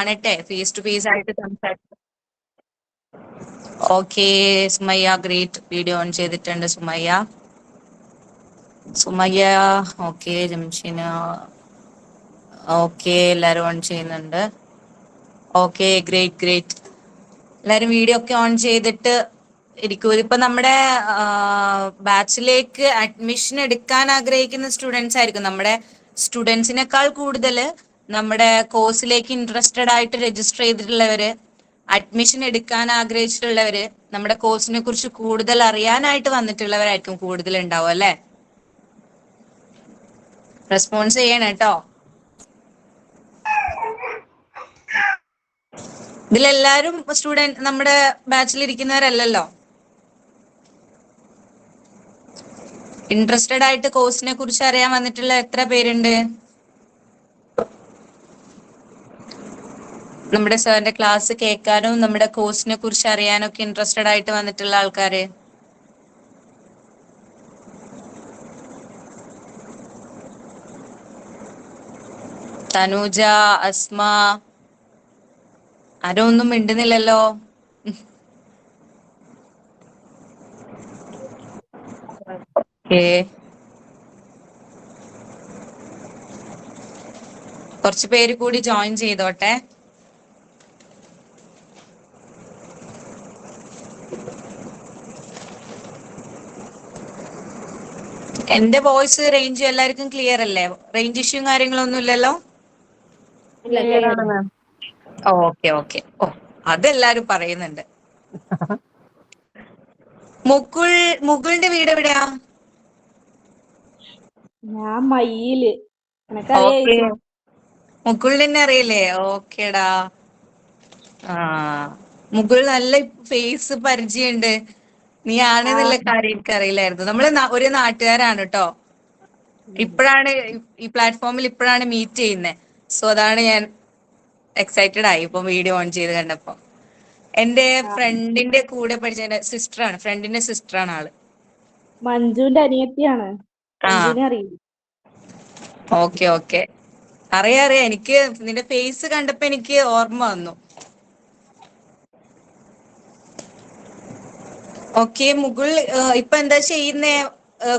കാണട്ടെ, face to face ആയിട്ട് സംസാരിക്കും. Okay Sumayya, great. Video on ചെയ്തിട്ടുണ്ട് സുമയ്യ. സുമയ്യ ഓക്കെ. ജംഷീന ഓക്കെ. എല്ലാരും ഓൺ ചെയ്യുന്നുണ്ട്. Okay, great great. എല്ലാരും വീഡിയോ ഒക്കെ ഓൺ ചെയ്തിട്ട് ഇരിക്കൂ. ഇപ്പൊ നമ്മുടെ ബാച്ചിലേക്ക് അഡ്മിഷൻ എടുക്കാൻ ആഗ്രഹിക്കുന്ന സ്റ്റുഡൻസ് ആയിരിക്കും. നമ്മുടെ സ്റ്റുഡൻസിനേക്കാൾ കൂടുതൽ നമ്മുടെ കോഴ്സിലേക്ക് ഇൻട്രസ്റ്റഡ് ആയിട്ട് രജിസ്റ്റർ ചെയ്തിട്ടുള്ളവര്, അഡ്മിഷൻ എടുക്കാൻ ആഗ്രഹിച്ചിട്ടുള്ളവര്, നമ്മുടെ കോഴ്സിനെ കുറിച്ച് കൂടുതൽ അറിയാനായിട്ട് വന്നിട്ടുള്ളവരായിരിക്കും കൂടുതൽ ഉണ്ടാവും അല്ലെ? റെസ്പോൺസ് ചെയ്യണം കേട്ടോ. ഇതിലെല്ലാരും സ്റ്റുഡന്റ് നമ്മുടെ ബാച്ചിൽ ഇരിക്കുന്നവരല്ലല്ലോ. ഇൻട്രസ്റ്റഡ് ആയിട്ട് കോഴ്സിനെ കുറിച്ച് അറിയാൻ വന്നിട്ടുള്ള എത്ര പേരുണ്ട്? നമ്മുടെ സാറിന്റെ ക്ലാസ് കേൾക്കാനും നമ്മുടെ കോഴ്സിനെ കുറിച്ച് അറിയാനും ഒക്കെ ഇൻട്രസ്റ്റഡ് ആയിട്ട് വന്നിട്ടുള്ള ആൾക്കാര്? തനൂജ, അസ്മ, ആരും ഒന്നും മിണ്ടുന്നില്ലല്ലോ. കുറച്ച് പേര് കൂടി ജോയിൻ ചെയ്തോട്ടെ. എന്റെ വോയിസ് റേഞ്ച് എല്ലാവർക്കും ക്ലിയർ അല്ലേ? റേഞ്ച് ഇഷ്യൂ കാര്യങ്ങളൊന്നും ഇല്ലല്ലോ? Okay okay. ഓ, അതെല്ലാരും പറയുന്നുണ്ട്. മുകുളിന്റെ വീട് എവിടെയാ? ഞാൻ മയ്യില്. മുകുളിനെ അറിയില്ലേ? ഓക്കേടാ. ആ, മുകുൾ നല്ല ഫേസ് പരിചയമുണ്ട്. നീ ആണെന്നുള്ള കാര്യം എനിക്ക് അറിയില്ലായിരുന്നു. നമ്മള് ഒരു നാട്ടുകാരാണ് കേട്ടോ. ഇപ്പോഴാണ് ഈ പ്ലാറ്റ്ഫോമിൽ ഇപ്പോഴാണ് മീറ്റ് ചെയ്യുന്നത്. സോ അതാണ് ഞാൻ എക്സൈറ്റഡ് ആയി ഇപ്പൊ വീഡിയോ ഓൺ ചെയ്ത് കണ്ടപ്പോ. എന്റെ ഫ്രണ്ടിന്റെ കൂടെ പഠിച്ച സിസ്റ്ററാണ്, ഫ്രണ്ടിന്റെ സിസ്റ്ററാണ് ആള്. മഞ്ജുവിന്റെ അനിയത്തിയാണ്. Okay okay. അറിയാം. എനിക്ക് നിന്റെ ഫേസ് കണ്ടപ്പോ എനിക്ക് ഓർമ്മ വന്നു. ഓക്കെ മുകുൾ, ഇപ്പൊ എന്താ ചെയ്യുന്നേ?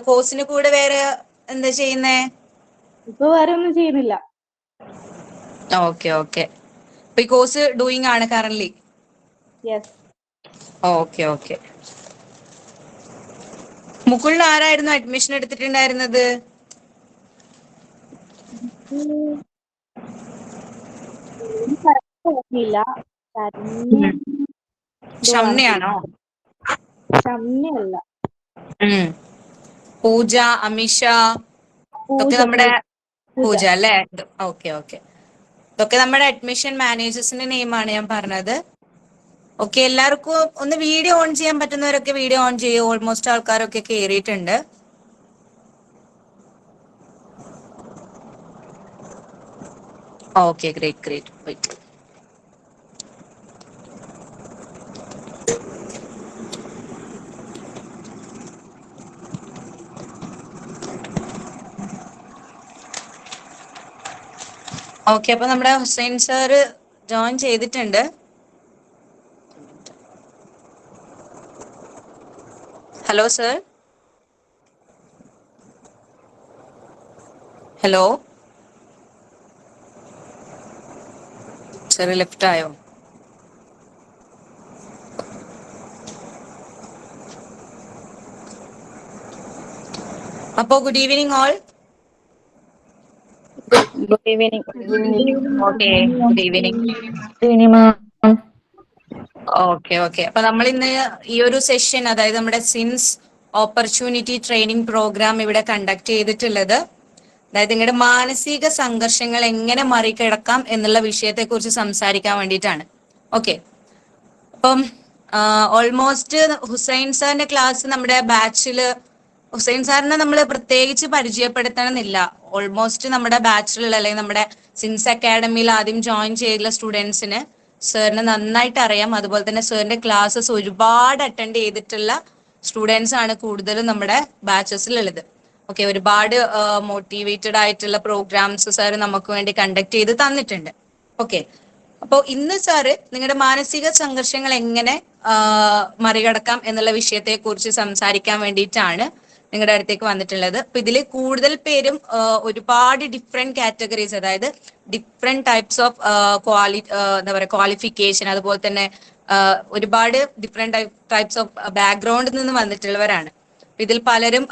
കോഴ്സിന് കൂടെ വേറെ എന്താ ചെയ്യുന്നേ? ഇപ്പൊ വേറെ ഒന്നും ചെയ്യുന്നില്ല. Okay okay. ഈ കോഴ്സ് ഡൂയിങ് ആണ് കറന്റ്ലി? യെസ്. Okay okay. മുകുളിന് ആരായിരുന്നു അഡ്മിഷൻ എടുത്തിട്ടുണ്ടായിരുന്നത്? ഷംനയാണോ? ഷംനയല്ല. പൂജ, അമിഷ ഒക്കെ നമ്മുടെ പൂജ അല്ലേ? Okay okay. ഇതൊക്കെ നമ്മുടെ അഡ്മിഷൻ മാനേജേഴ്സിന്റെ നെയിമാണ് ഞാൻ പറഞ്ഞത്. ഓക്കെ, എല്ലാവർക്കും ഒന്ന് വീഡിയോ ഓൺ ചെയ്യാൻ പറ്റുന്നവരൊക്കെ വീഡിയോ ഓൺ ചെയ്യും. ഓൾമോസ്റ്റ് ആൾക്കാരൊക്കെ കയറിയിട്ടുണ്ട്. Okay, great great. Wait. Okay, അപ്പൊ നമ്മുടെ ഹുസൈൻ സാറ് ജോയിൻ ചെയ്തിട്ടുണ്ട്. Hello sir. Hello sir, left ആയോ? അപ്പോ good evening all. Good evening. Okay, good evening. Okay okay. അപ്പൊ നമ്മൾ ഇന്ന് ഈ ഒരു സെഷൻ, അതായത് നമ്മുടെ സിൻസ് ഓപ്പർച്യൂണിറ്റി ട്രെയിനിങ് പ്രോഗ്രാം ഇവിടെ കണ്ടക്ട് ചെയ്തിട്ടുള്ളത്, അതായത് നിങ്ങളുടെ മാനസിക സംഘർഷങ്ങൾ എങ്ങനെ മറികടക്കാം എന്നുള്ള വിഷയത്തെ കുറിച്ച് സംസാരിക്കാൻ വേണ്ടിയിട്ടാണ്. ഓക്കെ, അപ്പം ഓൾമോസ്റ്റ് ഹുസൈൻ സാറിന്റെ ക്ലാസ് നമ്മുടെ ബാച്ചില്, ഹുസൈൻ സാറിനെ നമ്മൾ പ്രത്യേകിച്ച് പരിചയപ്പെടുത്തണമെന്നില്ല. ഓൾമോസ്റ്റ് നമ്മുടെ ബാച്ചിലുള്ള അല്ലെങ്കിൽ നമ്മുടെ സിൻസ് അക്കാഡമിയിൽ ആദ്യം ജോയിൻ ചെയ്തിട്ടുള്ള സ്റ്റുഡൻസിന് സാറിന് നന്നായിട്ട് അറിയാം. അതുപോലെ തന്നെ സാറിന്റെ ക്ലാസ്സസ് ഒരുപാട് അറ്റൻഡ് ചെയ്തിട്ടുള്ള സ്റ്റുഡൻസ് ആണ് കൂടുതലും നമ്മുടെ ബാച്ചസിലുള്ളത്. ഓക്കെ, ഒരുപാട് മോട്ടിവേറ്റഡ് ആയിട്ടുള്ള പ്രോഗ്രാംസ് സാർ നമുക്ക് വേണ്ടി കണ്ടക്ട് ചെയ്ത് തന്നിട്ടുണ്ട്. ഓക്കെ, അപ്പോൾ ഇന്ന് സാറ് നിങ്ങളുടെ മാനസിക സംഘർഷങ്ങൾ എങ്ങനെ മറികടക്കാം എന്നുള്ള വിഷയത്തെ കുറിച്ച് സംസാരിക്കാൻ വേണ്ടിയിട്ടാണ് നിങ്ങളുടെ അടുത്തേക്ക് വന്നിട്ടുള്ളത്. അപ്പൊ ഇതിൽ കൂടുതൽ പേരും ഒരുപാട് ഡിഫറെന്റ് കാറ്റഗറീസ്, അതായത് ഡിഫറെന്റ് ടൈപ്സ് ഓഫ് എന്താ പറയുക ക്വാളിഫിക്കേഷൻ, അതുപോലെ തന്നെ ഒരുപാട് ഡിഫറെന്റ് ടൈപ്സ് ഓഫ് ബാക്ക്ഗ്രൗണ്ടിൽ നിന്ന് വന്നിട്ടുള്ളവരാണ്. ഇതിൽ പലരും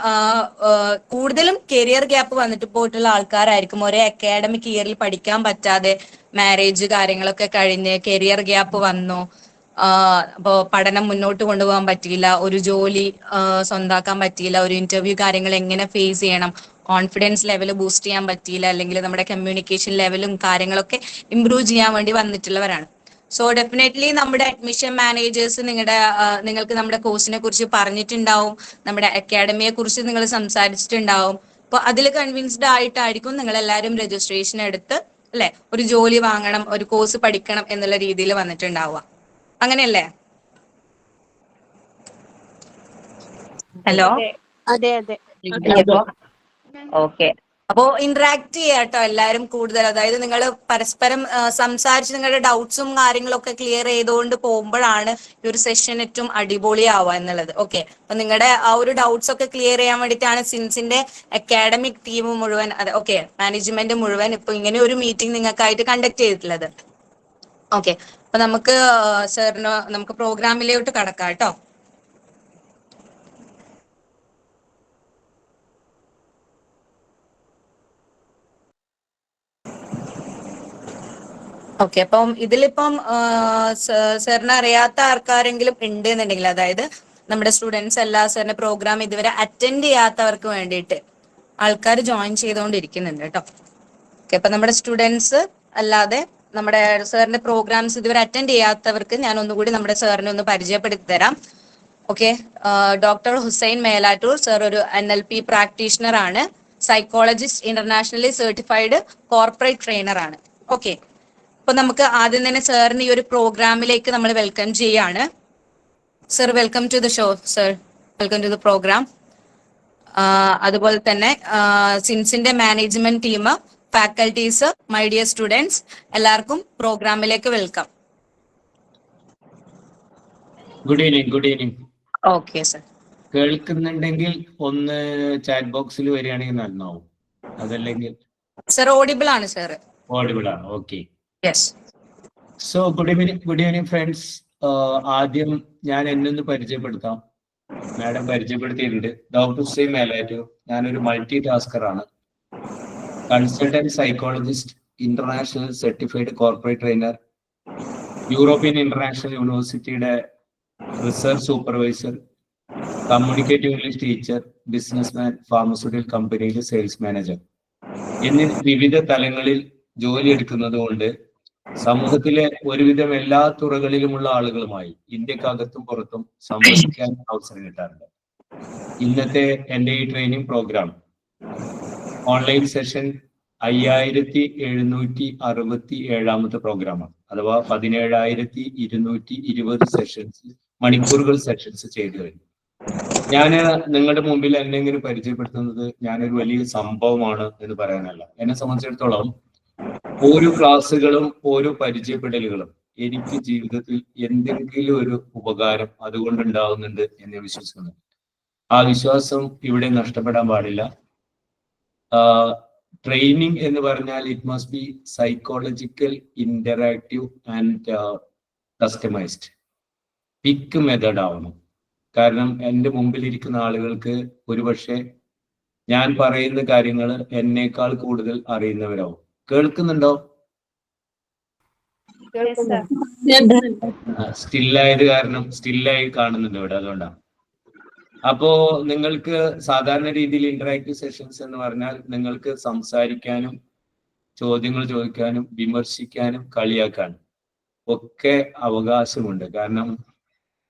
കൂടുതലും കരിയർ ഗ്യാപ്പ് വന്നിട്ട് പോയിട്ടുള്ള ആൾക്കാരായിരിക്കും. ഒരേ അക്കാഡമിക് ഇയറിൽ പഠിക്കാൻ പറ്റാതെ മാരേജ് കാര്യങ്ങളൊക്കെ കഴിഞ്ഞ് കരിയർ ഗ്യാപ്പ് വന്നു, അപ്പോൾ പഠനം മുന്നോട്ട് കൊണ്ടുപോകാൻ പറ്റിയില്ല, ഒരു ജോലി സ്വന്താക്കാൻ പറ്റിയില്ല, ഒരു ഇന്റർവ്യൂ കാര്യങ്ങൾ എങ്ങനെ ഫേസ് ചെയ്യണം, കോൺഫിഡൻസ് ലെവൽ ബൂസ്റ്റ് ചെയ്യാൻ പറ്റിയില്ല, അല്ലെങ്കിൽ നമ്മുടെ കമ്മ്യൂണിക്കേഷൻ ലെവലും കാര്യങ്ങളൊക്കെ ഇംപ്രൂവ് ചെയ്യാൻ വേണ്ടി വന്നിട്ടുള്ളവരാണ്. സോ ഡെഫിനറ്റ്ലി നമ്മുടെ അഡ്മിഷൻ മാനേജേഴ്സ് നിങ്ങൾക്ക് നമ്മുടെ കോഴ്സിനെ കുറിച്ച് പറഞ്ഞിട്ടുണ്ടാവും, നമ്മുടെ അക്കാഡമിയെ കുറിച്ച് നിങ്ങൾ സംസാരിച്ചിട്ടുണ്ടാവും. അപ്പൊ അതിൽ കൺവിൻസ്ഡ് ആയിട്ടായിരിക്കും നിങ്ങൾ എല്ലാവരും രജിസ്ട്രേഷൻ എടുത്ത് അല്ലെ ഒരു ജോലി വാങ്ങണം, ഒരു കോഴ്സ് പഠിക്കണം എന്നുള്ള രീതിയിൽ വന്നിട്ടുണ്ടാവുക. അങ്ങനെയല്ലേ? ഹലോ, അതെ അതെ. ഓക്കെ. അപ്പോ ഇന്ററാക്ട് ചെയ്യാട്ടോ എല്ലാവരും കൂടുതൽ, അതായത് നിങ്ങൾ പരസ്പരം സംസാരിച്ച് നിങ്ങളുടെ ഡൗട്ട്സും കാര്യങ്ങളൊക്കെ ക്ലിയർ ചെയ്തുകൊണ്ട് പോകുമ്പോഴാണ് ഈ ഒരു സെഷൻ ഏറ്റവും അടിപൊളിയാവുക എന്നുള്ളത്. ഓക്കെ, അപ്പൊ നിങ്ങളുടെ ആ ഒരു ഡൗട്ട്സ് ഒക്കെ ക്ലിയർ ചെയ്യാൻ വേണ്ടിയിട്ടാണ് സിൻസിന്റെ അക്കാഡമിക് ടീം മുഴുവൻ, അതെ ഓക്കെ, മാനേജ്മെന്റ് മുഴുവൻ ഇപ്പൊ ഇങ്ങനെ ഒരു മീറ്റിംഗ് നിങ്ങൾക്കായിട്ട് കണ്ടക്ട് ചെയ്തിട്ടുള്ളത്. ഓക്കെ, അപ്പൊ നമുക്ക് പ്രോഗ്രാമിലോട്ട് കടക്കാം കേട്ടോ. ഓക്കെ, അപ്പം ഇതിലിപ്പം സാറിന് അറിയാത്ത ആർക്കാരെങ്കിലും ഉണ്ട് എന്നുണ്ടെങ്കിൽ, അതായത് നമ്മുടെ സ്റ്റുഡൻസ് എല്ലാ സാറിന്റെ പ്രോഗ്രാം ഇതുവരെ അറ്റൻഡ് ചെയ്യാത്തവർക്ക് വേണ്ടിയിട്ട് ആൾക്കാർ ജോയിൻ ചെയ്തുകൊണ്ടിരിക്കുന്നുണ്ട് കേട്ടോ. ഓക്കെ, അപ്പൊ നമ്മുടെ സ്റ്റുഡൻസ് അല്ലാതെ നമ്മുടെ സാറിന്റെ പ്രോഗ്രാംസ് ഇതുവരെ അറ്റൻഡ് ചെയ്യാത്തവർക്ക് ഞാൻ ഒന്നുകൂടി നമ്മുടെ സാറിനെ ഒന്ന് പരിചയപ്പെടുത്തി തരാം. ഓക്കെ, ഡോക്ടർ ഹുസൈൻ മേലാറ്റൂർ സാർ ഒരു NLP പ്രാക്ടീഷണർ ആണ്, psychologist, internationally certified corporate trainer ആണ്. ഓക്കെ, അപ്പൊ നമുക്ക് ആദ്യം തന്നെ സാറിന് ഈ ഒരു പ്രോഗ്രാമിലേക്ക് നമ്മൾ വെൽക്കം ചെയ്യാണ്. Sir, welcome to the show. Sir, welcome to the program. അതുപോലെ തന്നെ സിൻസിന്റെ management team, faculties, my dear students, എല്ലാവർക്കും പ്രോഗ്രാമിലേക്ക് welcome. Good evening. Good evening. Okay sir. കേൾക്കുന്നുണ്ടെങ്കിൽ ഒന്ന് ചാറ്റ് ബോക്സിൽ വരികയാണെങ്കിൽ നന്നാവും. അതല്ലെങ്കിൽ സർ ഓഡിബിൾ ആണ് സർ. ഓഡിബിൾ ആണ്. Okay. Yes. So good evening friends. ആദ്യം ഞാൻ എന്നൊന്ന് പരിചയപ്പെടുത്താം. മാഡം പരിചയപ്പെടുത്തിയിട്ടുണ്ട്. ഡോക്ടർ ഹുസൈൻ മേലാറ്റൂർ. ഞാനൊരു മൾട്ടി ടാസ്കർ ആണ്, consultant psychologist, international certified corporate trainer, European international യൂണിവേഴ്സിറ്റിയുടെ research supervisor, communicative English teacher, businessman, pharmaceutical കമ്പനിയിൽ സെയിൽസ് മാനേജർ എന്നീ വിവിധ തലങ്ങളിൽ ജോലി എടുക്കുന്നത് കൊണ്ട് സമൂഹത്തിലെ ഒരുവിധം എല്ലാ തുറകളിലുമുള്ള ആളുകളുമായി ഇന്ത്യക്കകത്തും പുറത്തും സംവദിക്കാൻ അവസരം കിട്ടാറുണ്ട്. ഇന്നത്തെ എൻ്റെ ഈ ട്രെയിനിങ് പ്രോഗ്രാം ഓൺലൈൻ സെഷൻ 5767 പ്രോഗ്രാമാണ്, അഥവാ 17,220 സെഷൻസ്, മണിക്കൂറുകൾ സെഷൻസ് ചെയ്തു കഴിഞ്ഞു. ഞാൻ നിങ്ങളുടെ മുമ്പിൽ എന്നെങ്കിലും പരിചയപ്പെടുത്തുന്നത് ഞാനൊരു വലിയ സംഭവമാണ് എന്ന് പറയാനല്ല. എന്നെ സംബന്ധിച്ചിടത്തോളം ഓരോ ക്ലാസ്സുകളും ഓരോ പരിചയപ്പെടലുകളും എനിക്ക് ജീവിതത്തിൽ എന്തെങ്കിലും ഒരു ഉപകാരം അതുകൊണ്ടുണ്ടാവുന്നുണ്ട് എന്ന് വിശ്വസിക്കുന്നു. ആ വിശ്വാസം ഇവിടെ നഷ്ടപ്പെടാൻ പാടില്ല. ട്രെയിനിങ് എന്ന് പറഞ്ഞാൽ it must be psychological, interactive and customised. Pick method ആവണം. കാരണം എൻ്റെ മുമ്പിലിരിക്കുന്ന ആളുകൾക്ക് ഒരുപക്ഷെ ഞാൻ പറയുന്ന കാര്യങ്ങൾ എന്നേക്കാൾ കൂടുതൽ അറിയുന്നവരാവും. കേൾക്കുന്നുണ്ടോ? സ്റ്റില്ലായത് കാരണം സ്റ്റില്ലായി കാണുന്നുണ്ട് ഇവിടെ, അതുകൊണ്ടാണ്. അപ്പോ നിങ്ങൾക്ക് സാധാരണ രീതിയിൽ ഇന്ററാക്റ്റീവ് സെഷൻസ് എന്ന് പറഞ്ഞാൽ നിങ്ങൾക്ക് സംസാരിക്കാനും ചോദ്യങ്ങൾ ചോദിക്കാനും വിമർശിക്കാനും കളിയാക്കാനും ഒക്കെ അവകാശമുണ്ട്. കാരണം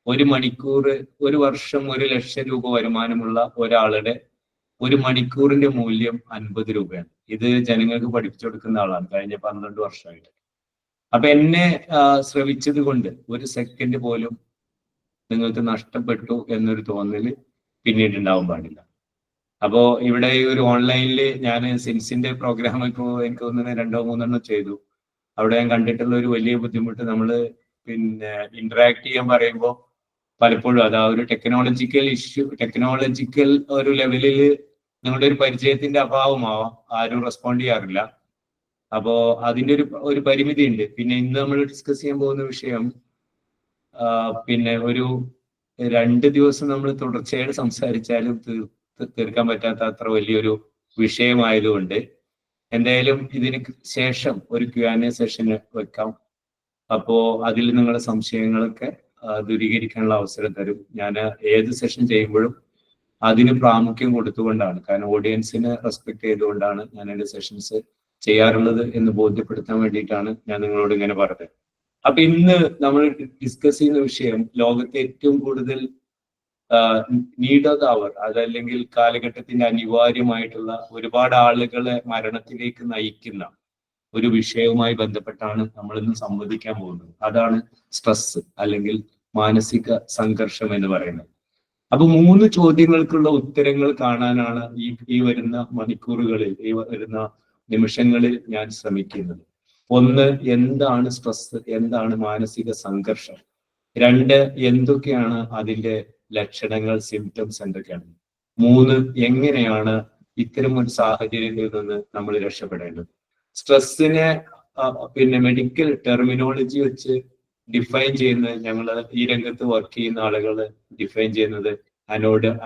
1 മണിക്കൂർ, 1 വർഷം 1 ലക്ഷം രൂപ വരുമാനമുള്ള ഒരാളുടെ 1 മണിക്കൂറിന്റെ മൂല്യം 50 രൂപയാണ്. ഇത് ജനങ്ങൾക്ക് പഠിപ്പിച്ചു കൊടുക്കുന്ന ആളാണ് കഴിഞ്ഞ 12 വർഷമായിട്ട്. അപ്പൊ എന്നെ ശ്രവിച്ചത് കൊണ്ട് 1 സെക്കൻഡ് പോലും നിങ്ങൾക്ക് നഷ്ടപ്പെട്ടു എന്നൊരു തോന്നല് പിന്നീട് ഉണ്ടാവാൻ പാടില്ല. അപ്പോ ഇവിടെ ഈ ഒരു ഓൺലൈനിൽ ഞാൻ സിൻസിന്റെ പ്രോഗ്രാം ഇപ്പോൾ എനിക്ക് തോന്നുന്നത് 2-3 ചെയ്തു. അവിടെ ഞാൻ കണ്ടിട്ടുള്ള ഒരു വലിയ ബുദ്ധിമുട്ട്, നമ്മൾ പിന്നെ ഇന്ററാക്ട് ചെയ്യാൻ പറയുമ്പോൾ പലപ്പോഴും അത് ആ ഒരു ടെക്നോളജിക്കൽ ഒരു ലെവലിൽ നിങ്ങളുടെ ഒരു പരിചയത്തിന്റെ അഭാവമാവാം, ആരും റെസ്പോണ്ട് ചെയ്യാറില്ല. അപ്പോ അതിന്റെ ഒരു പരിമിതി ഉണ്ട്. പിന്നെ ഇന്ന് നമ്മൾ ഡിസ്കസ് ചെയ്യാൻ പോകുന്ന വിഷയം പിന്നെ ഒരു 2 ദിവസം നമ്മൾ തുടർച്ചയായിട്ട് സംസാരിച്ചാലും തീർക്കാൻ പറ്റാത്ത അത്ര വലിയൊരു വിഷയമായതുകൊണ്ട് എന്തായാലും ഇതിന് ശേഷം ഒരു Q&A സെഷന് വെക്കാം. അപ്പോ അതിൽ നിങ്ങളുടെ സംശയങ്ങളൊക്കെ ദൂരീകരിക്കാനുള്ള അവസരം തരും. ഞാൻ ഏത് സെഷൻ ചെയ്യുമ്പോഴും അതിന് പ്രാമുഖ്യം കൊടുത്തുകൊണ്ടാണ്, കാരണം ഓഡിയൻസിനെ റെസ്പെക്ട് ചെയ്തുകൊണ്ടാണ് ഞാൻ എൻ്റെ സെഷൻസ് ചെയ്യാറുള്ളത് എന്ന് ബോധ്യപ്പെടുത്താൻ വേണ്ടിയിട്ടാണ് ഞാൻ നിങ്ങളോട് ഇങ്ങനെ പറഞ്ഞത്. അപ്പൊ ഇന്ന് നമ്മൾ ഡിസ്കസ് ചെയ്യുന്ന വിഷയം ലോകത്തെ ഏറ്റവും കൂടുതൽ നീഡ് ഓഫ് ദ അവർ, അതല്ലെങ്കിൽ കാലഘട്ടത്തിന്റെ അനിവാര്യമായിട്ടുള്ള ഒരുപാട് ആളുകളെ മരണത്തിലേക്ക് നയിക്കുന്ന ഒരു വിഷയവുമായി ബന്ധപ്പെട്ടാണ് നമ്മൾ ഇന്ന് സംവദിക്കാൻ പോകുന്നത്. അതാണ് സ്ട്രെസ് അല്ലെങ്കിൽ മാനസിക സംഘർഷം എന്ന് പറയുന്നത്. അപ്പൊ 3 ചോദ്യങ്ങൾക്കുള്ള ഉത്തരങ്ങൾ കാണാനാണ് ഈ വരുന്ന മണിക്കൂറുകളിൽ, ഈ വരുന്ന നിമിഷങ്ങളിൽ ഞാൻ ശ്രമിക്കുന്നത്. 1, എന്താണ് സ്ട്രെസ്, എന്താണ് മാനസിക സംഘർഷം? 2, എന്തൊക്കെയാണ് അതിന്റെ ലക്ഷണങ്ങൾ, സിംറ്റംസ് എന്തൊക്കെയാണ്? 3, എങ്ങനെയാണ് ഇത്തരം ഒരു സാഹചര്യത്തിൽ നിന്ന് നമ്മൾ രക്ഷപ്പെടേണ്ടത്? സ്ട്രെസ്സിനെ പിന്നെ മെഡിക്കൽ ടെർമിനോളജി വെച്ച് ഡിഫൈൻ ചെയ്യുന്നത്, ഞങ്ങൾ ഈ രംഗത്ത് വർക്ക് ചെയ്യുന്ന ആളുകൾ ഡിഫൈൻ ചെയ്യുന്നത്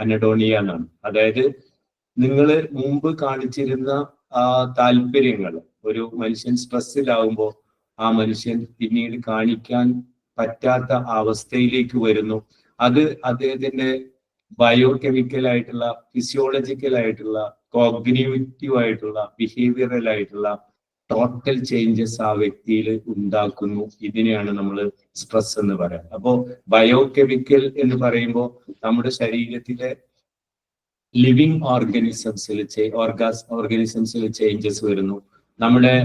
അനഡോണിയ എന്നാണ്. അതായത് നിങ്ങൾ മുമ്പ് കാണിച്ചിരുന്ന താല്പര്യങ്ങൾ, ഒരു മനുഷ്യൻ സ്ട്രെസ്സിലാവുമ്പോൾ ആ മനുഷ്യൻ പിന്നീട് കാണിക്കാൻ പറ്റാത്ത അവസ്ഥയിലേക്ക് വരുന്നു. അത് അദ്ദേഹത്തിന്റെ ബയോകെമിക്കൽ ആയിട്ടുള്ള, ഫിസിയോളജിക്കൽ ആയിട്ടുള്ള, കോഗ്നിറ്റീവ് ആയിട്ടുള്ള, ബിഹേവിയറൽ ആയിട്ടുള്ള ടോട്ടൽ ചേഞ്ചസ് ആ വ്യക്തിയിൽ ഉണ്ടാക്കുന്നു. ഇതിനെയാണ് നമ്മൾ സ്ട്രെസ് എന്ന് പറയാം. അപ്പോ ബയോകെമിക്കൽ എന്ന് പറയുമ്പോൾ നമ്മുടെ ശരീരത്തിലെ ലിവിങ് ഓർഗാനിസംസിൽ ചേഞ്ചസ് വരുന്നു, നമ്മുടെ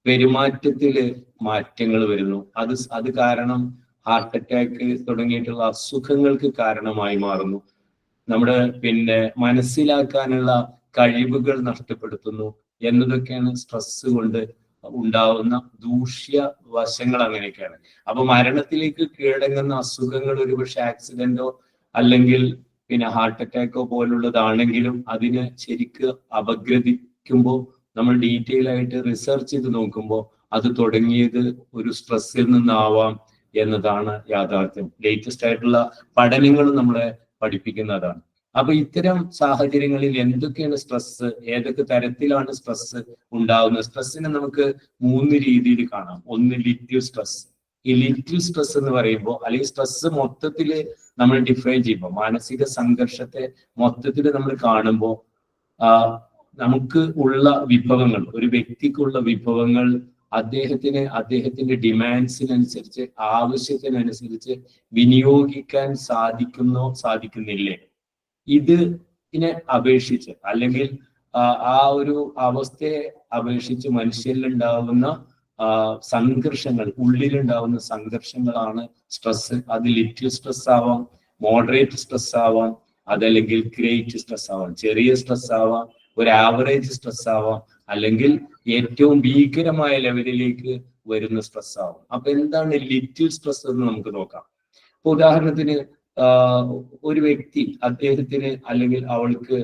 പെരുമാറ്റത്തില് മാറ്റങ്ങൾ വരുന്നു. അത് കാരണം ഹാർട്ട് അറ്റാക്ക് തുടങ്ങിയിട്ടുള്ള അസുഖങ്ങൾക്ക് കാരണമായി മാറുന്നു. നമ്മുടെ പിന്നെ മനസ്സിലാക്കാനുള്ള കഴിവുകൾ നഷ്ടപ്പെടുത്തുന്നു എന്നതൊക്കെയാണ് സ്ട്രെസ് കൊണ്ട് ഉണ്ടാവുന്ന ദൂഷ്യ വശങ്ങൾ. അങ്ങനെയൊക്കെയാണ്. അപ്പൊ മരണത്തിലേക്ക് കീഴടങ്ങുന്ന അസുഖങ്ങൾ ഒരുപക്ഷെ ആക്സിഡന്റോ അല്ലെങ്കിൽ പിന്നെ ഹാർട്ട് അറ്റാക്കോ പോലുള്ളതാണെങ്കിലും അതിനെ ശരിക്ക് അപഗ്രഥിക്കുമ്പോൾ, നമ്മൾ ഡീറ്റെയിൽ ആയിട്ട് റിസർച്ച് ചെയ്ത് നോക്കുമ്പോൾ അത് തുടങ്ങിയത് ഒരു സ്ട്രെസ്സിൽ നിന്നാവാം എന്നതാണ് യാഥാർത്ഥ്യം. ലേറ്റസ്റ്റ് ആയിട്ടുള്ള പഠനങ്ങളും നമ്മളെ പഠിപ്പിക്കുന്നതാണ്. അപ്പൊ ഇത്തരം സാഹചര്യങ്ങളിൽ എന്തൊക്കെയാണ് സ്ട്രെസ്, ഏതൊക്കെ തരത്തിലാണ് സ്ട്രെസ് ഉണ്ടാവുന്നത്? സ്ട്രെസ്സിനെ നമുക്ക് 3 രീതിയിൽ കാണാം. 1, ലിറ്റീവ് സ്ട്രെസ്. ഈ ലിറ്റീവ് സ്ട്രെസ് എന്ന് പറയുമ്പോൾ, അല്ലെങ്കിൽ സ്ട്രെസ് മൊത്തത്തില് നമ്മൾ ഡിഫൈൻ ചെയ്യുമ്പോൾ, മാനസിക സംഘർഷത്തെ മൊത്തത്തിൽ നമ്മൾ കാണുമ്പോൾ നമുക്ക് ഉള്ള വിഭവങ്ങൾ, ഒരു വ്യക്തിക്കുള്ള വിഭവങ്ങൾ അദ്ദേഹത്തിന്റെ ഡിമാൻഡ്സിനനുസരിച്ച്, ആവശ്യത്തിനനുസരിച്ച് വിനിയോഗിക്കാൻ സാധിക്കുന്നില്ലേ? ഇതിനെ അപേക്ഷിച്ച്, അല്ലെങ്കിൽ ആ ഒരു അവസ്ഥയെ അപേക്ഷിച്ച് മനുഷ്യരിലുണ്ടാവുന്ന സംഘർഷങ്ങൾ, ഉള്ളിലുണ്ടാവുന്ന സംഘർഷങ്ങളാണ് സ്ട്രെസ്. അത് ലിറ്റിൽ സ്ട്രെസ് ആവാം, മോഡറേറ്റ് സ്ട്രെസ് ആവാം, അതല്ലെങ്കിൽ ഗ്രേറ്റ് സ്ട്രെസ് ആവാം, ചെറിയ സ്ട്രെസ് ആവാം, ഒരു ആവറേജ് സ്ട്രെസ് ആവാം, അല്ലെങ്കിൽ ഏറ്റവും ഭീകരമായ ലെവലിലേക്ക് വരുന്ന സ്ട്രെസ് ആവും. അപ്പൊ എന്താണ് ലിറ്റിൽ സ്ട്രെസ് എന്ന് നമുക്ക് നോക്കാം. ഇപ്പൊ ഉദാഹരണത്തിന് ഒരു വ്യക്തി അദ്ദേഹത്തിന് അല്ലെങ്കിൽ അവൾക്ക്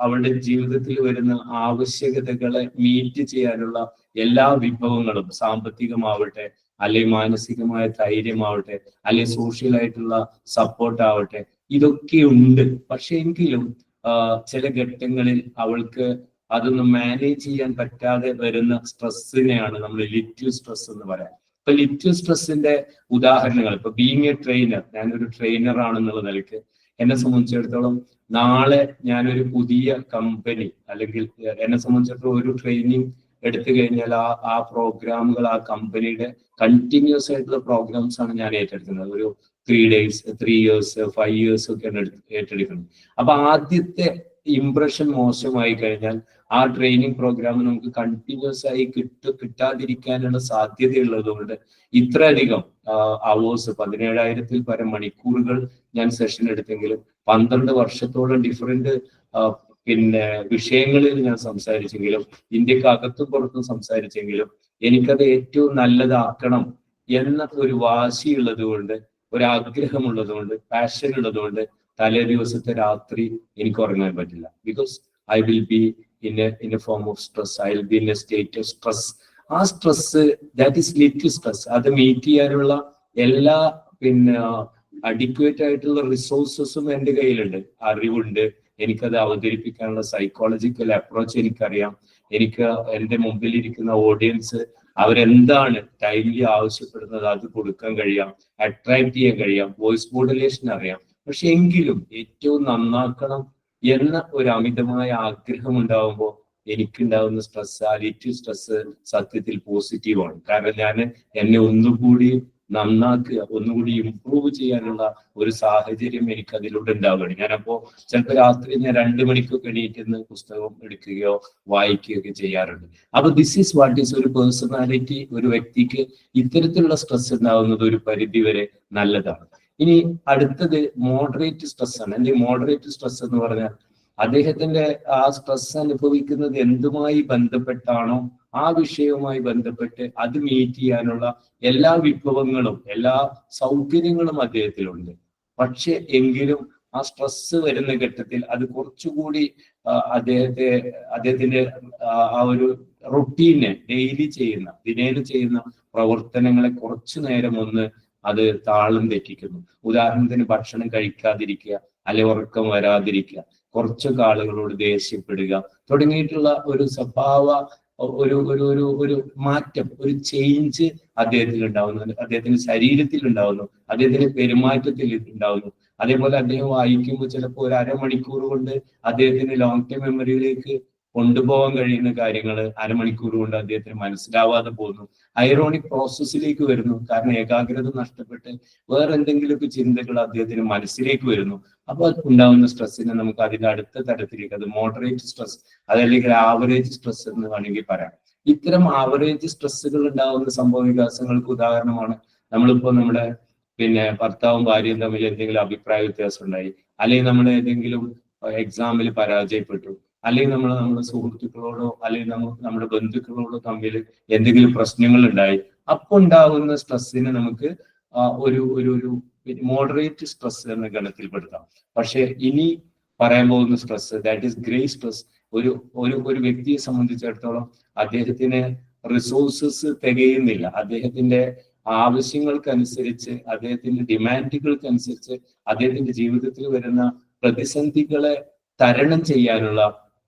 അവളുടെ ജീവിതത്തിൽ വരുന്ന ആവശ്യകതകളെ മീറ്റ് ചെയ്യാനുള്ള എല്ലാ വിഭവങ്ങളും, സാമ്പത്തികമാവട്ടെ, അല്ലെങ്കിൽ മാനസികമായ ധൈര്യമാവട്ടെ, അല്ലെങ്കിൽ സോഷ്യൽ ആയിട്ടുള്ള സപ്പോർട്ട് ആവട്ടെ, ഇതൊക്കെ ഉണ്ട്. പക്ഷെ എങ്കിലും ചില ഘട്ടങ്ങളിൽ അവൾക്ക് അതൊന്നും മാനേജ് ചെയ്യാൻ പറ്റാതെ വരുന്ന സ്ട്രെസ്സിനെയാണ് നമ്മൾ ലിറ്റീവ് സ്ട്രെസ് എന്ന് പറയാം. ഇപ്പൊ ലിറ്റീവ് സ്ട്രെസ്സിന്റെ ഉദാഹരണങ്ങൾ, ഇപ്പൊ ബീങ് എ ട്രെയിനർ, ഞാനൊരു ട്രെയിനർ ആണെന്നുള്ള നിലയ്ക്ക് എന്നെ സംബന്ധിച്ചിടത്തോളം നാളെ ഞാനൊരു പുതിയ കമ്പനി, അല്ലെങ്കിൽ എന്നെ സംബന്ധിച്ചിടത്തോളം ഒരു ട്രെയിനിങ് എടുത്തു കഴിഞ്ഞാൽ ആ പ്രോഗ്രാമുകൾ, ആ കമ്പനിയുടെ കണ്ടിന്യൂസ് ആയിട്ടുള്ള പ്രോഗ്രാംസ് ആണ് ഞാൻ ഏറ്റെടുക്കുന്നത്. ഒരു 3 days, 3 years, 5 years ഒക്കെയാണ് ഏറ്റെടുക്കുന്നത്. അപ്പൊ ആദ്യത്തെ ഇംപ്രഷൻ മോശമായി കഴിഞ്ഞാൽ ആ ട്രെയിനിങ് പ്രോഗ്രാം നമുക്ക് കണ്ടിന്യൂസ് ആയി കിട്ടാതിരിക്കാനുള്ള സാധ്യതയുള്ളത് കൊണ്ട് ഇത്രയധികം അവേഴ്സ്, 17,000-ൽ പരം മണിക്കൂറുകൾ ഞാൻ സെഷൻ എടുത്തെങ്കിലും, 12 വർഷത്തോളം ഡിഫറെന്റ് പിന്നെ വിഷയങ്ങളിൽ ഞാൻ സംസാരിച്ചെങ്കിലും, ഇന്ത്യക്ക് അകത്തും പുറത്തും സംസാരിച്ചെങ്കിലും, എനിക്കത് ഏറ്റവും നല്ലതാക്കണം എന്ന ഒരു വാശിയുള്ളത് കൊണ്ട്, ഒരാഗ്രഹമുള്ളത് കൊണ്ട്, പാഷൻ ഉള്ളത് കൊണ്ട് തലേ ദിവസത്തെ രാത്രി എനിക്ക് ഉറങ്ങാൻ പറ്റില്ല. Because I will be in a form of stress, I will be in a state of stress. ആ stress, that is little stress. അത് മീറ്റ് ചെയ്യാനുള്ള എല്ലാ അഡിക്വേറ്റ് ആയിട്ടുള്ള റിസോഴ്സസും എൻ്റെ കയ്യിലുണ്ട്, അറിവുണ്ട്. എനിക്കത് അവതരിപ്പിക്കാനുള്ള സൈക്കോളജിക്കൽ അപ്രോച്ച് എനിക്കറിയാം. എനിക്ക് എൻ്റെ മുമ്പിലിരിക്കുന്ന ഓഡിയൻസ് അവരെന്താണ് ടൈംലി ആവശ്യപ്പെടുന്നത് അത് കൊടുക്കാൻ കഴിയാം, അട്രാക്ട് ചെയ്യാൻ കഴിയാം, വോയിസ് മോഡുലേഷൻ അറിയാം. പക്ഷെ എങ്കിലും ഏറ്റവും നന്നാക്കണം എന്ന ഒരു അമിതമായ ആഗ്രഹം ഉണ്ടാവുമ്പോൾ എനിക്കുണ്ടാവുന്ന സ്ട്രെസ്, ആ ലിറ്റിൽ സ്ട്രെസ് സത്യത്തിൽ പോസിറ്റീവാണ്. കാരണം ഞാൻ എന്നെ ഒന്നുകൂടി നന്നാക്കുക, ഒന്നുകൂടി ഇംപ്രൂവ് ചെയ്യാനുള്ള ഒരു സാഹചര്യം എനിക്ക് അതിലൂടെ ഉണ്ടാവുകയാണ്. ഞാനപ്പോ ചിലപ്പോൾ രാത്രി ഞാൻ 2 മണിക്കൊക്കെ എണീറ്റുന്ന പുസ്തകം എടുക്കുകയോ വായിക്കുകയൊക്കെ ചെയ്യാറുണ്ട്. അപ്പൊ ദിസ് ഈസ് വാട്ട് ഈസ് ഒരു പേഴ്സണാലിറ്റി. ഒരു വ്യക്തിക്ക് ഇത്തരത്തിലുള്ള സ്ട്രെസ് ഉണ്ടാവുന്നത് ഒരു പരിധി വരെ നല്ലതാണ്. ഇനി അടുത്തത് മോഡറേറ്റ് സ്ട്രെസ് ആണ്. അല്ലെങ്കിൽ മോഡറേറ്റ് സ്ട്രെസ് എന്ന് പറഞ്ഞാൽ അദ്ദേഹത്തിന്റെ ആ സ്ട്രെസ് അനുഭവിക്കുന്നത് എന്തുമായി ബന്ധപ്പെട്ടാണോ ആ വിഷയവുമായി ബന്ധപ്പെട്ട് അത് മീറ്റ് ചെയ്യാനുള്ള എല്ലാ വിഭവങ്ങളും എല്ലാ സൗകര്യങ്ങളും അദ്ദേഹത്തിലുണ്ട്. പക്ഷെ എങ്കിലും ആ സ്ട്രെസ് വരുന്ന ഘട്ടത്തിൽ അത് കുറച്ചുകൂടി അദ്ദേഹത്തിന്റെ ആ ഒരു റൊട്ടീനെ ദിനേന ചെയ്യുന്ന പ്രവർത്തനങ്ങളെ കുറച്ചു നേരം ഒന്ന് അത് താളം തെറ്റിക്കുന്നു. ഉദാഹരണത്തിന് ഭക്ഷണം കഴിക്കാതിരിക്കുക, അല്ലെ ഉറക്കം വരാതിരിക്കുക, കുറച്ചൊക്കെ ആളുകളോട് ദേഷ്യപ്പെടുക തുടങ്ങിയിട്ടുള്ള ഒരു സ്വഭാവ ഒരു ഒരു ഒരു ഒരു മാറ്റം, ഒരു ചേഞ്ച് അദ്ദേഹത്തിൽ ഉണ്ടാവുന്നു, അദ്ദേഹത്തിന്റെ ശരീരത്തിൽ ഉണ്ടാവുന്നു, അദ്ദേഹത്തിന്റെ പെരുമാറ്റത്തിൽ ഉണ്ടാവുന്നു. അതേപോലെ അദ്ദേഹം വായിക്കുമ്പോൾ ചിലപ്പോൾ ഒരു 1/2 മണിക്കൂർ കൊണ്ട് അദ്ദേഹത്തിന് ലോങ് ടൈം മെമ്മറിയിലേക്ക് കൊണ്ടുപോകാൻ കഴിയുന്ന കാര്യങ്ങൾ 1/2 മണിക്കൂർ കൊണ്ട് അദ്ദേഹത്തിന് മനസ്സിലാവാതെ പോകുന്നു. ഐറോണിക് പ്രോസസ്സിലേക്ക് വരുന്നു. കാരണം ഏകാഗ്രത നഷ്ടപ്പെട്ട് വേറെ എന്തെങ്കിലുമൊക്കെ ചിന്തകൾ അദ്ദേഹത്തിന് മനസ്സിലേക്ക് വരുന്നു. അപ്പൊ ഉണ്ടാവുന്ന സ്ട്രെസ്സിനെ നമുക്ക് അതിന്റെ അടുത്ത തരത്തിലേക്ക്, അത് മോഡറേറ്റ് സ്ട്രെസ്, അതല്ലെങ്കിൽ ആവറേജ് സ്ട്രെസ് എന്ന് വേണമെങ്കിൽ പറയാം. ഇത്തരം ആവറേജ് സ്ട്രെസ്സുകൾ ഉണ്ടാവുന്ന സംഭവ വികാസങ്ങൾക്ക് ഉദാഹരണമാണ് നമ്മളിപ്പോ നമ്മുടെ ഭർത്താവും ഭാര്യയും തമ്മിൽ എന്തെങ്കിലും അഭിപ്രായ വ്യത്യാസം ഉണ്ടായി, അല്ലെങ്കിൽ നമ്മൾ ഏതെങ്കിലും എക്സാമിൽ പരാജയപ്പെട്ടു, അല്ലെങ്കിൽ നമ്മുടെ സുഹൃത്തുക്കളോടോ അല്ലെങ്കിൽ നമ്മുടെ ബന്ധുക്കളോടോ തമ്മിൽ എന്തെങ്കിലും പ്രശ്നങ്ങൾ ഉണ്ടായി. അപ്പൊ ഉണ്ടാകുന്ന സ്ട്രെസ്സിനെ നമുക്ക് ഒരു മോഡറേറ്റ് സ്ട്രെസ് എന്ന ഗണത്തിൽപ്പെടുത്താം. പക്ഷെ ഇനി പറയാൻ പോകുന്ന stress, that is great stress. ഒരു വ്യക്തിയെ സംബന്ധിച്ചിടത്തോളം അദ്ദേഹത്തിന് റിസോഴ്സസ് തികയുന്നില്ല. അദ്ദേഹത്തിന്റെ ആവശ്യങ്ങൾക്കനുസരിച്ച്, അദ്ദേഹത്തിന്റെ ഡിമാൻഡുകൾക്കനുസരിച്ച് അദ്ദേഹത്തിന്റെ ജീവിതത്തിൽ വരുന്ന പ്രതിസന്ധികളെ തരണം ചെയ്യാനുള്ള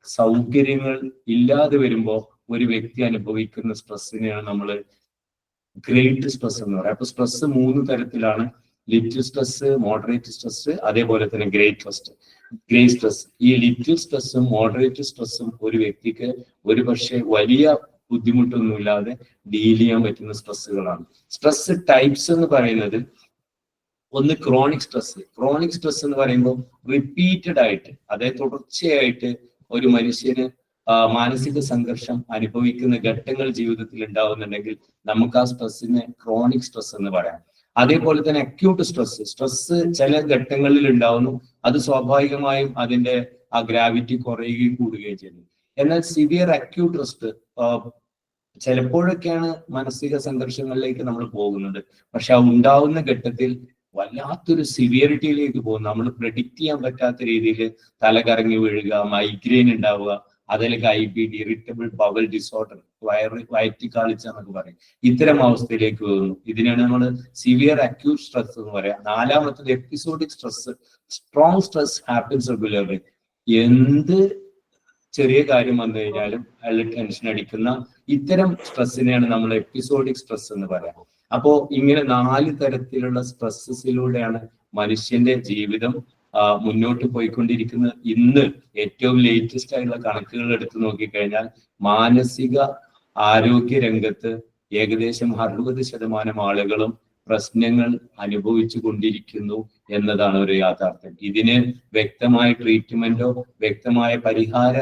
സൗകര്യങ്ങൾ ഇല്ലാതെ വരുമ്പോൾ ഒരു വ്യക്തി അനുഭവിക്കുന്ന സ്ട്രെസ്സിനെയാണ് നമ്മൾ ഗ്രേറ്റ് സ്ട്രെസ് എന്ന് പറയുക. അപ്പൊ സ്ട്രെസ് 3 തരത്തിലാണ്: ലിറ്റിൽ സ്ട്രെസ്, മോഡറേറ്റ് സ്ട്രെസ്, അതേപോലെ തന്നെ ഗ്രേറ്റ് സ്ട്രെസ്. ഈ ലിറ്റിൽ സ്ട്രെസ്സും മോഡറേറ്റ് സ്ട്രെസ്സും ഒരു വ്യക്തിക്ക് ഒരുപക്ഷെ വലിയ ബുദ്ധിമുട്ടൊന്നുമില്ലാതെ ഡീൽ ചെയ്യാൻ പറ്റുന്ന സ്ട്രെസ്സുകളാണ്. സ്ട്രെസ് ടൈപ്സ് എന്ന് പറയുന്നത് ഒന്ന് ക്രോണിക് സ്ട്രെസ് എന്ന് പറയുമ്പോൾ റിപ്പീറ്റഡ് ആയിട്ട്, അതായത് തുടർച്ചയായിട്ട് ഒരു മനുഷ്യന് മാനസിക സംഘർഷം അനുഭവിക്കുന്ന ഘട്ടങ്ങൾ ജീവിതത്തിൽ ഉണ്ടാവുന്നുണ്ടെങ്കിൽ നമുക്ക് ആ സ്ട്രെസ്സിനെ ക്രോണിക് സ്ട്രെസ് എന്ന് പറയാം. അതേപോലെ തന്നെ അക്യൂട്ട് സ്ട്രെസ് ചില ഘട്ടങ്ങളിൽ ഉണ്ടാവുന്നു, അത് സ്വാഭാവികമായും അതിന്റെ ആ ഗ്രാവിറ്റി കുറയുകയും കൂടുകയും ചെയ്യുന്നു. എന്നാൽ സിവിയർ അക്യൂട്ട് സ്ട്രെസ് ചിലപ്പോഴൊക്കെയാണ് മാനസിക സംഘർഷങ്ങളിലേക്ക് നമ്മൾ പോകുന്നത്. പക്ഷെ ആ ഉണ്ടാവുന്ന ഘട്ടത്തിൽ വല്ലാത്തൊരു സിവിയറിറ്റിയിലേക്ക് പോകും. നമ്മൾ പ്രെഡിക്റ്റ് ചെയ്യാൻ പറ്റാത്ത രീതിയിൽ തലകറങ്ങി വീഴുക, മൈഗ്രെയിൻ ഉണ്ടാവുക, അതിലേക്ക് IBD, ഇറിറ്റബിൾ ബവൽ ഡിസോർഡർ, വയറ്റിക്കാളിച്ച എന്നൊക്കെ പറയും. ഇത്തരം അവസ്ഥയിലേക്ക് പോകുന്നു. ഇതിനാണ് നമ്മൾ സിവിയർ അക്യൂട്ട് സ്ട്രെസ് എന്ന് പറയാം. 4മത്തത് episodic stress. Strong stress happens regularly. എന്ത് ചെറിയ കാര്യം വന്നു കഴിഞ്ഞാലും അയാൾ ടെൻഷൻ അടിക്കുന്ന ഇത്തരം സ്ട്രെസ്സിനെയാണ് നമ്മൾ എപ്പിസോഡിക് സ്ട്രെസ് എന്ന് പറയാം. അപ്പോ ഇങ്ങനെ 4 തരത്തിലുള്ള സ്ട്രെസ്സസിലൂടെയാണ് മനുഷ്യന്റെ ജീവിതം മുന്നോട്ട് പോയിക്കൊണ്ടിരിക്കുന്നത്. ഇന്ന് ഏറ്റവും ലേറ്റസ്റ്റ് ആയിട്ടുള്ള കണക്കുകൾ എടുത്തു നോക്കിക്കഴിഞ്ഞാൽ മാനസിക ആരോഗ്യ രംഗത്ത് ഏകദേശം 60% ആളുകളും പ്രശ്നങ്ങൾ അനുഭവിച്ചു കൊണ്ടിരിക്കുന്നു എന്നതാണ് ഒരു യാഥാർത്ഥ്യം. ഇതിന് വ്യക്തമായ ട്രീറ്റ്മെന്റോ വ്യക്തമായ പരിഹാര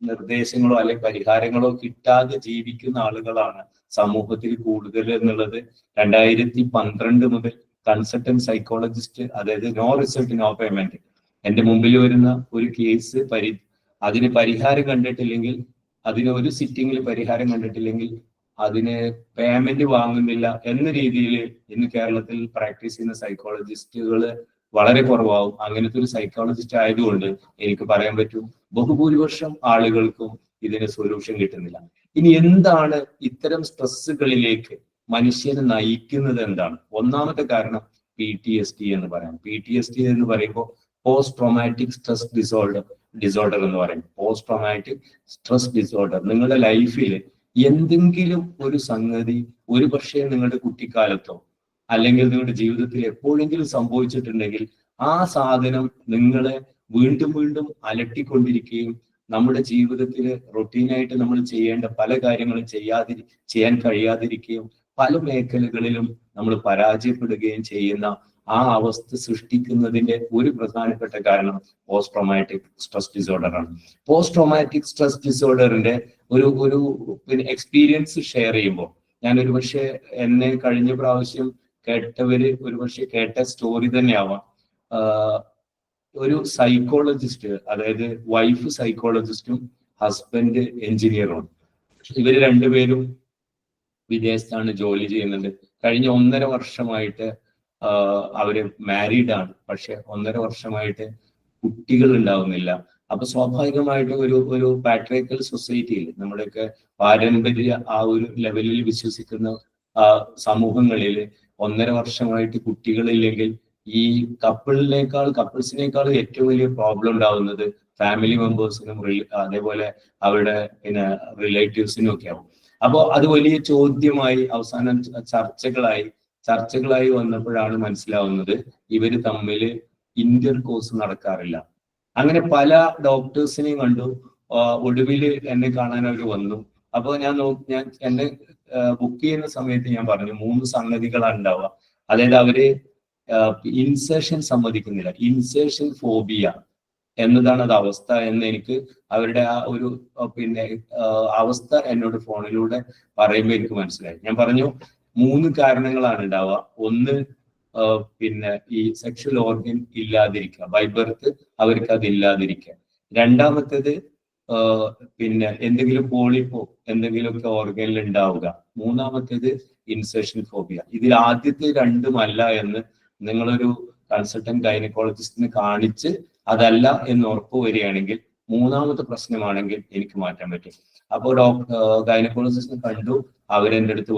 നിർദ്ദേശങ്ങളോ അല്ലെങ്കിൽ പരിഹാരങ്ങളോ കിട്ടാതെ ജീവിക്കുന്ന ആളുകളാണ് സമൂഹത്തിൽ കൂടുതൽ എന്നുള്ളത് 2012 മുതൽ കൺസൾട്ടന്റ് സൈക്കോളജിസ്റ്റ്, അതായത് നോ റിസൾട്ട് നോ പേയ്മെന്റ്, എന്റെ മുമ്പിൽ വരുന്ന ഒരു കേസ് അതിന് പരിഹാരം കണ്ടിട്ടില്ലെങ്കിൽ അതിന് ഒരു സിറ്റിങ്ങിൽ പരിഹാരം കണ്ടിട്ടില്ലെങ്കിൽ അതിന് പേയ്മെന്റ് വാങ്ങുന്നില്ല എന്ന രീതിയിൽ ഇന്ന് കേരളത്തിൽ പ്രാക്ടീസ് ചെയ്യുന്ന സൈക്കോളജിസ്റ്റുകൾ വളരെ കുറവാകും. അങ്ങനത്തെ ഒരു സൈക്കോളജിസ്റ്റ് ആയതുകൊണ്ട് എനിക്ക് പറയാൻ പറ്റും ബഹുഭൂരിപക്ഷം ആളുകൾക്കും ഇതിന് സൊല്യൂഷൻ കിട്ടുന്നില്ല. ഇനി എന്താണ് ഇത്തരം സ്ട്രെസ്സുകളിലേക്ക് മനുഷ്യനെ നയിക്കുന്നത് എന്താണ്? ഒന്നാമത്തെ കാരണം PTSD എന്ന് പറയാം. PTSD എന്ന് പറയുമ്പോൾ പോസ്റ്റ് ട്രോമാറ്റിക് സ്ട്രെസ് ഡിസോർഡർ എന്ന് പറയും. പോസ്റ്റ് ട്രോമാറ്റിക് സ്ട്രെസ് ഡിസോർഡർ നിങ്ങളുടെ ലൈഫിൽ എന്തെങ്കിലും ഒരു സംഗതി ഒരു പക്ഷേ നിങ്ങളുടെ കുട്ടിക്കാലത്തോ അല്ലെങ്കിൽ നിങ്ങളുടെ ജീവിതത്തിൽ എപ്പോഴെങ്കിലും സംഭവിച്ചിട്ടുണ്ടെങ്കിൽ ആ സാധനം നിങ്ങളെ വീണ്ടും വീണ്ടും അലട്ടിക്കൊണ്ടിരിക്കുകയും നമ്മുടെ ജീവിതത്തിൽ റൊട്ടീനായിട്ട് നമ്മൾ ചെയ്യേണ്ട പല കാര്യങ്ങളും ചെയ്യാൻ കഴിയാതിരിക്കുകയും പല മേഖലകളിലും നമ്മൾ പരാജയപ്പെടുകയും ചെയ്യുന്ന ആ അവസ്ഥ സൃഷ്ടിക്കുന്നതിന്റെ ഒരു പ്രധാനപ്പെട്ട കാരണം പോസ്റ്റ് ട്രോമാറ്റിക് സ്ട്രെസ് ഡിസോർഡർ ആണ്. പോസ്റ്റ് ട്രോമാറ്റിക് സ്ട്രെസ് ഡിസോർഡറിന്റെ ഒരു എക്സ്പീരിയൻസ് ഷെയർ ചെയ്യുമ്പോൾ ഞാൻ ഒരുപക്ഷെ എന്നെ കഴിഞ്ഞ പ്രാവശ്യം കേട്ടവര് ഒരുപക്ഷെ കേട്ട സ്റ്റോറി തന്നെയാവാം. ഒരു സൈക്കോളജിസ്റ്റ്, അതായത് വൈഫ് സൈക്കോളജിസ്റ്റും ഹസ്ബൻഡ് എഞ്ചിനീയറും, ഇവര് രണ്ടുപേരും വിദേശത്താണ് ജോലി ചെയ്യുന്നുണ്ട്. കഴിഞ്ഞ 1.5 വർഷമായിട്ട് അവര് മാരീഡ് ആണ്. പക്ഷെ 1.5 വർഷമായിട്ട് കുട്ടികൾ ഉണ്ടാവുന്നില്ല. അപ്പൊ സ്വാഭാവികമായിട്ടും ഒരു പാട്രിയാർക്കൽ സൊസൈറ്റിയിൽ നമ്മുടെയൊക്കെ പാരമ്പര്യ ആ ഒരു ലെവലിൽ വിശ്വസിക്കുന്ന സമൂഹങ്ങളിൽ 1.5 വർഷമായിട്ട് കുട്ടികളില്ലെങ്കിൽ ഈ കപ്പിൾസിനേക്കാൾ ഏറ്റവും വലിയ പ്രോബ്ലം ഉണ്ടാവുന്നത് ഫാമിലി മെമ്പേഴ്സിനും അതേപോലെ അവരുടെ റിലേറ്റീവ്സിനും ഒക്കെ ആവും. അപ്പോൾ അത് വലിയ ചോദ്യമായി അവസാനം ചർച്ചകളായി വന്നപ്പോഴാണ് മനസ്സിലാവുന്നത് ഇവര് തമ്മിൽ ഇന്റർ കോഴ്സ് നടക്കാറില്ല. അങ്ങനെ പല ഡോക്ടേഴ്സിനെയും കണ്ടു. ഒടുവിൽ എന്നെ കാണാൻ അവർ വന്നു. അപ്പോൾ ഞാൻ എന്നെ ബുക്ക് ചെയ്യുന്ന സമയത്ത് ഞാൻ പറഞ്ഞു 3 സംഗതികളാണ് ഉണ്ടാവുക. അതായത് അവര് ഇൻസേഷൻ സമ്മതിക്കുന്നില്ല, ഇൻസേഷൻ ഫോബിയ എന്നതാണ് അത് അവസ്ഥ എന്ന് എനിക്ക് അവരുടെ ആ ഒരു അവസ്ഥ എന്നോട് ഫോണിലൂടെ പറയുമ്പോൾ എനിക്ക് മനസ്സിലായി. ഞാൻ പറഞ്ഞു 3 കാരണങ്ങളാണ് ഉണ്ടാവുക. ഒന്ന് ഈ സെക്ഷൽ ഓർഗൻ ഇല്ലാതിരിക്കുക, ബൈ ബർത്ത് അവർക്ക് അത് ഇല്ലാതിരിക്കുക. രണ്ടാമത്തേത് എന്തെങ്കിലും പോളിപ്പോ എന്തെങ്കിലുമൊക്കെ ഓർഗനിൽ ഉണ്ടാവുക. മൂന്നാമത്തേത് ഇൻസേഷൻ ഫോബിയ. ഇതിൽ ആദ്യത്തെ 2ഉം അല്ല എന്ന് നിങ്ങളൊരു കൺസൾട്ടന്റ് ഗൈനക്കോളജിസ്റ്റിനെ കാണിച്ച് അതല്ല എന്ന് ഉറപ്പ് വരികയാണെങ്കിൽ, മൂന്നാമത്തെ പ്രശ്നമാണെങ്കിൽ എനിക്ക് മാറ്റാൻ പറ്റും. അപ്പോൾ ഗൈനക്കോളജിസ്റ്റിനെ കണ്ടു, അവരെന്റെ അടുത്ത്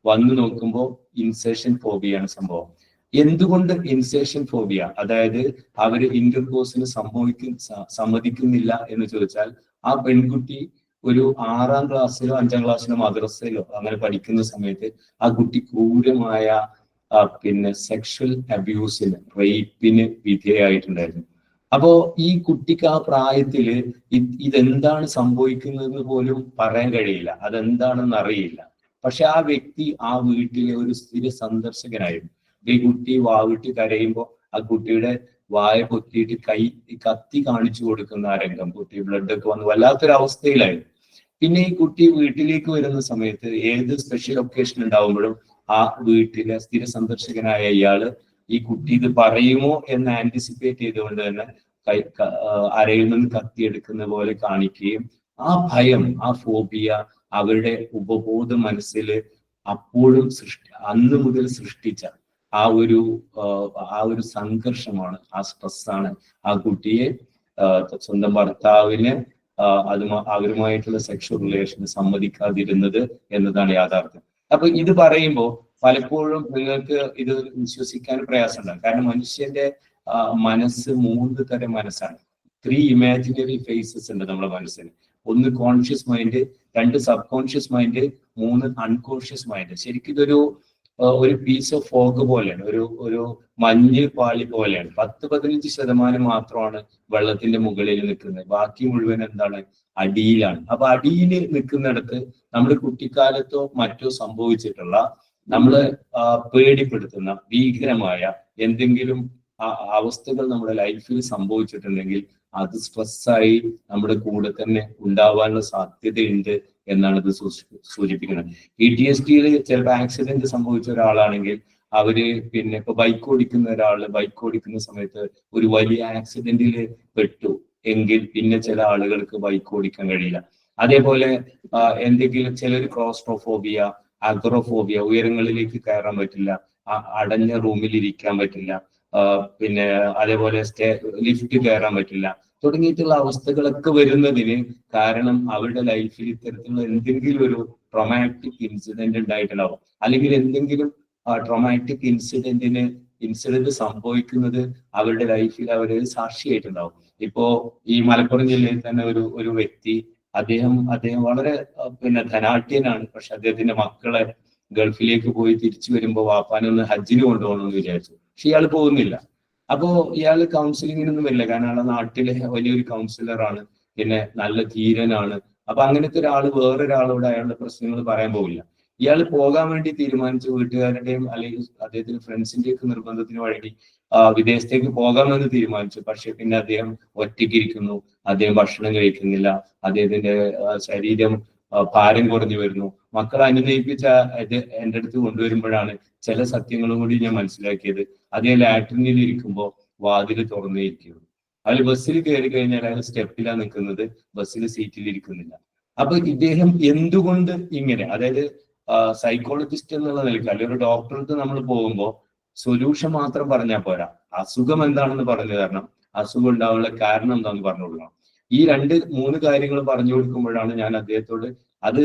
വന്നു നോക്കുമ്പോൾ ഇൻസേഷൻ ഫോബിയാണ് സംഭവം. എന്തുകൊണ്ട് ഇൻസേഷൻ ഫോബിയ? അതായത് അവര് ഇന്റർകോഴ്സിന് സമ്മതിക്കുന്നില്ല എന്ന് ചോദിച്ചാൽ, ആ പെൺകുട്ടി ഒരു 6ാം ക്ലാസ്സിലോ 5ാം ക്ലാസ്സിലോ മദ്രസയിലോ അങ്ങനെ പഠിക്കുന്ന സമയത്ത് ആ കുട്ടി ക്രൂരമായ സെക്ഷൽ അബ്യൂസിന്, റേപ്പിന് വിധേയമായിട്ടുണ്ടായിരുന്നു. അപ്പോ ഈ കുട്ടിക്ക് ആ പ്രായത്തില് ഇതെന്താണ് സംഭവിക്കുന്നതെന്ന് പോലും പറയാൻ കഴിയില്ല, അതെന്താണെന്ന് അറിയില്ല. പക്ഷെ ആ വ്യക്തി ആ വീട്ടിലെ ഒരു സ്ഥിര സന്ദർശകനായിരുന്നു. ഈ കുട്ടി വാവിട്ട് കരയുമ്പോൾ ആ കുട്ടിയുടെ വായ പൊത്തിയിട്ട് കത്തി കാണിച്ചു കൊടുക്കുന്ന ആ രംഗം, കുട്ടി ബ്ലഡൊക്കെ വന്ന് വല്ലാത്തൊരു അവസ്ഥയിലായിരുന്നു. പിന്നെ ഈ കുട്ടി വീട്ടിലേക്ക് വരുന്ന സമയത്ത് ഏത് സ്പെഷ്യൽ ഒക്കേഷൻ ഉണ്ടാവുമ്പോഴും ആ വീട്ടിലെ സ്ഥിര സന്ദർശകനായ ഇയാള് ഈ കുട്ടി ഇത് പറയുമോ എന്ന് ആന്റിസിപ്പേറ്റ് ചെയ്തുകൊണ്ട് തന്നെ അരയിൽ നിന്ന് കത്തിയെടുക്കുന്ന പോലെ കാണിക്കുകയും ആ ഭയം, ആ ഫോബിയ അവരുടെ ഉപബോധ മനസ്സിൽ അപ്പോഴും അന്ന് മുതൽ സൃഷ്ടിച്ച ആ ഒരു സംഘർഷമാണ്, ആ സ്ട്രെസ്സാണ് ആ കുട്ടിയെ സ്വന്തം ഭർത്താവിന് അവരുമായിട്ടുള്ള സെക്ഷൽ റിലേഷന് സമ്മതിക്കാതിരുന്നത് എന്നതാണ് യാഥാർത്ഥ്യം. അപ്പൊ ഇത് പറയുമ്പോൾ പലപ്പോഴും നിങ്ങൾക്ക് ഇത് വിശ്വസിക്കാൻ പ്രയാസമുണ്ടാകും. കാരണം മനുഷ്യന്റെ മനസ്സ് 3 തരം മനസ്സാണ്. 3 ഇമാജിനറി ഫേസസ് ഉണ്ട് നമ്മുടെ മനസ്സിന്. 1 conscious mind, 2 sub conscious mind, 3 unconscious mind. ശരിക്കും ഇതൊരു പീസ് ഓഫ് ഫോഗ് പോലെയാണ്, ഒരു മഞ്ഞ് പാളി പോലെയാണ്. 10-15% മാത്രമാണ് വെള്ളത്തിന്റെ മുകളിൽ നിൽക്കുന്നത്, ബാക്കി മുഴുവൻ എന്താണ്? അടിയിലാണ്. അപ്പൊ അടിയിൽ നിൽക്കുന്നിടത്ത് നമ്മുടെ കുട്ടിക്കാലത്തോ മറ്റോ സംഭവിച്ചിട്ടുള്ള, നമ്മള് പേടിപ്പെടുത്തുന്ന ഭീകരമായ എന്തെങ്കിലും അവസ്ഥകൾ നമ്മുടെ ലൈഫിൽ സംഭവിച്ചിട്ടുണ്ടെങ്കിൽ അത് സ്ട്രെസ്സായി നമ്മുടെ കൂടെ തന്നെ ഉണ്ടാവാനുള്ള സാധ്യതയുണ്ട് എന്നാണ് ഇത് സൂചിപ്പിക്കുന്നത്. PTSDയിൽ ചിലപ്പോൾ ആക്സിഡന്റ് സംഭവിച്ച ഒരാളാണെങ്കിൽ അവര് ഇപ്പൊ ബൈക്ക് ഓടിക്കുന്ന സമയത്ത് ഒരു വലിയ ആക്സിഡന്റിൽ പെട്ടു എങ്കിൽ പിന്നെ ചില ആളുകൾക്ക് ബൈക്ക് ഓടിക്കാൻ കഴിയില്ല. അതേപോലെ എന്തെങ്കിലും ചിലർ ക്ലോസ്ട്രോഫോബിയ, അഗ്രോഫോബിയ, ഉയരങ്ങളിലേക്ക് കയറാൻ പറ്റില്ല, അടഞ്ഞ റൂമിൽ ഇരിക്കാൻ പറ്റില്ല, പിന്നെ അതേപോലെ ലിഫ്റ്റ് കയറാൻ പറ്റില്ല തുടങ്ങിയിട്ടുള്ള അവസ്ഥകളൊക്കെ വരുന്നതിന് കാരണം അവരുടെ ലൈഫിൽ ഇത്തരത്തിലുള്ള എന്തെങ്കിലും ഒരു ട്രോമാറ്റിക് ഇൻസിഡന്റ് ഉണ്ടായിട്ടുണ്ടാവും, അല്ലെങ്കിൽ എന്തെങ്കിലും ട്രോമാറ്റിക് ഇൻസിഡന്റ് സംഭവിക്കുന്നത് അവരുടെ ലൈഫിൽ അവര് സാക്ഷിയായിട്ടുണ്ടാവും. ഇപ്പോ ഈ മലപ്പുറം ജില്ലയിൽ തന്നെ ഒരു വ്യക്തി, അദ്ദേഹം വളരെ ധനാഢ്യനാണ്. പക്ഷെ അദ്ദേഹത്തിന്റെ മക്കളെ ഗൾഫിലേക്ക് പോയി തിരിച്ചു വരുമ്പോൾ വാപ്പാനൊന്ന് ഹജ്ജിന് കൊണ്ടുപോകണമെന്ന് വിചാരിച്ചു. പക്ഷെ ഇയാൾ പോകുന്നില്ല. അപ്പോ ഇയാൾ കൗൺസിലിങ്ങിനൊന്നും വരില്ല, കാരണം അയാളെ നാട്ടിലെ വലിയൊരു കൗൺസിലറാണ്, പിന്നെ നല്ല ധീരനാണ്. അപ്പൊ അങ്ങനത്തെ ഒരാൾ വേറൊരാളോട് അയാളുടെ പ്രശ്നങ്ങൾ പറയാൻ പോകില്ല. ഇയാൾ പോകാൻ വേണ്ടി തീരുമാനിച്ചു, വീട്ടുകാരുടെയും അല്ലെങ്കിൽ അദ്ദേഹത്തിന്റെ ഫ്രണ്ട്സിന്റെയൊക്കെ നിർബന്ധത്തിന് വഴി വിദേശത്തേക്ക് പോകാമെന്ന് തീരുമാനിച്ചു. പക്ഷെ പിന്നെ അദ്ദേഹം ഒറ്റയ്ക്കിരിക്കുന്നു, അദ്ദേഹം ഭക്ഷണം കഴിക്കുന്നില്ല, അദ്ദേഹത്തിന്റെ ശരീരം ഭാരം കുറഞ്ഞു വരുന്നു. മക്കളെ അനുനയിപ്പിച്ച എൻ്റെ അടുത്ത് കൊണ്ടുവരുമ്പോഴാണ് ചില സത്യങ്ങളും കൂടി ഞാൻ മനസ്സിലാക്കിയത്. അദ്ദേഹം ലാട്രിനിൽ ഇരിക്കുമ്പോൾ വാതില് തുറന്നിരിക്കുന്നു. അയാൾ ബസ്സിൽ കയറി കഴിഞ്ഞാൽ അയാൾ സ്റ്റെപ്പിലാണ് നിൽക്കുന്നത്, ബസ്സിൽ സീറ്റിൽ ഇരിക്കുന്നില്ല. അപ്പൊ ഇദ്ദേഹം എന്തുകൊണ്ട് ഇങ്ങനെ, അതായത് സൈക്കോളജിസ്റ്റ് എന്നുള്ള നിലയ്ക്ക് അല്ലെങ്കിൽ ഒരു ഡോക്ടറെ അടുത്ത് നമ്മൾ പോകുമ്പോൾ സൊല്യൂഷൻ മാത്രം പറഞ്ഞാൽ പോരാ, അസുഖം എന്താണെന്ന് പറഞ്ഞു തരണം, അസുഖം ഉണ്ടാവാനുള്ള കാരണം എന്താണെന്ന് പറഞ്ഞു കൊടുക്കണം. ഈ 2-3 കാര്യങ്ങൾ പറഞ്ഞു കൊടുക്കുമ്പോഴാണ് ഞാൻ അദ്ദേഹത്തോട്, അത്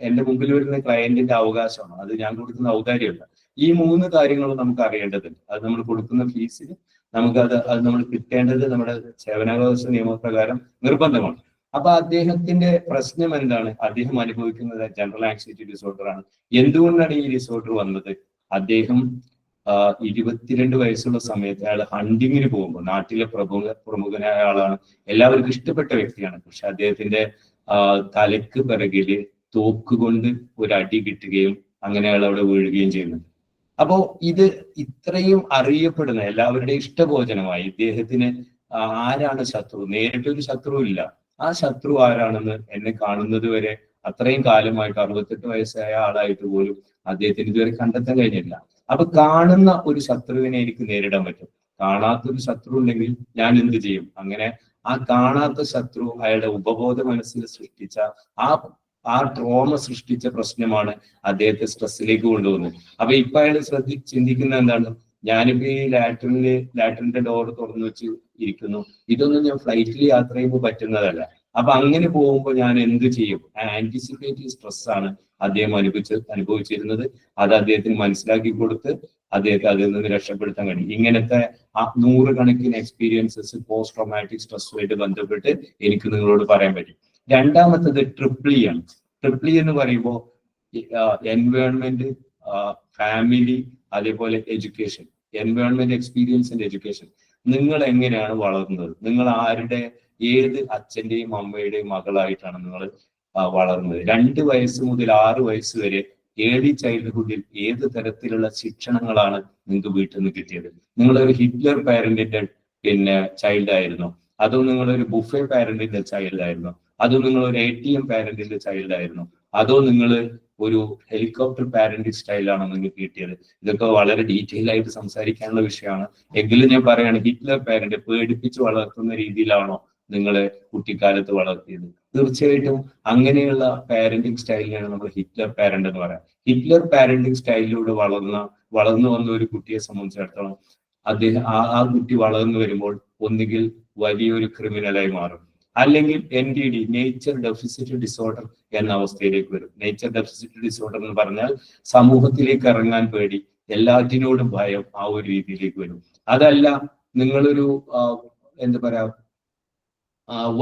എന്റെ മുമ്പിൽ വരുന്ന ക്ലയന്റിന്റെ അവകാശമാണ്, അത് ഞാൻ കൊടുക്കുന്ന ഔദാര്യമല്ല, ഈ 3 കാര്യങ്ങളും നമുക്ക് അറിയേണ്ടതുണ്ട്. അത് നമ്മൾ കൊടുക്കുന്ന ഫീസിൽ അത് നമ്മൾ കിട്ടേണ്ടത് നമ്മുടെ സേവനാവകാശ നിയമപ്രകാരം നിർബന്ധമാണ്. അപ്പൊ അദ്ദേഹത്തിന്റെ പ്രശ്നം എന്താണ്? അദ്ദേഹം അനുഭവിക്കുന്നത് ജനറൽ ആങ്സൈറ്റി ഡിസോർഡർ ആണ്. എന്തുകൊണ്ടാണ് ഈ ഡിസോർഡർ വന്നത്? അദ്ദേഹം 22 വയസ്സുള്ള സമയത്ത് അയാൾ ഹണ്ടിങ്ങിന് പോകുമ്പോൾ, നാട്ടിലെ പ്രമുഖനായ ആളാണ്, എല്ലാവർക്കും ഇഷ്ടപ്പെട്ട വ്യക്തിയാണ്. പക്ഷെ അദ്ദേഹത്തിന്റെ തലക്ക് പിറകില് തോക്ക് കൊണ്ട് ഒരു അടി കിട്ടുകയും അങ്ങനെ അയാൾ അവിടെ വീഴുകയും ചെയ്യുന്നുണ്ട്. അപ്പോ ഇത് ഇത്രയും അറിയപ്പെടുന്ന എല്ലാവരുടെയും ഇഷ്ടഭോജനമായി ഇദ്ദേഹത്തിന് ആരാണ് ശത്രു? നേരിട്ടൊരു ശത്രു ഇല്ല. ആ ശത്രു ആരാണെന്ന് എന്നെ കാണുന്നത് വരെ, അത്രയും കാലമായിട്ട് 68 വയസ്സായ ആളായിട്ട് പോലും അദ്ദേഹത്തിന് ഇതുവരെ കണ്ടെത്താൻ കഴിഞ്ഞില്ല. അപ്പൊ കാണുന്ന ഒരു ശത്രുവിനെ എനിക്ക് നേരിടാൻ പറ്റും, കാണാത്തൊരു ശത്രു ഉണ്ടെങ്കിൽ ഞാൻ എന്ത് ചെയ്യും? അങ്ങനെ ആ കാണാത്ത ശത്രു അയാളുടെ ഉപബോധ മനസ്സിൽ സൃഷ്ടിച്ച ആ ട്രോമ സൃഷ്ടിച്ച പ്രശ്നമാണ് അദ്ദേഹത്തെ സ്ട്രെസ്സിലേക്ക് കൊണ്ടുപോകുന്നത്. അപ്പൊ ഇപ്പൊ അയാൾ ചിന്തിക്കുന്ന എന്താണ്? ഞാനിപ്പോ ഈ ലാറ്ററിന്റെ ഡോർ തുറന്നു വെച്ച് ഇരിക്കുന്നു, ഇതൊന്നും ഞാൻ ഫ്ലൈറ്റിൽ യാത്ര ചെയ്യുമ്പോൾ പറ്റുന്നതല്ല. അപ്പൊ അങ്ങനെ പോകുമ്പോൾ ഞാൻ എന്ത് ചെയ്യും? ആന്റിസിപ്പേറ്റീവ് സ്ട്രെസ് ആണ് അദ്ദേഹം അനുഭവിച്ചിരുന്നത്. അത് അദ്ദേഹത്തിന് മനസ്സിലാക്കി കൊടുത്ത് അദ്ദേഹത്തെ അതിൽ നിന്ന് രക്ഷപ്പെടുത്താൻ കഴിയും. ഇങ്ങനത്തെ 100 കണക്കിന് എക്സ്പീരിയൻസസ് പോസ്റ്റ് ട്രോമാറ്റിക് സ്ട്രെസ്സുമായിട്ട് ബന്ധപ്പെട്ട് എനിക്ക് നിങ്ങളോട് പറയാൻ പറ്റും. രണ്ടാമത്തത് ട്രിപ്പിൾ ഇ ആണ്. ട്രിപ്പിൾ ഇ എന്ന് പറയുമ്പോൾ എൻവയോൺമെന്റ്, ഫാമിലി, അതേപോലെ education. Environment, experience and education. നിങ്ങൾ എങ്ങനെയാണ് വളർന്നത്? നിങ്ങൾ ഏത് അച്ഛന്റെയും അമ്മയുടെയും മകളായിട്ടാണ് നിങ്ങൾ വളർന്നത്? 2 വയസ്സ് മുതൽ 6 വയസ്സ് വരെ ഏർലി ചൈൽഡ്ഹുഡിൽ ഏത് തരത്തിലുള്ള ശിക്ഷണങ്ങളാണ് നിങ്ങൾക്ക് വീട്ടിൽ നിന്ന് കിട്ടിയത്? നിങ്ങളൊരു ഹിറ്റ്ലർ പാരന്റിന്റെ ചൈൽഡ് ആയിരുന്നോ? അതോ നിങ്ങളൊരു ബുഫേ പാരന്റിന്റെ ചൈൽഡ് ആയിരുന്നോ? അതോ നിങ്ങളൊരു ATM പാരന്റിന്റെ ചൈൽഡ് ആയിരുന്നോ? അതോ നിങ്ങൾ ഒരു ഹെലികോപ്റ്റർ പാരന്റിങ് സ്റ്റൈലാണോ നിങ്ങൾക്ക് കിട്ടിയത്? ഇതൊക്കെ വളരെ ഡീറ്റെയിൽ ആയിട്ട് സംസാരിക്കാനുള്ള വിഷയമാണ്. എങ്കിലും ഞാൻ പറയാണ്, ഹിറ്റ്ലർ പാരന്റ് പേടിപ്പിച്ച് വളർത്തുന്ന രീതിയിലാണോ നിങ്ങളെ കുട്ടിക്കാലത്ത് വളർത്തിയത്? തീർച്ചയായിട്ടും അങ്ങനെയുള്ള പാരന്റിങ് സ്റ്റൈലിനെയാണ് നമ്മൾ ഹിറ്റ്ലർ പാരന്റ് എന്ന് പറയാം. ഹിറ്റ്ലർ പാരന്റിങ് സ്റ്റൈലിലൂടെ വളർന്നു വന്ന ഒരു കുട്ടിയെ സംബന്ധിച്ചിടത്തോളം അദ്ദേഹം ആ കുട്ടി വളർന്നു വരുമ്പോൾ ഒന്നുകിൽ വലിയൊരു ക്രിമിനലായി മാറും, അല്ലെങ്കിൽ NDD, നേച്ചർ ഡെഫിസിറ്റ് ഡിസോർഡർ എന്ന അവസ്ഥയിലേക്ക് വരും. നേച്ചർ ഡെഫിസിറ്റ് ഡിസോർഡർ എന്ന് പറഞ്ഞാൽ സമൂഹത്തിലേക്ക് ഇറങ്ങാൻ പേടി, എല്ലാറ്റിനോടും ഭയം, ആ ഒരു രീതിയിലേക്ക് വരും. അതല്ല, നിങ്ങളൊരു എന്താ പറയാ,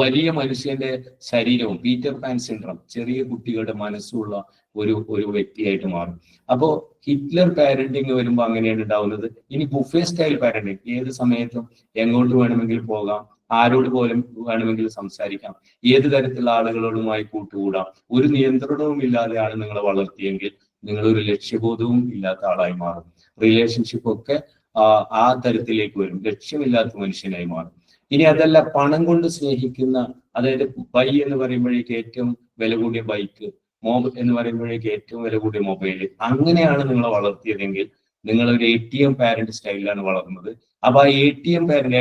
വലിയ മനുഷ്യന്റെ ശരീരവും, പീറ്റർ പാൻ സിൻഡ്രം, ചെറിയ കുട്ടികളുടെ മനസ്സുള്ള ഒരു വ്യക്തിയായിട്ട് മാറും. അപ്പോ ഹിറ്റ്ലർ പാരന്റിങ് വരുമ്പോൾ അങ്ങനെയാണ് ഉണ്ടാവുന്നത്. ഇനി ബുഫേ സ്റ്റൈൽ പാരന്റിങ്, ഏത് സമയത്തും എങ്ങോട്ട് വേണമെങ്കിൽ പോകാം, ആരോട് പോലും വേണമെങ്കിൽ സംസാരിക്കാം, ഏത് തരത്തിലുള്ള ആളുകളോടുമായി കൂട്ടുകൂടാം, ഒരു നിയന്ത്രണവും ഇല്ലാതെയാണ് നിങ്ങളെ വളർത്തിയെങ്കിൽ നിങ്ങൾ ഒരു ലക്ഷ്യബോധവും ഇല്ലാത്ത ആളായി മാറും. റിലേഷൻഷിപ്പ് ഒക്കെ ആ തരത്തിലേക്ക് വരും, ലക്ഷ്യമില്ലാത്ത മനുഷ്യനായി മാറും. ഇനി അതല്ല, പണം കൊണ്ട് സ്നേഹിക്കുന്ന, അതായത് ബൈ എന്ന് പറയുമ്പോഴേക്ക് ഏറ്റവും വില കൂടിയ ബൈക്ക്, മോബ് എന്ന് പറയുമ്പോഴേക്ക് ഏറ്റവും വില കൂടിയ മൊബൈൽ, അങ്ങനെയാണ് നിങ്ങളെ വളർത്തിയതെങ്കിൽ നിങ്ങൾ ഒരു ATM പാരന്റ് സ്റ്റൈലിലാണ് വളർന്നത്. അപ്പൊ ആ ATM പാരന്റ്,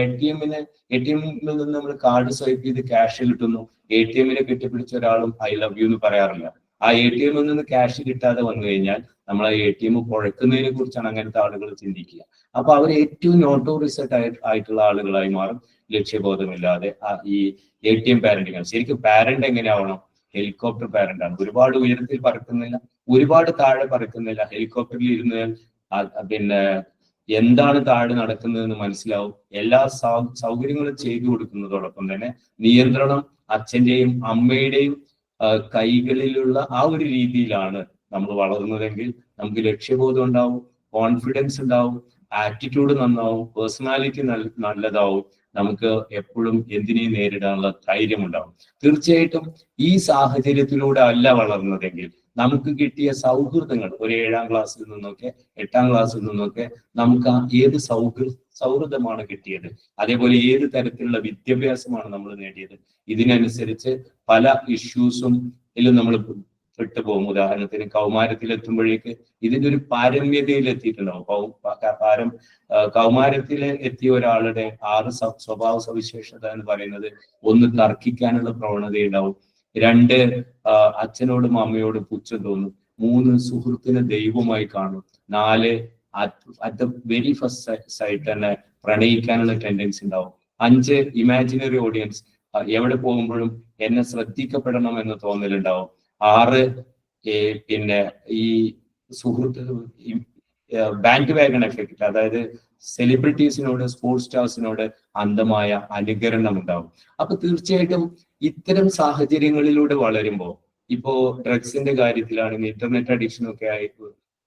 ATMിൽ നിന്ന് നമ്മൾ കാർഡ് സ്വൈപ്പ് ചെയ്ത് ക്യാഷ് കിട്ടുന്നു. ATMിനെ കെട്ടിപ്പിടിച്ച ഒരാളും ഐ ലവ് യു എന്ന് പറയാറില്ല. ആ ATMിൽ നിന്ന് ക്യാഷ് കിട്ടാതെ വന്നു കഴിഞ്ഞാൽ നമ്മൾ ആ ATM കുഴക്കുന്നതിനെ കുറിച്ചാണ് അങ്ങനത്തെ ആളുകൾ ചിന്തിക്കുക. അപ്പൊ അവർ ഏറ്റവും നോട്ടോറിയസ് ആയിട്ടുള്ള ആളുകളായി മാറും, ലക്ഷ്യബോധമില്ലാതെ. ഈ ATM പാരന്റിങ് ശരിക്കും പാരന്റ് എങ്ങനെയാവണം? ഹെലികോപ്റ്റർ പാരന്റ് ആണ്. ഒരുപാട് ഉയരത്തിൽ പറക്കുന്നില്ല, ഒരുപാട് താഴെ പറക്കുന്നില്ല. ഹെലികോപ്റ്ററിൽ ഇരുന്ന് പിന്നെ എന്താണ് താഴെ നടക്കുന്നതെന്ന് മനസ്സിലാവും. എല്ലാ സൗകര്യങ്ങളും ചെയ്തു കൊടുക്കുന്നതോടൊപ്പം തന്നെ നിയന്ത്രണം അച്ഛന്റെയും അമ്മയുടെയും കൈകളിലുള്ള ആ ഒരു രീതിയിലാണ് നമ്മൾ വളർന്നതെങ്കിൽ നമുക്ക് ലക്ഷ്യബോധം ഉണ്ടാവും, കോൺഫിഡൻസ് ഉണ്ടാവും, ആറ്റിറ്റ്യൂഡ് നന്നാവും, പേഴ്സണാലിറ്റി നല്ലതാവും, നമുക്ക് എപ്പോഴും എന്തിനേയും നേരിടാനുള്ള ധൈര്യം ഉണ്ടാവും. തീർച്ചയായിട്ടും ഈ സാഹചര്യത്തിലൂടെ അല്ല വളർന്നതെങ്കിൽ നമുക്ക് കിട്ടിയ സൗഹൃദങ്ങൾ, ഒരു 7ാം ക്ലാസ്സിൽ നിന്നൊക്കെ 8ാം ക്ലാസ്സിൽ നിന്നൊക്കെ നമുക്ക് ഏത് സൗഹൃദമാണ് കിട്ടിയത്, അതേപോലെ ഏത് തരത്തിലുള്ള വിദ്യാഭ്യാസമാണ് നമ്മൾ നേടിയത്, ഇതിനനുസരിച്ച് പല ഇഷ്യൂസും നമ്മൾ വിട്ടുപോകും. ഉദാഹരണത്തിന് കൗമാരത്തിലെത്തുമ്പോഴേക്ക് ഇതിന്റെ ഒരു പാരമ്യതയിൽ എത്തിയിട്ടുണ്ടാവും. കൗമാരത്തിൽ എത്തിയ ഒരാളുടെ 6 സ്വഭാവ സവിശേഷത എന്ന് പറയുന്നത്: 1 തർക്കിക്കാനുള്ള പ്രവണതയുണ്ടാവും, 2 അച്ഛനോടും അമ്മയോടും പുച്ഛം തോന്നും, 3 സുഹൃത്തിനെ ദൈവമായി കാണും, 4 at the very first sight തന്നെ പ്രണയിക്കാനുള്ള ടെൻഡൻസി ഉണ്ടാവും, 5 ഇമാജിനറി ഓഡിയൻസ്, എവിടെ പോകുമ്പോഴും എന്നെ ശ്രദ്ധിക്കപ്പെടണം എന്ന് തോന്നലുണ്ടാവും, 6 പിന്നെ ഈ സുഹൃത്ത് ബാൻഡ് വാഗൺ എഫക്റ്റ്, അതായത് സെലിബ്രിറ്റീസിനോട്, സ്പോർട്സ് സ്റ്റാർസിനോട് അന്ധമായ അനുകരണം ഉണ്ടാവും. അപ്പൊ തീർച്ചയായിട്ടും ഇത്തരം സാഹചര്യങ്ങളിലൂടെ വളരുമ്പോൾ, ഇപ്പോ ഡ്രഗ്സിന്റെ കാര്യത്തിലാണെങ്കിൽ, ഇന്റർനെറ്റ് അഡിക്ഷനൊക്കെ ആയി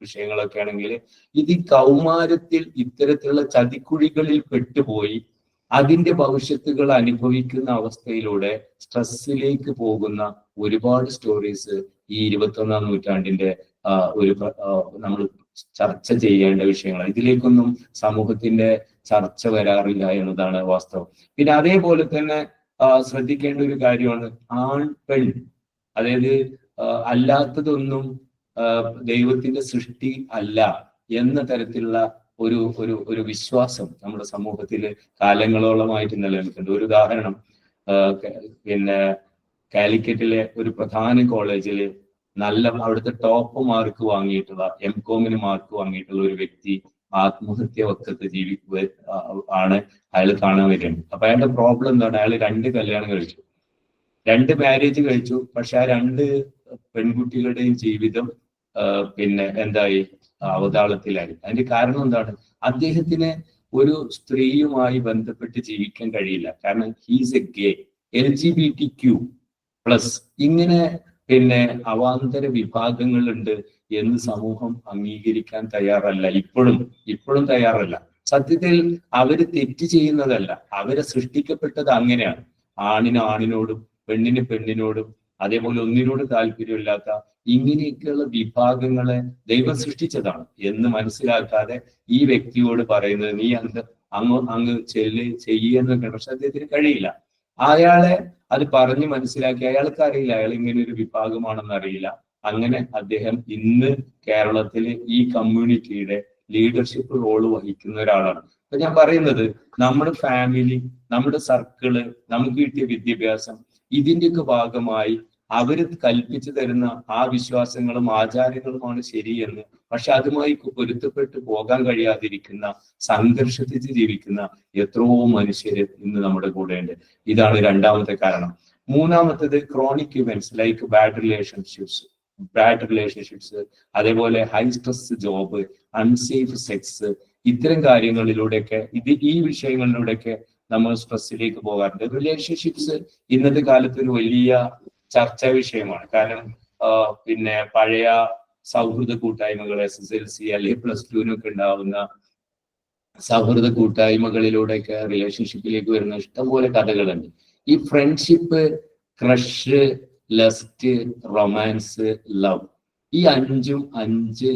വിഷയങ്ങളൊക്കെ ആണെങ്കിൽ, ഇത് കൗമാരത്തിൽ ഇത്തരത്തിലുള്ള ചതിക്കുഴികളിൽ പെട്ടുപോയി അതിന്റെ ഭവിഷ്യത്തുകൾ അനുഭവിക്കുന്ന അവസ്ഥയിലൂടെ സ്ട്രെസ്സിലേക്ക് പോകുന്ന ഒരുപാട് സ്റ്റോറീസ് ഈ 21ാം നൂറ്റാണ്ടിന്റെ നമ്മൾ ചർച്ച ചെയ്യേണ്ട വിഷയങ്ങളാണ്. ഇതിലേക്കൊന്നും സമൂഹത്തിന്റെ ചർച്ച വരാറില്ല എന്നതാണ് വാസ്തവം. പിന്നെ അതേപോലെ തന്നെ ശ്രദ്ധിക്കേണ്ട ഒരു കാര്യമാണ് ആൺ പെൺ, അതായത് അല്ലാത്തതൊന്നും ദൈവത്തിന്റെ സൃഷ്ടി അല്ല എന്ന തരത്തിലുള്ള ഒരു വിശ്വാസം നമ്മുടെ സമൂഹത്തിൽ കാലങ്ങളോളമായിട്ട് നിലനിൽക്കുന്നുണ്ട്. ഒരു ഉദാഹരണം, പിന്നെ കാലിക്കറ്റിലെ ഒരു പ്രധാന കോളേജിൽ അവിടുത്തെ ടോപ്പ് മാർക്ക് വാങ്ങിയിട്ടുള്ള, MCOM മാർക്ക് വാങ്ങിയിട്ടുള്ള ഒരു വ്യക്തി ആത്മഹത്യ വക്കത്ത് ആണ് അയാൾ കാണാൻ വരുന്നത്. അപ്പൊ അയാളുടെ പ്രോബ്ലം എന്താണ്? അയാൾ 2 കല്യാണം കഴിച്ചു, 2 മാരേജ് കഴിച്ചു. പക്ഷെ ആ 2 പെൺകുട്ടികളുടെയും ജീവിതം പിന്നെ എന്തായി? അവതാളത്തിലായി. അതിന്റെ കാരണം എന്താണ്? അദ്ദേഹത്തിന് ഒരു സ്ത്രീയുമായി ബന്ധപ്പെട്ട് ജീവിക്കാൻ കഴിയില്ല. കാരണം ഹീസ് എ ഗേ, LGBTQ+. ഇങ്ങനെ പിന്നെ അവാന്തര വിഭാഗങ്ങളുണ്ട് എന്ന് സമൂഹം അംഗീകരിക്കാൻ തയ്യാറല്ല. ഇപ്പോഴും തയ്യാറല്ല. സത്യത്തിൽ അവര് തെറ്റ് ചെയ്യുന്നതല്ല, അവരെ സൃഷ്ടിക്കപ്പെട്ടത് അങ്ങനെയാണ്. ആണിന് ആണിനോടും പെണ്ണിന് പെണ്ണിനോടും അതേപോലെ ഒന്നിനോട് താല്പര്യമില്ലാത്ത ഇങ്ങനെയൊക്കെയുള്ള വിഭാഗങ്ങളെ ദൈവം സൃഷ്ടിച്ചതാണ് എന്ന് മനസ്സിലാക്കാതെ ഈ വ്യക്തിയോട് പറയുന്നത് നീ അങ്ങ് ചെയ്യുന്നൊക്കെ. പക്ഷെ അദ്ദേഹത്തിന് കഴിയില്ല. അയാളെ അത് പറഞ്ഞ് മനസ്സിലാക്കി. അയാൾക്ക് അറിയില്ല അയാൾ ഇങ്ങനെ ഒരു വിഭാഗമാണെന്ന് അറിയില്ല. അങ്ങനെ അദ്ദേഹം ഇന്ന് കേരളത്തിലെ ഈ കമ്മ്യൂണിറ്റിയുടെ ലീഡർഷിപ്പ് റോള് വഹിക്കുന്ന ഒരാളാണ്. അപ്പൊ ഞാൻ പറയുന്നത്, നമ്മുടെ ഫാമിലി, നമ്മുടെ സർക്കിള്, നമുക്ക് കിട്ടിയ വിദ്യാഭ്യാസം, ഇതിന്റെയൊക്കെ ഭാഗമായി അവര് കൽപ്പിച്ചു തരുന്ന ആ വിശ്വാസങ്ങളും ആചാരങ്ങളുമാണ് ശരിയെന്ന്, പക്ഷെ അതുമായി പൊരുത്തപ്പെട്ടു പോകാൻ കഴിയാതിരിക്കുന്ന, സംഘർഷത്തിൽ ജീവിക്കുന്ന എത്രയോ മനുഷ്യര് ഇന്ന് നമ്മുടെ കൂടെ ഉണ്ട്. ഇതാണ് 2ാമത്തെ കാരണം. 3ാമത്തേത് chronic events like bad relationships, അതേപോലെ high stress job, unsafe sex, ഇത്തരം കാര്യങ്ങളിലൂടെയൊക്കെ ഈ വിഷയങ്ങളിലൂടെയൊക്കെ നമ്മൾ സ്ട്രെസ്സിലേക്ക് പോകാറുണ്ട്. റിലേഷൻഷിപ്സ് ഇന്നത്തെ കാലത്ത് ഒരു വലിയ ചർച്ചാ വിഷയമാണ്. കാരണം പിന്നെ പഴയ സൗഹൃദ കൂട്ടായ്മകൾ, SSLC അല്ലെങ്കിൽ +2 ഉണ്ടാവുന്ന സൗഹൃദ കൂട്ടായ്മകളിലൂടെയൊക്കെ റിലേഷൻഷിപ്പിലേക്ക് വരുന്ന ഇഷ്ടംപോലെ കഥകളുണ്ട്. ഈ friendship, crush, lust, romance, love, ഈ 5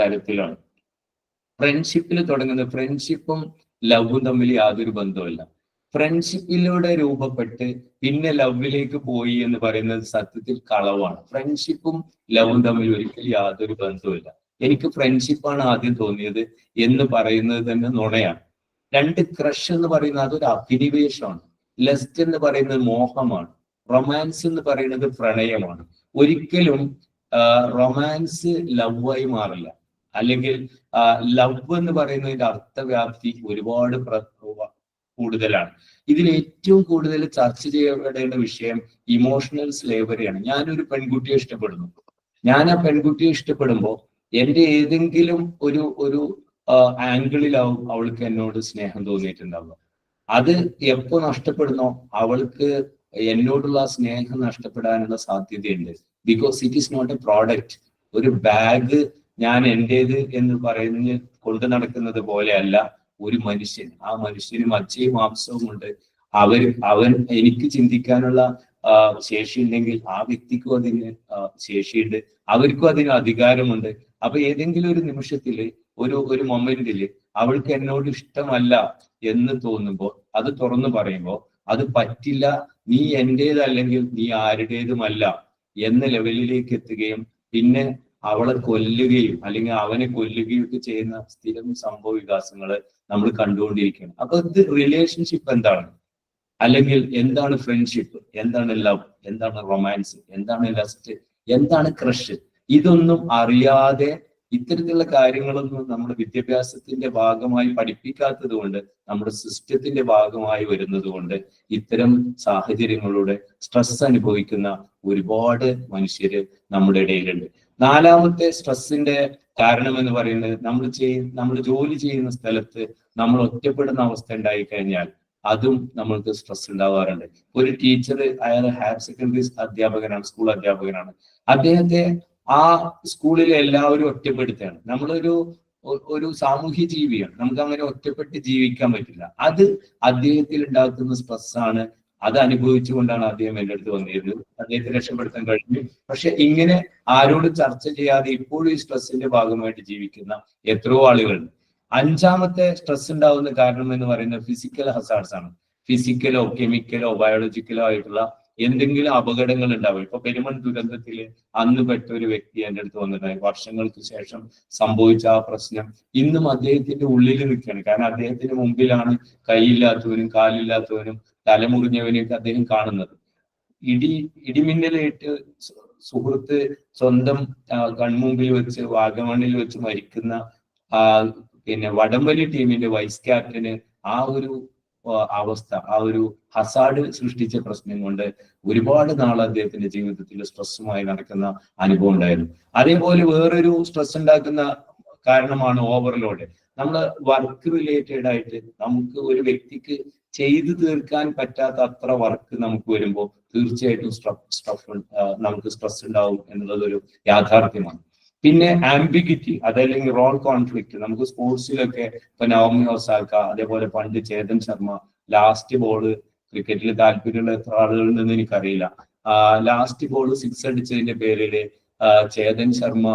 തരത്തിലാണ്. ഫ്രണ്ട്ഷിപ്പിൽ തുടങ്ങുന്നത്, ഫ്രണ്ട്ഷിപ്പും ലവും തമ്മിൽ യാതൊരു ബന്ധവുമില്ല. ഫ്രണ്ട്ഷിപ്പിലൂടെ രൂപപ്പെട്ട് പിന്നെ ലവിലേക്ക് പോയി എന്ന് പറയുന്നത് സത്യത്തിൽ കളവാണ്. ഫ്രണ്ട്ഷിപ്പും ലവും തമ്മിൽ ഒരിക്കലും യാതൊരു ബന്ധവുമില്ല. എനിക്ക് ഫ്രണ്ട്ഷിപ്പാണ് ആദ്യം തോന്നിയത് എന്ന് പറയുന്നത് തന്നെ നുണയാണ്. രണ്ട്, ക്രഷ് എന്ന് പറയുന്നത് അതൊരു അഭിനിവേശമാണ്. ലസ്റ്റ് എന്ന് പറയുന്നത് മോഹമാണ്. റൊമാൻസ് എന്ന് പറയുന്നത് പ്രണയമാണ്. ഒരിക്കലും റൊമാൻസ് ലവായി മാറില്ല. അല്ലെങ്കിൽ ലവ് എന്ന് പറയുന്നതിന്റെ അർത്ഥവ്യാപ്തി ഒരുപാട് കൂടുതലാണ്. ഇതിൽ ഏറ്റവും കൂടുതൽ ചർച്ച ചെയ്യപ്പെടേണ്ട വിഷയം ഇമോഷണൽ സ്ലേവറിയാണ്. ഞാനൊരു പെൺകുട്ടിയെ ഇഷ്ടപ്പെടുന്നു. ഞാൻ ആ പെൺകുട്ടിയെ ഇഷ്ടപ്പെടുമ്പോൾ എന്റെ ഏതെങ്കിലും ഒരു ആംഗിളിലാവും അവൾക്ക് എന്നോട് സ്നേഹം തോന്നിയിട്ടുണ്ടാവുക. അത് എപ്പോ നഷ്ടപ്പെടുന്നോ അവൾക്ക് എന്നോടുള്ള സ്നേഹം നഷ്ടപ്പെടാനുള്ള സാധ്യതയുണ്ട്. Because it is not a product. ഒരു ബാഗ് ഞാൻ എന്റേത് എന്ന് പറയുന്നത് കൊണ്ടു നടക്കുന്നത് പോലെയല്ല ഒരു മനുഷ്യൻ. ആ മനുഷ്യന് മജ്ജയും മാംസവും ഉണ്ട്. അവൻ എനിക്ക് ചിന്തിക്കാനുള്ള ശേഷിയുണ്ടെങ്കിൽ ആ വ്യക്തിക്കും അതിന് ശേഷിയുണ്ട്, അവർക്കും അതിന് അധികാരമുണ്ട്. അപ്പൊ ഏതെങ്കിലും ഒരു നിമിഷത്തില് ഒരു മൊമെന്റില് അവൾക്ക് എന്നോട് ഇഷ്ടമല്ല എന്ന് തോന്നുമ്പോൾ അത് തുറന്നു പറയുമ്പോൾ അത് പറ്റില്ല, നീ എന്റേതല്ലെങ്കിൽ നീ ആരുടേതുമല്ല എന്ന ലെവലിലേക്ക് എത്തുകയും പിന്നെ അവളെ കൊല്ലുകയും അല്ലെങ്കിൽ അവനെ കൊല്ലുകയും ഒക്കെ ചെയ്യുന്ന സ്ഥിരം സംഭവ വികാസങ്ങൾ നമ്മൾ കണ്ടുകൊണ്ടിരിക്കുകയാണ്. അപ്പൊ ഇത് റിലേഷൻഷിപ്പ് എന്താണ്, അല്ലെങ്കിൽ എന്താണ് ഫ്രണ്ട്ഷിപ്പ്, എന്താണ് ലവ്, എന്താണ് റൊമാൻസ്, എന്താണ് ലസ്റ്റ്, എന്താണ് ക്രഷ്, ഇതൊന്നും അറിയാതെ ഇത്തരത്തിലുള്ള കാര്യങ്ങളൊന്നും നമ്മുടെ വിദ്യാഭ്യാസത്തിന്റെ ഭാഗമായി പഠിപ്പിക്കാത്തത് കൊണ്ട്, നമ്മുടെ സിസ്റ്റത്തിന്റെ ഭാഗമായി വരുന്നത് കൊണ്ട് ഇത്തരം സാഹചര്യങ്ങളുടെ സ്ട്രെസ് അനുഭവിക്കുന്ന ഒരുപാട് മനുഷ്യര് നമ്മുടെ ഇടയിലുണ്ട്. നാലാമത്തെ സ്ട്രെസ്സിന്റെ കാരണം എന്ന് പറയുന്നത് നമ്മൾ ജോലി ചെയ്യുന്ന സ്ഥലത്ത് നമ്മൾ ഒറ്റപ്പെടുന്ന അവസ്ഥ ഉണ്ടായി കഴിഞ്ഞാൽ അതും നമ്മൾക്ക് സ്ട്രെസ് ഉണ്ടാവാറുണ്ട്. ഒരു ടീച്ചർ, അയാൾ ഹയർ സെക്കൻഡറി അധ്യാപകനാണ്, സ്കൂൾ അധ്യാപകനാണ്. അദ്ദേഹത്തെ ആ സ്കൂളിലെ എല്ലാവരും ഒറ്റപ്പെടുത്തുകയാണ്. നമ്മളൊരു സാമൂഹ്യ ജീവിയാണ്, നമുക്ക് അങ്ങനെ ഒറ്റപ്പെട്ട് ജീവിക്കാൻ പറ്റില്ല. അത് അദ്ദേഹത്തിൽ ഉണ്ടാക്കുന്ന സ്ട്രെസ്സാണ്. അത് അനുഭവിച്ചുകൊണ്ടാണ് അദ്ദേഹം എൻ്റെ അടുത്ത് വന്നിരുന്നത്. അദ്ദേഹത്തെ രക്ഷപ്പെടുത്താൻ കഴിഞ്ഞു. പക്ഷെ ഇങ്ങനെ ആരോടും ചർച്ച ചെയ്യാതെ ഇപ്പോഴും ഈ സ്ട്രെസ്സിന്റെ ഭാഗമായിട്ട് ജീവിക്കുന്ന എത്രയോ ആളുകളുണ്ട്. അഞ്ചാമത്തെ സ്ട്രെസ് ഉണ്ടാവുന്ന കാരണം എന്ന് പറയുന്നത് ഫിസിക്കൽ ഹസാർഡ്സ് ആണ്. ഫിസിക്കലോ കെമിക്കലോ ബയോളജിക്കലോ ആയിട്ടുള്ള എന്തെങ്കിലും അപകടങ്ങൾ ഉണ്ടാവും. ഇപ്പൊ പെരുമൺ ദുരന്തത്തില് അന്ന് പെട്ട ഒരു വ്യക്തി എൻ്റെ അടുത്ത് വന്നിട്ടുണ്ടായി. വർഷങ്ങൾക്ക് ശേഷം സംഭവിച്ച ആ പ്രശ്നം ഇന്നും അദ്ദേഹത്തിന്റെ ഉള്ളിൽ നിൽക്കുകയാണ്. കാരണം അദ്ദേഹത്തിന് മുമ്പിലാണ് കൈയില്ലാത്തവനും കാലില്ലാത്തവനും തലമുറിഞ്ഞവനെയൊക്കെ അദ്ദേഹം കാണുന്നത്. ഇടിമിന്നലേറ്റ് സുഹൃത്ത് സ്വന്തം കൺമുമ്പിൽ വെച്ച് വാഗമണിൽ വെച്ച് മരിക്കുന്ന പിന്നെ വടംവലി ടീമിന്റെ വൈസ് ക്യാപ്റ്റന് ആ ഒരു അവസ്ഥ, ആ ഒരു ഹസാർഡ് സൃഷ്ടിച്ച പ്രശ്നം കൊണ്ട് ഒരുപാട് നാൾ അദ്ദേഹത്തിന്റെ ജീവിതത്തിൽ സ്ട്രെസ്സുമായി നടക്കുന്ന അനുഭവം ഉണ്ടായിരുന്നു. അതേപോലെ വേറൊരു സ്ട്രെസ് ഉണ്ടാക്കുന്ന കാരണമാണ് ഓവർലോഡ്. നമ്മൾ വർക്ക് റിലേറ്റഡ് ആയിട്ട് നമുക്ക് ഒരു വ്യക്തിക്ക് ചെയ്തു തീർക്കാൻ പറ്റാത്ത അത്ര വർക്ക് നമുക്ക് വരുമ്പോൾ തീർച്ചയായിട്ടും നമുക്ക് സ്ട്രെസ് ഉണ്ടാവും എന്നുള്ളത് ഒരു യാഥാർത്ഥ്യമാണ്. പിന്നെ ആംബിഗിറ്റി, അതല്ലെങ്കിൽ റോൾ കോൺഫ്ലിക്റ്റ്. നമുക്ക് സ്പോർട്സിലൊക്കെ ഇപ്പൊ നവമി ഒസാക്ക, അതേപോലെ പണ്ട് ചേതൻ ശർമ്മ, ലാസ്റ്റ് ബോള്, ക്രിക്കറ്റിൽ താല്പര്യമുള്ള എത്ര ആളുകളുണ്ടെന്ന് എനിക്കറിയില്ല, ലാസ്റ്റ് ബോള് 6 അടിച്ചതിന്റെ പേരില് ചേതൻ ശർമ്മ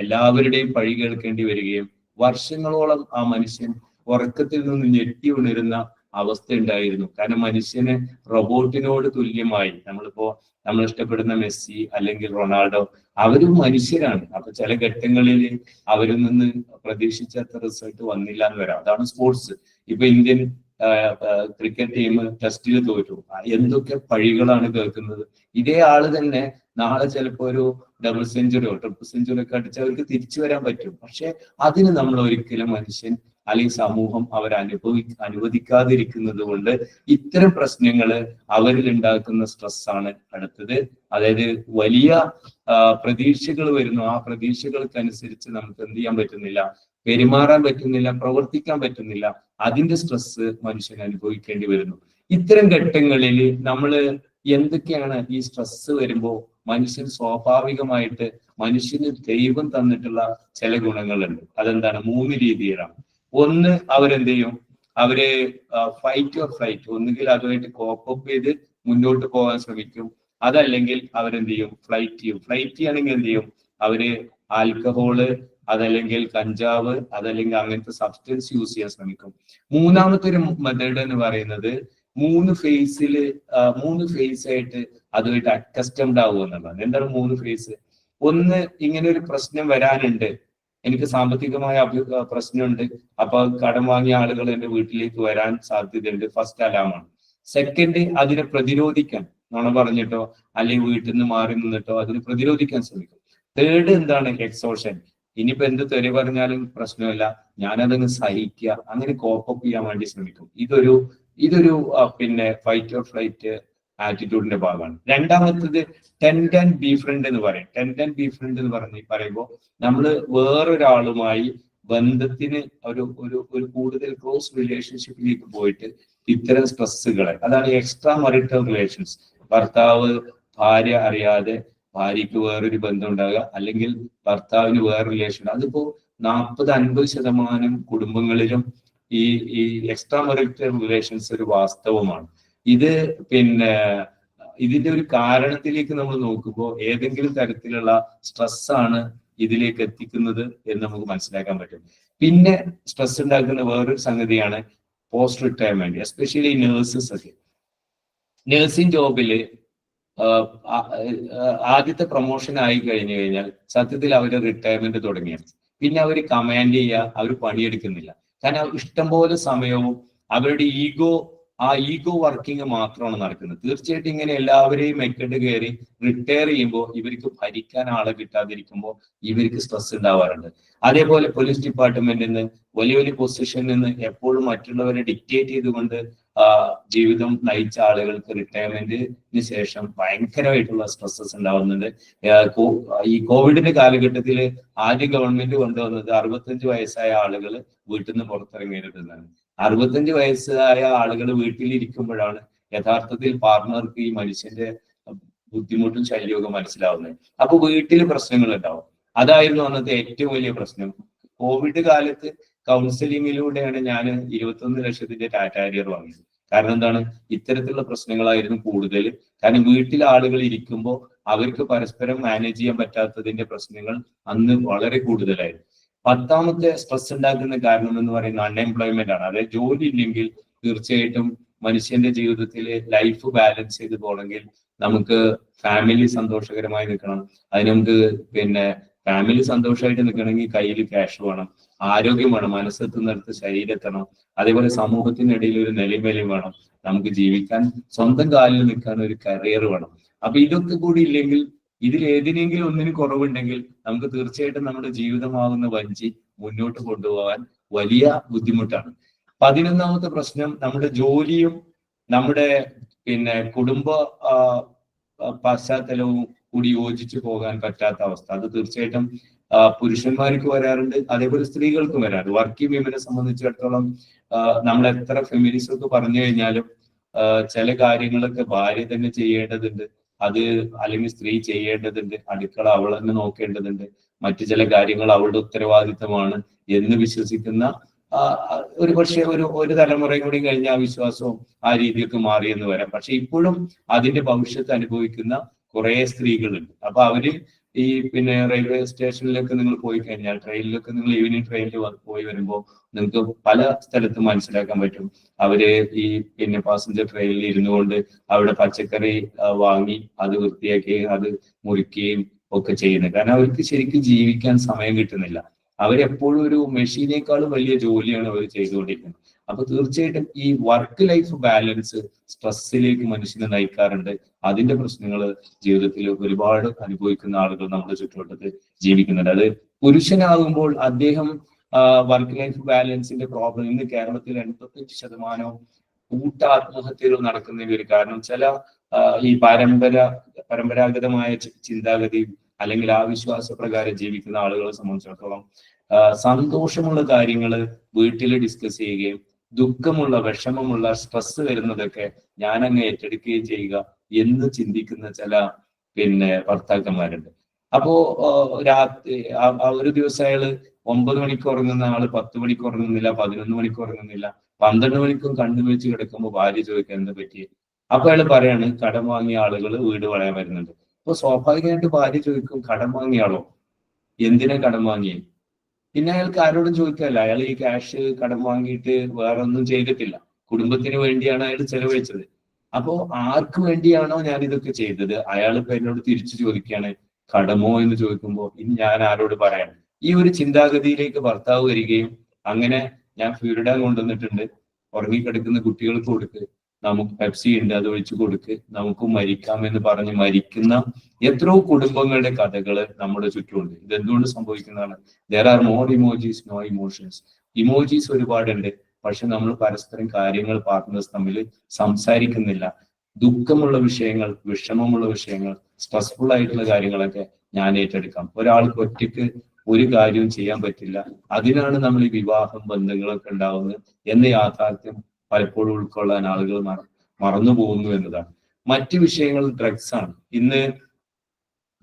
എല്ലാവരുടെയും പഴി കേൾക്കേണ്ടി വരികയും വർഷങ്ങളോളം ആ മനുഷ്യൻ ഉറക്കത്തിൽ നിന്ന് ഞെട്ടി ഉണരുന്ന അവസ്ഥ ഉണ്ടായിരുന്നു. കാരണം മനുഷ്യന് റോബോട്ടിനോട് തുല്യമായി, നമ്മൾ ഇഷ്ടപ്പെടുന്ന മെസ്സി അല്ലെങ്കിൽ റൊണാൾഡോ, അവരും മനുഷ്യരാണ്. അപ്പൊ ചില ഘട്ടങ്ങളിൽ അവരിൽ നിന്ന് പ്രതീക്ഷിച്ചത്ര റിസൾട്ട് വന്നില്ല എന്ന് വരാം. അതാണ് സ്പോർട്സ്. ഇപ്പൊ ഇന്ത്യൻ ക്രിക്കറ്റ് ടീം ടെസ്റ്റിൽ തോറ്റു, എന്തൊക്കെ പഴികളാണ് കേൾക്കുന്നത്. ഇതേ ആള് തന്നെ നാളെ ചിലപ്പോ ഒരു ഡബിൾ സെഞ്ചുറിയോ ട്രിപ്പിൾ സെഞ്ചുറി ഒക്കെ അടിച്ച് അവർക്ക് തിരിച്ചു വരാൻ പറ്റും. പക്ഷെ അതിന് നമ്മൾ ഒരിക്കലും മനുഷ്യൻ അല്ലെങ്കിൽ സമൂഹം അനുവദിക്കാതിരിക്കുന്നത് കൊണ്ട് ഇത്തരം പ്രശ്നങ്ങൾ അവരിൽ ഉണ്ടാക്കുന്ന സ്ട്രെസ്സാണ് അടുത്തത്. അതായത് വലിയ പ്രതീക്ഷകൾ വരുന്നു, ആ പ്രതീക്ഷകൾക്കനുസരിച്ച് നമുക്ക് എന്ത് ചെയ്യാൻ പറ്റുന്നില്ല, പെരുമാറാൻ പറ്റുന്നില്ല, പ്രവർത്തിക്കാൻ പറ്റുന്നില്ല. അതിന്റെ സ്ട്രെസ് മനുഷ്യൻ അനുഭവിക്കേണ്ടി വരുന്നു. ഇത്തരം ഘട്ടങ്ങളിൽ നമ്മൾ എന്തൊക്കെയാണ് ഈ സ്ട്രെസ് വരുമ്പോൾ മനുഷ്യൻ സ്വാഭാവികമായിട്ട് മനുഷ്യന് ദൈവം തന്നിട്ടുള്ള ചില ഗുണങ്ങളുണ്ട്. അതെന്താണ്? 3 രീതിയിലാണ്. ഒന്ന്, അവരെന്ത് ചെയ്യും, അവര് ഫൈറ്റ് ഓർ ഫ്ലൈറ്റ്, ഒന്നുകിൽ അതുമായിട്ട് കോപ്പപ്പ് ചെയ്ത് മുന്നോട്ട് പോകാൻ ശ്രമിക്കും, അതല്ലെങ്കിൽ അവരെന്ത് ചെയ്യും, ഫ്ലൈറ്റ് ചെയ്യും. ഫ്ലൈറ്റ് ചെയ്യണമെങ്കിൽ എന്ത് ചെയ്യും, അവര് ആൽക്കഹോള്, അതല്ലെങ്കിൽ കഞ്ചാവ്, അതല്ലെങ്കിൽ അങ്ങനത്തെ സബ്സ്റ്റൻസ് യൂസ് ചെയ്യാൻ ശ്രമിക്കും. മൂന്നാമത്തെ ഒരു മെത്തേഡ് എന്ന് പറയുന്നത് 3 ഫേസ് ആയിട്ട് അതുമായിട്ട് അക്കസ്റ്റംഡ് ആവുക എന്നുള്ളതാണ്. എന്താണ് 3 ഫേസ്? ഒന്ന്, ഇങ്ങനെ ഒരു പ്രശ്നം വരാനുണ്ട്, എനിക്ക് സാമ്പത്തികമായ പ്രശ്നമുണ്ട്, അപ്പൊ കടം വാങ്ങിയ ആളുകൾ എന്റെ വീട്ടിലേക്ക് വരാൻ സാധ്യതയുണ്ട്. ഫസ്റ്റ് അലാമാണ്. സെക്കൻഡ്, അതിനെ പ്രതിരോധിക്കാൻ, നുണ പറഞ്ഞിട്ടോ അല്ലെങ്കിൽ വീട്ടിൽ നിന്ന് മാറി നിന്നിട്ടോ അതിനെ പ്രതിരോധിക്കാൻ ശ്രമിക്കും. തേർഡ് എന്താണ്? എക്സോഷൻ. ഇനിയിപ്പോ എന്ത് തെറി പറഞ്ഞാലും പ്രശ്നമില്ല, ഞാനതങ്ങ് സഹിക്കുക, അങ്ങനെ കോപ്പപ്പ് ചെയ്യാൻ വേണ്ടി ശ്രമിക്കും. ഇതൊരു പിന്നെ ഫൈറ്റ് ഓർ ഫ്ലൈറ്റ് ആറ്റിറ്റ്യൂഡിന്റെ ഭാഗമാണ്. രണ്ടാമത്തത് ടെൻഡ് ആൻഡ് ബി ഫ്രണ്ട് എന്ന് പറയും. ടെൻഡ് ആൻഡ് ബി ഫ്രണ്ട് എന്ന് പറയുമ്പോൾ നമ്മൾ വേറൊരാളുമായി ബന്ധത്തിന് ഒരു കൂടുതൽ ക്ലോസ് റിലേഷൻഷിപ്പിലേക്ക് പോയിട്ട് ഇത്തരം സ്ട്രെസ്സുകളെ, അതാണ് എക്സ്ട്രാ മറിറ്റൽ റിലേഷൻസ്. ഭർത്താവ് ഭാര്യ അറിയാതെ ഭാര്യയ്ക്ക് വേറൊരു ബന്ധം ഉണ്ടാകുക, അല്ലെങ്കിൽ ഭർത്താവിന് വേറെ റിലേഷൻ. അതിപ്പോ 40-50% കുടുംബങ്ങളിലും ഈ എക്സ്ട്രാ മറിറ്റൽ റിലേഷൻസ് ഒരു വാസ്തവമാണ്. ഇത് പിന്നെ ഇതിന്റെ ഒരു കാരണത്തിലേക്ക് നമ്മൾ നോക്കുമ്പോൾ ഏതെങ്കിലും തരത്തിലുള്ള സ്ട്രെസ്സാണ് ഇതിലേക്ക് എത്തിക്കുന്നത് എന്ന് നമുക്ക് മനസ്സിലാക്കാൻ പറ്റും. പിന്നെ സ്ട്രെസ് ഉണ്ടാക്കുന്ന വേറൊരു സംഗതിയാണ് പോസ്റ്റ് റിട്ടയർമെന്റ്, എസ്പെഷ്യലി നേഴ്സസ് ഒക്കെ. നേഴ്സിംഗ് ജോബില് ആദ്യത്തെ പ്രൊമോഷൻ ആയി കഴിഞ്ഞു കഴിഞ്ഞാൽ സത്യത്തിൽ അവര് റിട്ടയർമെന്റ് തുടങ്ങിയാണ്. പിന്നെ അവർ കമാൻഡ് ചെയ്യുക, അവർ പണിയെടുക്കുന്നില്ല. കാരണം ഇഷ്ടംപോലെ സമയവും അവരുടെ ഈഗോ വർക്കിംഗ് മാത്രമാണ് നടക്കുന്നത്. തീർച്ചയായിട്ടും ഇങ്ങനെ എല്ലാവരെയും മെക്കെട്ട് കയറി റിട്ടയർ ചെയ്യുമ്പോൾ ഇവർക്ക് ഭരിക്കാൻ ആളെ കിട്ടാതിരിക്കുമ്പോൾ ഇവർക്ക് സ്ട്രെസ് ഉണ്ടാവാറുണ്ട്. അതേപോലെ പോലീസ് ഡിപ്പാർട്ട്മെന്റിൽ നിന്ന് വലിയ പൊസിഷനിൽ നിന്ന് എപ്പോഴും മറ്റുള്ളവരെ ഡിക്റ്റേറ്റ് ചെയ്തുകൊണ്ട് ജീവിതം നയിച്ച ആളുകൾക്ക് റിട്ടയർമെന്റിന് ശേഷം ഭയങ്കരമായിട്ടുള്ള സ്ട്രെസ്സസ് ഉണ്ടാവുന്നുണ്ട്. ഈ കോവിഡിന്റെ കാലഘട്ടത്തിൽ ആദ്യം ഗവൺമെന്റ് കൊണ്ടുവന്നത് 65 വയസ്സായ ആളുകൾ വീട്ടിൽ നിന്ന് പുറത്തിറങ്ങരുതെന്നാണ്. 65 വയസ്സായ ആളുകൾ വീട്ടിലിരിക്കുമ്പോഴാണ് യഥാർത്ഥത്തിൽ പാർട്ണർക്ക് ഈ മനുഷ്യന്റെ ബുദ്ധിമുട്ടും ശല്യമൊക്കെ മനസ്സിലാവുന്നത്. അപ്പൊ വീട്ടിൽ പ്രശ്നങ്ങൾ ഉണ്ടാവും. അതായിരുന്നു അന്നത്തെ ഏറ്റവും വലിയ പ്രശ്നം. കോവിഡ് കാലത്ത് കൗൺസിലിങ്ങിലൂടെയാണ് ഞാൻ 21 ലക്ഷത്തിന്റെ ടാറ്റ ഹാരിയർ വാങ്ങിയത്. കാരണം എന്താണ്? ഇത്തരത്തിലുള്ള പ്രശ്നങ്ങളായിരുന്നു കൂടുതൽ. കാരണം വീട്ടിൽ ആളുകൾ ഇരിക്കുമ്പോൾ അവർക്ക് പരസ്പരം മാനേജ് ചെയ്യാൻ പറ്റാത്തതിന്റെ പ്രശ്നങ്ങൾ അന്ന് വളരെ കൂടുതലായിരുന്നു. 10ാമത്തെ സ്ട്രെസ് ഉണ്ടാക്കുന്ന കാരണം എന്ന് പറയുന്നത് അൺഎംപ്ലോയ്മെന്റ് ആണ്. അതായത് ജോലി ഇല്ലെങ്കിൽ തീർച്ചയായിട്ടും മനുഷ്യന്റെ ജീവിതത്തിൽ ലൈഫ് ബാലൻസ് ചെയ്ത് പോകണമെങ്കിൽ നമുക്ക് ഫാമിലി സന്തോഷകരമായി നിൽക്കണം. അതിന് നമുക്ക് പിന്നെ ഫാമിലി സന്തോഷമായിട്ട് നിൽക്കണമെങ്കിൽ കയ്യിൽ ക്യാഷ് വേണം, ആരോഗ്യം വേണം, മനസ്സെത്തുന്നിടത്ത് ശരീരമെത്തണം, അതേപോലെ സമൂഹത്തിനിടയിൽ ഒരു നിലവിലും വേണം, നമുക്ക് ജീവിക്കാൻ സ്വന്തം കാലിൽ നിൽക്കാൻ ഒരു കരിയർ വേണം. അപ്പൊ ഇതൊക്കെ കൂടി ഇല്ലെങ്കിൽ, ഇതിൽ ഏതിനെങ്കിലും ഒന്നിന് കുറവുണ്ടെങ്കിൽ നമുക്ക് തീർച്ചയായിട്ടും നമ്മുടെ ജീവിതമാകുന്ന വഞ്ചി മുന്നോട്ട് കൊണ്ടുപോകാൻ വലിയ ബുദ്ധിമുട്ടാണ്. 11ാമത്തെ പ്രശ്നം നമ്മുടെ ജോലിയും നമ്മുടെ പിന്നെ കുടുംബ പശ്ചാത്തലവും കൂടി യോജിച്ചു പോകാൻ പറ്റാത്ത അവസ്ഥ. അത് തീർച്ചയായിട്ടും പുരുഷന്മാർക്ക് വരാറുണ്ട്, അതേപോലെ സ്ത്രീകൾക്കും വരാറുണ്ട്. വർക്കിംഗ് വിമനെ സംബന്ധിച്ചിടത്തോളം നമ്മൾ എത്ര ഫെമിനിസം ഒക്കെ പറഞ്ഞു കഴിഞ്ഞാലും ചില കാര്യങ്ങളൊക്കെ ഭാര്യ തന്നെ ചെയ്യേണ്ടതുണ്ട്, അത് അല്ലെങ്കിൽ സ്ത്രീ ചെയ്യേണ്ടതുണ്ട്. അടുക്കള അവൾ തന്നെ നോക്കേണ്ടതുണ്ട്, മറ്റു ചില കാര്യങ്ങൾ അവളുടെ ഉത്തരവാദിത്തമാണ് എന്ന് വിശ്വസിക്കുന്ന ഒരു പക്ഷേ ഒരു തലമുറയും കൂടി കഴിഞ്ഞ ആ വിശ്വാസവും ആ രീതിയൊക്കെ മാറിയെന്ന് വരാം. പക്ഷെ ഇപ്പോഴും അതിന്റെ ഭവിഷ്യത്ത് അനുഭവിക്കുന്ന കുറെ സ്ത്രീകളുണ്ട്. അപ്പൊ അവര് ഈ പിന്നെ റെയിൽവേ സ്റ്റേഷനിലൊക്കെ നിങ്ങൾ പോയി കഴിഞ്ഞാൽ, ട്രെയിനിലൊക്കെ നിങ്ങൾ ഈവനിങ് ട്രെയിനിൽ പോയി വരുമ്പോൾ നിങ്ങൾക്ക് പല സ്ഥലത്തും മനസ്സിലാക്കാൻ പറ്റും. അവര് ഈ പിന്നെ പാസഞ്ചർ ട്രെയിനിൽ ഇരുന്നു കൊണ്ട് അവിടെ പച്ചക്കറി വാങ്ങി അത് വൃത്തിയാക്കുകയും അത് മുറിക്കുകയും ഒക്കെ ചെയ്യുന്നത്. കാരണം അവർക്ക് ശരിക്കും ജീവിക്കാൻ സമയം കിട്ടുന്നില്ല. അവരെപ്പോഴും ഒരു മെഷീനേക്കാളും വലിയ ജോലിയാണ് അവർ ചെയ്തുകൊണ്ടിരിക്കുന്നത്. അപ്പൊ തീർച്ചയായിട്ടും ഈ വർക്ക് ലൈഫ് ബാലൻസ് സ്ട്രെസ്സിലേക്ക് മനുഷ്യനെ നയിക്കാറുണ്ട്. അതിന്റെ പ്രശ്നങ്ങൾ ജീവിതത്തിൽ ഒരുപാട് അനുഭവിക്കുന്ന ആളുകൾ നമ്മുടെ ചുറ്റുവട്ടത്ത് ജീവിക്കുന്നുണ്ട്. അത് പുരുഷനാകുമ്പോൾ അദ്ദേഹം വർക്ക് ലൈഫ് ബാലൻസിന്റെ പ്രോബ്ലം ഇന്ന് കേരളത്തിൽ 85% കൂട്ട ആത്മഹത്യകൾ നടക്കുന്നതിന് ഒരു കാരണം ചില ഈ പരമ്പരാഗതമായ ചിന്താഗതി അല്ലെങ്കിൽ ആ വിശ്വാസപ്രകാരം ജീവിക്കുന്ന ആളുകളെ സംബന്ധിച്ചിടത്തോളം സന്തോഷമുള്ള കാര്യങ്ങൾ വീട്ടിൽ ഡിസ്കസ് ചെയ്യുകയും ദുഃഖമുള്ള വിഷമമുള്ള സ്ട്രെസ് വരുന്നതൊക്കെ ഞാനങ്ങ് ഏറ്റെടുക്കുകയും ചെയ്യുക എന്ന് ചിന്തിക്കുന്ന ചില പിന്നെ ഭർത്താക്കന്മാരുണ്ട്. അപ്പോ രാത്രി ഒരു ദിവസം അയാള് 9 മണിക്ക് ഉറങ്ങുന്ന ആള് 10 മണിക്ക് ഉറങ്ങുന്നില്ല, 11 മണിക്ക് ഉറങ്ങുന്നില്ല, 12 മണിക്കും കണ്ണു വെച്ച് കിടക്കുമ്പോൾ ഭാര്യ ചോദിക്കാൻ എന്താ പറ്റി? അപ്പൊ അയാൾ പറയാണ് കടം വാങ്ങിയ ആളുകൾ വീട് വളയാൻ വരുന്നുണ്ട്. അപ്പൊ സ്വാഭാവികമായിട്ട് ഭാര്യ ചോദിക്കും കടം വാങ്ങിയ ആളോ, എന്തിനാ കടം വാങ്ങിയേ? പിന്നെ അയാൾക്ക് ആരോടും ചോദിക്കാല്ല, അയാൾ ഈ ക്യാഷ് കടം വാങ്ങിയിട്ട് വേറെ ഒന്നും ചെയ്തിട്ടില്ല, കുടുംബത്തിന് വേണ്ടിയാണ് അയാൾ ചെലവഴിച്ചത്. അപ്പോ ആർക്ക് വേണ്ടിയാണോ ഞാൻ ഇതൊക്കെ ചെയ്തത്, അയാൾ ഇപ്പൊ എന്നോട് തിരിച്ചു ചോദിക്കുകയാണ് കടമോ എന്ന് ചോദിക്കുമ്പോൾ ഇനി ഞാൻ ആരോട് പറയാൻ? ഈ ഒരു ചിന്താഗതിയിലേക്ക് ഭർത്താവ് വരികയും അങ്ങനെ ഞാൻ ഫ്യൂരിഡാൻ കൊണ്ടുവന്നിട്ടുണ്ട്, ഉറങ്ങിക്കിടക്കുന്ന കുട്ടികൾക്ക് കൊടുക്ക്, നമുക്ക് പെപ്സി ഉണ്ട് അത് ഒഴിച്ചു കൊടുക്ക്, നമുക്ക് മരിക്കാം എന്ന് പറഞ്ഞ് മരിക്കുന്ന എത്രയോ കുടുംബങ്ങളുടെ കഥകള് നമ്മുടെ ചുറ്റുമുണ്ട്. ഇത് എന്തുകൊണ്ട് സംഭവിക്കുന്നതാണ്? There are more emojis no emotions. Emojis ഒരുപാടുണ്ട്, പക്ഷെ നമ്മൾ പരസ്പരം കാര്യങ്ങൾ പാർട്ട്നേഴ്സ് തമ്മിൽ സംസാരിക്കുന്നില്ല. ദുഃഖമുള്ള വിഷയങ്ങൾ, വിഷമമുള്ള വിഷയങ്ങൾ, സ്ട്രെസ്ഫുൾ ആയിട്ടുള്ള കാര്യങ്ങളൊക്കെ ഞാൻ ഏറ്റെടുക്കാം. ഒരാൾക്ക് ഒറ്റയ്ക്ക് ഒരു കാര്യവും ചെയ്യാൻ പറ്റില്ല. അതിനാണ് നമ്മൾ ഈ വിവാഹം, ബന്ധങ്ങളൊക്കെ ഉണ്ടാവുന്നത് എന്ന യാഥാർത്ഥ്യം പലപ്പോഴും ഉൾക്കൊള്ളാൻ ആളുകൾ മറന്നു പോകുന്നു എന്നതാണ്. മറ്റു വിഷയങ്ങൾ ഡ്രഗ്സ് ആണ്. ഇന്ന്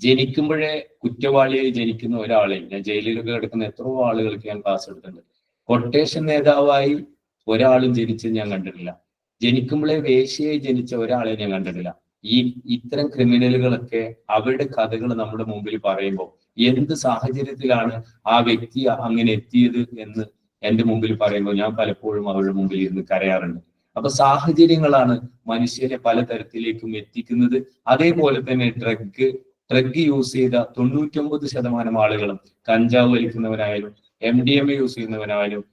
ജനിക്കുമ്പോഴേ കുറ്റവാളിയായി ജനിക്കുന്ന ഒരാളെ, ഞാൻ ജയിലിലൊക്കെ കിടക്കുന്ന എത്രയോ ആളുകൾക്ക് ഞാൻ ക്ലാസ് എടുത്തിട്ടുണ്ട്. കൊട്ടേഷൻ നേതാവായി ഒരാളും ജനിച്ചത് ഞാൻ കണ്ടിട്ടില്ല. ജനിക്കുമ്പോഴേ വേശ്യയായി ജനിച്ച ഒരാളെ ഞാൻ കണ്ടിട്ടില്ല. ഇത്തരം ക്രിമിനലുകളൊക്കെ അവരുടെ കഥകൾ നമ്മുടെ മുമ്പിൽ പറയുമ്പോൾ എന്ത് സാഹചര്യത്തിലാണ് ആ വ്യക്തി അങ്ങനെ എത്തിയത് എന്ന് എന്റെ മുമ്പിൽ പറയുമ്പോൾ ഞാൻ പലപ്പോഴും അവരുടെ മുമ്പിൽ ഇരുന്ന് കരയാറുണ്ട്. അപ്പൊ സാഹചര്യങ്ങളാണ് മനുഷ്യരെ പലതരത്തിലേക്കും എത്തിക്കുന്നത്. അതേപോലെ തന്നെ ഡ്രഗ് യൂസ് ചെയ്ത 99% ആളുകളും, കഞ്ചാവ് വലിക്കുന്നവരായാലും MDMA യൂസ് ചെയ്യുന്നവനായാലും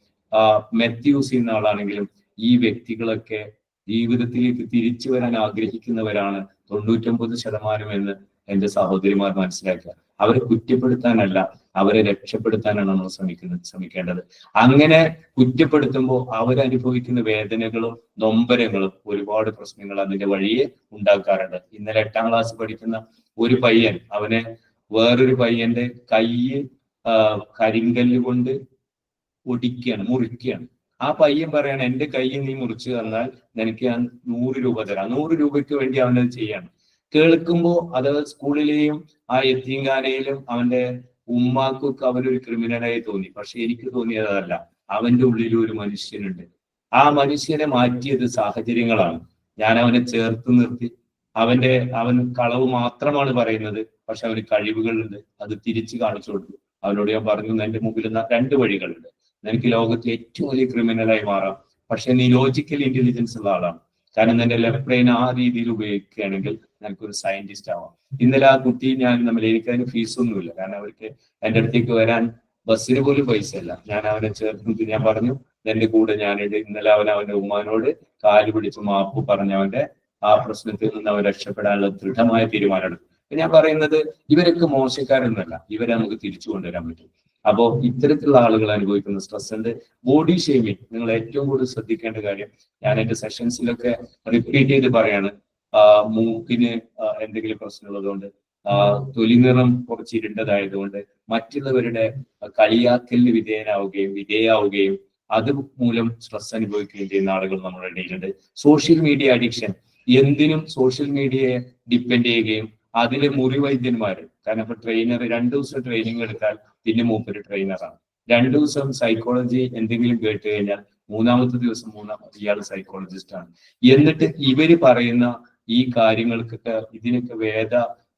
മെത്ത് യൂസ് ചെയ്യുന്ന ആളാണെങ്കിലും, ഈ വ്യക്തികളൊക്കെ ജീവിതത്തിലേക്ക് തിരിച്ചു വരാൻ ആഗ്രഹിക്കുന്നവരാണ് 99% എന്ന് എന്റെ സഹോദരിമാർ മനസ്സിലാക്കുക. അവരെ കുറ്റപ്പെടുത്താനല്ല, അവരെ രക്ഷപ്പെടുത്താനാണ് നമ്മൾ ശ്രമിക്കേണ്ടത്. അങ്ങനെ കുറ്റപ്പെടുത്തുമ്പോൾ അവരനുഭവിക്കുന്ന വേദനകളും നൊമ്പരങ്ങളും ഒരുപാട് പ്രശ്നങ്ങൾ അതിന്റെ വഴിയെ ഉണ്ടാക്കാറുണ്ട്. ഇന്നലെ 8ാം ക്ലാസ് പഠിക്കുന്ന ഒരു പയ്യൻ, അവനെ വേറൊരു പയ്യന്റെ കൈ കരിങ്കല്ല് കൊണ്ട് ഒടിക്കുകയാണ്, മുറിക്കുകയാണ്. ആ പയ്യൻ പറയാണ്, എന്റെ കൈ നീ മുറിച്ചു തന്നാൽ നിനക്ക് ഞാൻ 100 രൂപ തരാം. 100 രൂപയ്ക്ക് വേണ്ടി അവനത് ചെയ്യാണ്. കേൾക്കുമ്പോ അത് സ്കൂളിലെയും ആ യത്തീംഖാനയിലും അവന്റെ ഉമ്മാക്കൊക്കെ അവനൊരു ക്രിമിനലായി തോന്നി. പക്ഷെ എനിക്ക് തോന്നിയതല്ല, അവന്റെ ഉള്ളിൽ ഒരു മനുഷ്യനുണ്ട്. ആ മനുഷ്യനെ മാറ്റിയത് സാഹചര്യങ്ങളാണ്. ഞാൻ അവനെ ചേർത്ത് നിർത്തി. അവൻ കളവ് മാത്രമാണ് പറയുന്നത്, പക്ഷെ അവന് കഴിവുകളുണ്ട്. അത് തിരിച്ചു കാണിച്ചു കൊടുത്തു. അവനോട് ഞാൻ പറഞ്ഞു, എന്റെ മുമ്പിൽ 2 വഴികളുണ്ട്. നിനക്ക് ലോകത്തെ ഏറ്റവും വലിയ ക്രിമിനലായി മാറാം, പക്ഷെ നീ ലോജിക്കൽ ഇന്റലിജൻസ് ഉള്ള ആളാണ്. കാരണം നിന്റെ ലെഫ്റ്റ് ബ്രെയിൻ ആ രീതിയിൽ ഉപയോഗിക്കുകയാണെങ്കിൽ നിനക്കൊരു സയന്റിസ്റ്റ് ആവാം. ഇന്നലെ ആ കുട്ടി ഞാൻ എനിക്കതിന് ഫീസൊന്നുമില്ല, കാരണം അവർക്ക് എൻ്റെ അടുത്തേക്ക് വരാൻ ബസ്സിന് പോലും പൈസ ഇല്ല. ഞാൻ അവനെ ചേർത്ത് ഞാൻ പറഞ്ഞു, എന്റെ കൂടെ ഞാനിത്. ഇന്നലെ അവന്റെ ഉമ്മാനോട് കാല് പിടിച്ച് മാപ്പ് പറഞ്ഞ് അവന്റെ ആ പ്രശ്നത്തിൽ നിന്ന് അവൻ രക്ഷപ്പെടാനുള്ള ദൃഢമായ തീരുമാനമെടുക്കും. ഞാൻ പറയുന്നത് ഇവരൊക്കെ മോശക്കാരൊന്നുമല്ല, ഇവരെ നമുക്ക് തിരിച്ചു കൊണ്ടുവരാൻ പറ്റും. അപ്പോ ഇത്തരത്തിലുള്ള ആളുകൾ അനുഭവിക്കുന്ന സ്ട്രെസ്സിന്റെ ബോഡി ഷേമിങ് നിങ്ങൾ ഏറ്റവും കൂടുതൽ ശ്രദ്ധിക്കേണ്ട കാര്യം. ഞാൻ എന്റെ സെഷൻസിലൊക്കെ റിപ്പീറ്റ് ചെയ്ത് പറയാണ്, മൂക്കിന് എന്തെങ്കിലും പ്രശ്നമുള്ളതുകൊണ്ട്, തൊലി നിറം കുറച്ച് ഇരുണ്ടതായതുകൊണ്ട് മറ്റുള്ളവരുടെ കളിയാക്കലിന് വിധേയാവുകയും അത് മൂലം സ്ട്രെസ് അനുഭവിക്കുകയും ചെയ്യുന്ന ആളുകൾ നമ്മുടെ ഇടയിലുണ്ട്. സോഷ്യൽ മീഡിയ അഡിക്ഷൻ, എന്തിനും സോഷ്യൽ മീഡിയയെ ഡിപ്പെൻഡ് ചെയ്യുകയും അതിലെ മുറിവൈദ്യന്മാര്, കാരണം ഇപ്പൊ ട്രെയിനർ 2 ദിവസം ട്രെയിനിങ് എടുത്താൽ പിന്നെ മൂപ്പര് ട്രെയിനറാണ്. 2 ദിവസം സൈക്കോളജി എന്തെങ്കിലും കേട്ട് കഴിഞ്ഞാൽ 3ാമത്തെ ദിവസം ഇയാൾ സൈക്കോളജിസ്റ്റ് ആണ്. എന്നിട്ട് ഇവര് പറയുന്ന ഈ കാര്യങ്ങൾക്കൊക്കെ ഇതിനൊക്കെ വേദ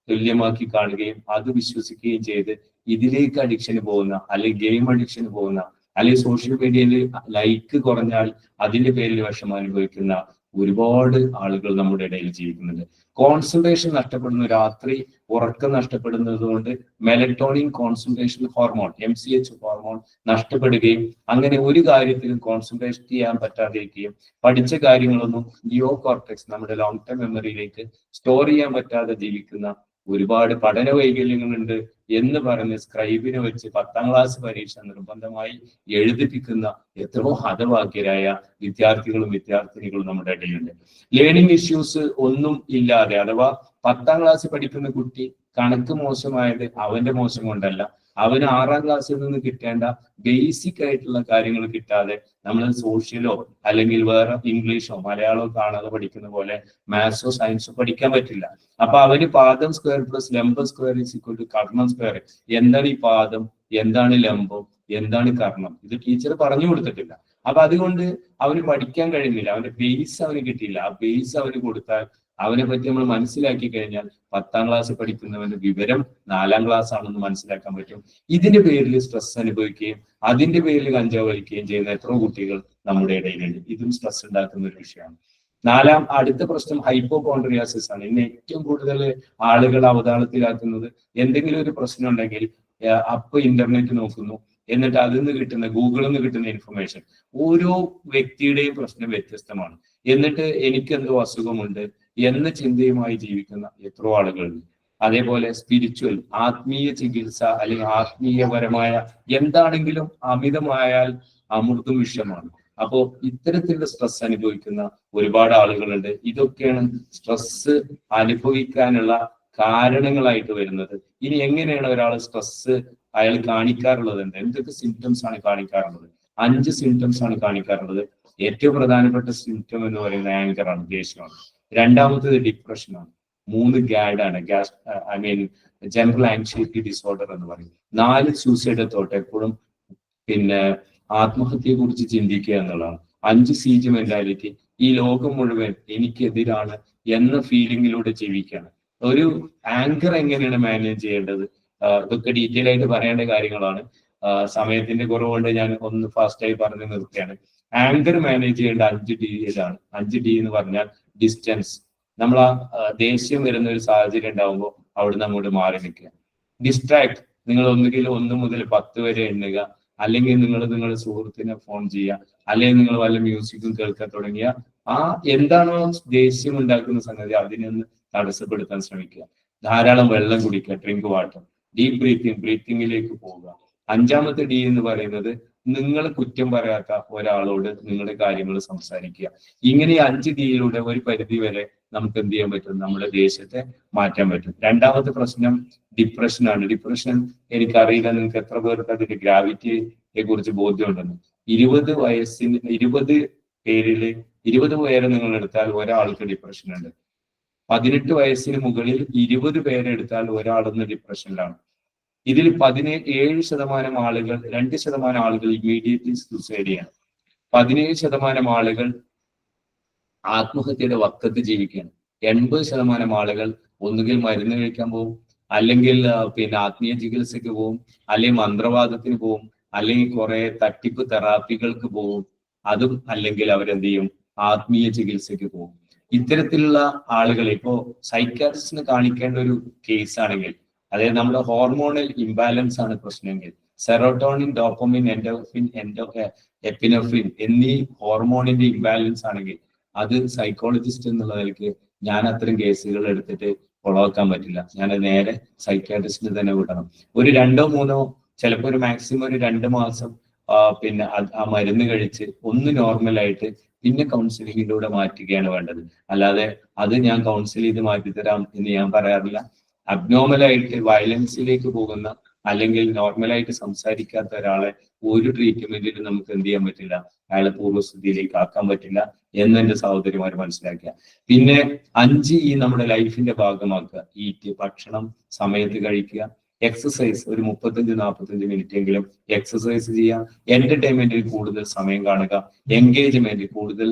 തുല്യമാക്കി കാണുകയും അത് വിശ്വസിക്കുകയും ചെയ്ത് ഇതിലേക്ക് അഡിക്ഷന് പോകുന്ന, അല്ലെങ്കിൽ ഗെയിം അഡിക്ഷന് പോകുന്ന, അല്ലെങ്കിൽ സോഷ്യൽ മീഡിയയിൽ ലൈക്ക് കുറഞ്ഞാൽ അതിന്റെ പേരിൽ വിഷമം അനുഭവിക്കുന്ന ഒരുപാട് ആളുകൾ നമ്മുടെ ഇടയിൽ ജീവിക്കുന്നുണ്ട്. കോൺസെൻട്രേഷൻ നഷ്ടപ്പെടുന്നു, രാത്രി ഉറക്കം നഷ്ടപ്പെടുന്നത് കൊണ്ട് melatonin concentration hormone MCH hormone നഷ്ടപ്പെടുകയും അങ്ങനെ ഒരു കാര്യത്തിലും കോൺസെൻട്രേറ്റ് ചെയ്യാൻ പറ്റാതിരിക്കുകയും പഠിച്ച കാര്യങ്ങളൊന്നും നിയോ കോർട്ടെക്സ് നമ്മുടെ ലോങ് ടേം മെമ്മറിയിലേക്ക് സ്റ്റോർ ചെയ്യാൻ പറ്റാതെ ജീവിക്കുന്ന ഒരുപാട് പഠന വൈകല്യങ്ങളുണ്ട് എന്ന് പറഞ്ഞ് സ്ക്രൈബിനെ വെച്ച് 10ാം ക്ലാസ് പരീക്ഷ നിർബന്ധമായി എഴുതിപ്പിക്കുന്ന എത്രയോ ഹതഭാഗ്യരായ വിദ്യാർത്ഥിനികളും നമ്മുടെ ഇടയിലുണ്ട്. ലേണിംഗ് ഇഷ്യൂസ് ഒന്നും ഇല്ലാതെ, അഥവാ 10ാം ക്ലാസ് പഠിക്കുന്ന കുട്ടി കണക്ക് മോശമായത് അവന്റെ മോശം കൊണ്ടല്ല, അവന് 6ാം ക്ലാസ്സിൽ നിന്ന് കിട്ടേണ്ട ബേസിക് ആയിട്ടുള്ള കാര്യങ്ങൾ കിട്ടാതെ നമ്മൾ സോഷ്യലോ അല്ലെങ്കിൽ വേറെ ഇംഗ്ലീഷോ മലയാളമോ കാണാതെ പഠിക്കുന്ന പോലെ മാത്സോ സയൻസോ പഠിക്കാൻ പറ്റില്ല. അപ്പൊ അവന് പാദം സ്ക്വയർ പ്ലസ് ലംബം സ്ക്വയർ ഈസ് ഈക്വൽ ടു കർണം സ്ക്വയർ. എന്താണ് ഈ പാദം, എന്താണ് ലംബം, എന്താണ് കർണം, ഇത് ടീച്ചർ പറഞ്ഞു കൊടുത്തിട്ടില്ല. അപ്പൊ അതുകൊണ്ട് അവന് പഠിക്കാൻ കഴിയുന്നില്ല, അവന്റെ ബേസ് അവന് കിട്ടിയില്ല. ആ ബേസ് അവന് കൊടുത്താൽ അവനെ പറ്റി നമ്മൾ മനസ്സിലാക്കി കഴിഞ്ഞാൽ 10ാം ക്ലാസ് പഠിക്കുന്നവന്റെ വിവരം 4ാം ക്ലാസ് ആണെന്ന് മനസ്സിലാക്കാൻ പറ്റും. ഇതിന്റെ പേരിൽ സ്ട്രെസ് അനുഭവിക്കുകയും അതിന്റെ പേരിൽ കഞ്ചാവ് വലിക്കുകയും ചെയ്യുന്ന എത്രയോ കുട്ടികൾ നമ്മുടെ ഇടയിലുണ്ട്. ഇതും സ്ട്രെസ് ഉണ്ടാക്കുന്ന ഒരു വിഷയമാണ്. അടുത്ത പ്രശ്നം ഹൈപ്പോകോൺഡ്രിയാസിസ് ആണ്. ഇന്ന് ഏറ്റവും കൂടുതൽ ആളുകൾ അവതാളത്തിലാക്കുന്നത് എന്തെങ്കിലും ഒരു പ്രശ്നം ഉണ്ടെങ്കിൽ അപ്പൊ ഇന്റർനെറ്റ് നോക്കുന്നു, എന്നിട്ട് അതിൽ നിന്ന് കിട്ടുന്ന ഗൂഗിളിൽ നിന്ന് കിട്ടുന്ന ഇൻഫർമേഷൻ, ഓരോ വ്യക്തിയുടെയും പ്രശ്നം വ്യത്യസ്തമാണ്. എന്നിട്ട് എനിക്കെന്തോ അസുഖമുണ്ട് എന്ന ചിന്തയുമായി ജീവിക്കുന്ന എത്രയോ ആളുകളുണ്ട്. അതേപോലെ സ്പിരിച്വൽ, ആത്മീയ ചികിത്സ അല്ലെങ്കിൽ ആത്മീയപരമായ എന്താണെങ്കിലും അമിതമായാൽ അമൃതും വിഷമാണ്. അപ്പോ ഇത്തരത്തിലുള്ള സ്ട്രെസ് അനുഭവിക്കുന്ന ഒരുപാട് ആളുകളുണ്ട്. ഇതൊക്കെയാണ് സ്ട്രെസ് അനുഭവിക്കാനുള്ള കാരണങ്ങളായിട്ട് വരുന്നത്. ഇനി എങ്ങനെയാണ് ഒരാൾ സ്ട്രെസ് അയാൾ കാണിക്കാറുള്ളത്? എന്തൊക്കെ സിംറ്റംസ് ആണ് കാണിക്കാറുള്ളത്? 5 സിംറ്റംസ് ആണ് കാണിക്കാറുള്ളത്. ഏറ്റവും പ്രധാനപ്പെട്ട സിംറ്റം എന്ന് പറയുന്നത് ആങ്കർ ആണ്, ദേഷ്യമാണ്. രണ്ടാമത്തേത് ഡിപ്രഷനാണ്. 3 GAD ആണ്, ജനറൽ ആങ്സൈറ്റി ഡിസോർഡർ എന്ന് പറയും. 4 സൂസൈഡ് തോട്ട്, എപ്പോഴും പിന്നെ ആത്മഹത്യയെ കുറിച്ച് ചിന്തിക്കുക എന്നുള്ളതാണ്. 5 സീജ് മെന്റാലിറ്റി, ഈ ലോകം മുഴുവൻ എനിക്കെതിരാണ് എന്ന ഫീലിംഗിലൂടെ ജീവിക്കുകയാണ്. ഒരു ആങ്കർ എങ്ങനെയാണ് മാനേജ് ചെയ്യേണ്ടത്? ഇതൊക്കെ ഡീറ്റെയിൽ ആയിട്ട് പറയേണ്ട കാര്യങ്ങളാണ്. സമയത്തിന്റെ കുറവുകൊണ്ട് ഞാൻ ഒന്ന് ഫാസ്റ്റായി പറഞ്ഞു നിർത്തുകയാണ്. ആങ്കർ മാനേജ് ചെയ്യേണ്ട 5 D ഇതാണ്. 5 D എന്ന് പറഞ്ഞാൽ ഡിസ്റ്റൻസ്. നമ്മൾ ദേഷ്യം വരുന്ന ഒരു സാഹചര്യം ഉണ്ടാവുമ്പോൾ അവിടുന്ന് അങ്ങോട്ട് മാറി നിൽക്കുക. ഡിസ്ട്രാക്ട്, നിങ്ങൾ ഒന്നുകിൽ 1 മുതൽ 10 വരെ എണ്ണുക, അല്ലെങ്കിൽ നിങ്ങൾ നിങ്ങളുടെ സുഹൃത്തിനെ ഫോൺ ചെയ്യുക, അല്ലെങ്കിൽ നിങ്ങൾ വല്ല മ്യൂസിക്കും കേൾക്കാൻ തുടങ്ങിയ എന്താണോ ദേഷ്യം ഉണ്ടാക്കുന്ന സംഗതി അതിനെ ഒന്ന് തടസ്സപ്പെടുത്താൻ ശ്രമിക്കുക. ധാരാളം വെള്ളം കുടിക്കുക, ഡ്രിങ്ക് വാട്ടർ. ഡീപ് ബ്രീത്തിങ്ങിലേക്ക് പോവുക. 5ാമത്തെ D എന്ന് പറയുന്നത് നിങ്ങൾ കുറ്റം പറയാത്ത ഒരാളോട് നിങ്ങളുടെ കാര്യങ്ങൾ സംസാരിക്കുക. ഇങ്ങനെ 5 Dയിലൂടെ ഒരു പരിധി വരെ നമുക്ക് എന്ത് ചെയ്യാൻ പറ്റും? നമ്മുടെ ദേശത്തെ മാറ്റാൻ പറ്റും. 2ാമത്തെ പ്രശ്നം ഡിപ്രഷനാണ്. ഡിപ്രഷൻ എനിക്കറിയില്ല നിങ്ങൾക്ക് എത്ര പേർക്ക് അതിന്റെ ഗ്രാവിറ്റിയെ കുറിച്ച് ബോധ്യമുണ്ടെന്ന്. 20 വയസ്സിന് 20 പേരില് 20 പേരെ നിങ്ങൾ എടുത്താൽ ഒരാൾക്ക് ഡിപ്രഷൻ ഉണ്ട്. 18 വയസ്സിന് മുകളിൽ 20 പേരെ എടുത്താൽ ഒരാളൊന്ന് ഡിപ്രഷനിലാണ്. ഇതിൽ 17% ആളുകൾ, 2% ആളുകൾ ഇമ്മീഡിയറ്റ്ലി സൂസൈഡ് ചെയ്യാണ്. 17% ആളുകൾ ആത്മഹത്യയുടെ വക്കത്ത് ജീവിക്കുകയാണ്. 80% ആളുകൾ ഒന്നുകിൽ മരുന്ന് കഴിക്കാൻ പോകും, അല്ലെങ്കിൽ പിന്നെ ആത്മീയ ചികിത്സയ്ക്ക് പോകും, അല്ലെങ്കിൽ മന്ത്രവാദത്തിന് പോകും, അല്ലെങ്കിൽ കുറെ തട്ടിപ്പ് തെറാപ്പികൾക്ക് പോകും. അതും അല്ലെങ്കിൽ അവരെന്ത് ചെയ്യും? ആത്മീയ ചികിത്സയ്ക്ക് പോകും. ഇത്തരത്തിലുള്ള ആളുകളെ ഇപ്പോ സൈക്കാട്രിസ്റ്റിന് കാണിക്കേണ്ട ഒരു കേസ് ആണെങ്കിൽ, അതായത് നമ്മുടെ ഹോർമോണൽ ഇംബാലൻസ് ആണ് പ്രശ്നമെങ്കിൽ, സെറോട്ടോണിൻ, ഡോപ്പമിൻ, എപ്പിനെഫ്രിൻ എന്നീ ഹോർമോണിന്റെ ഇംബാലൻസ് ആണെങ്കിൽ അത് സൈക്കോളജിസ്റ്റ് എന്നുള്ള നിലയ്ക്ക് ഞാൻ അത്തരം കേസുകൾ എടുത്തിട്ട് കൊളവാക്കാൻ പറ്റില്ല. ഞാൻ നേരെ സൈക്കാട്രിസ്റ്റിന് തന്നെ വിടണം. ഒരു 2-3 ചിലപ്പോൾ ഒരു മാക്സിമം ഒരു 2 മാസം പിന്നെ ആ മരുന്ന് കഴിച്ച് ഒന്ന് നോർമലായിട്ട് പിന്നെ കൗൺസിലിങ്ങിലൂടെ മാറ്റുകയാണ് വേണ്ടത്. അല്ലാതെ അത് ഞാൻ കൗൺസിൽ ചെയ്ത് മാറ്റിത്തരാം എന്ന് ഞാൻ പറയാറില്ല. അബ്നോർമലായിട്ട് വയലൻസിലേക്ക് പോകുന്ന അല്ലെങ്കിൽ നോർമലായിട്ട് സംസാരിക്കാത്ത ഒരാളെ ഒരു ട്രീറ്റ്മെന്റിൽ നമുക്ക് എന്ത് ചെയ്യാൻ പറ്റില്ല? അയാളെ പൂർവ്വസ്ഥിതിയിലേക്ക് ആക്കാൻ പറ്റില്ല എന്ന് എന്റെ സഹോദരിമാർ മനസ്സിലാക്കുക. പിന്നെ 5 ഈ നമ്മുടെ ലൈഫിന്റെ ഭാഗമാക്കുക. ഈറ്റ്, ഭക്ഷണം സമയത്ത് കഴിക്കുക, എക്സസൈസ് ഒരു 35-45 മിനിറ്റ് എങ്കിലും എക്സസൈസ് ചെയ്യുക, എന്റർടൈൻമെന്റിൽ കൂടുതൽ സമയം കാണുക, എൻഗേജ്മെന്റ് കൂടുതൽ.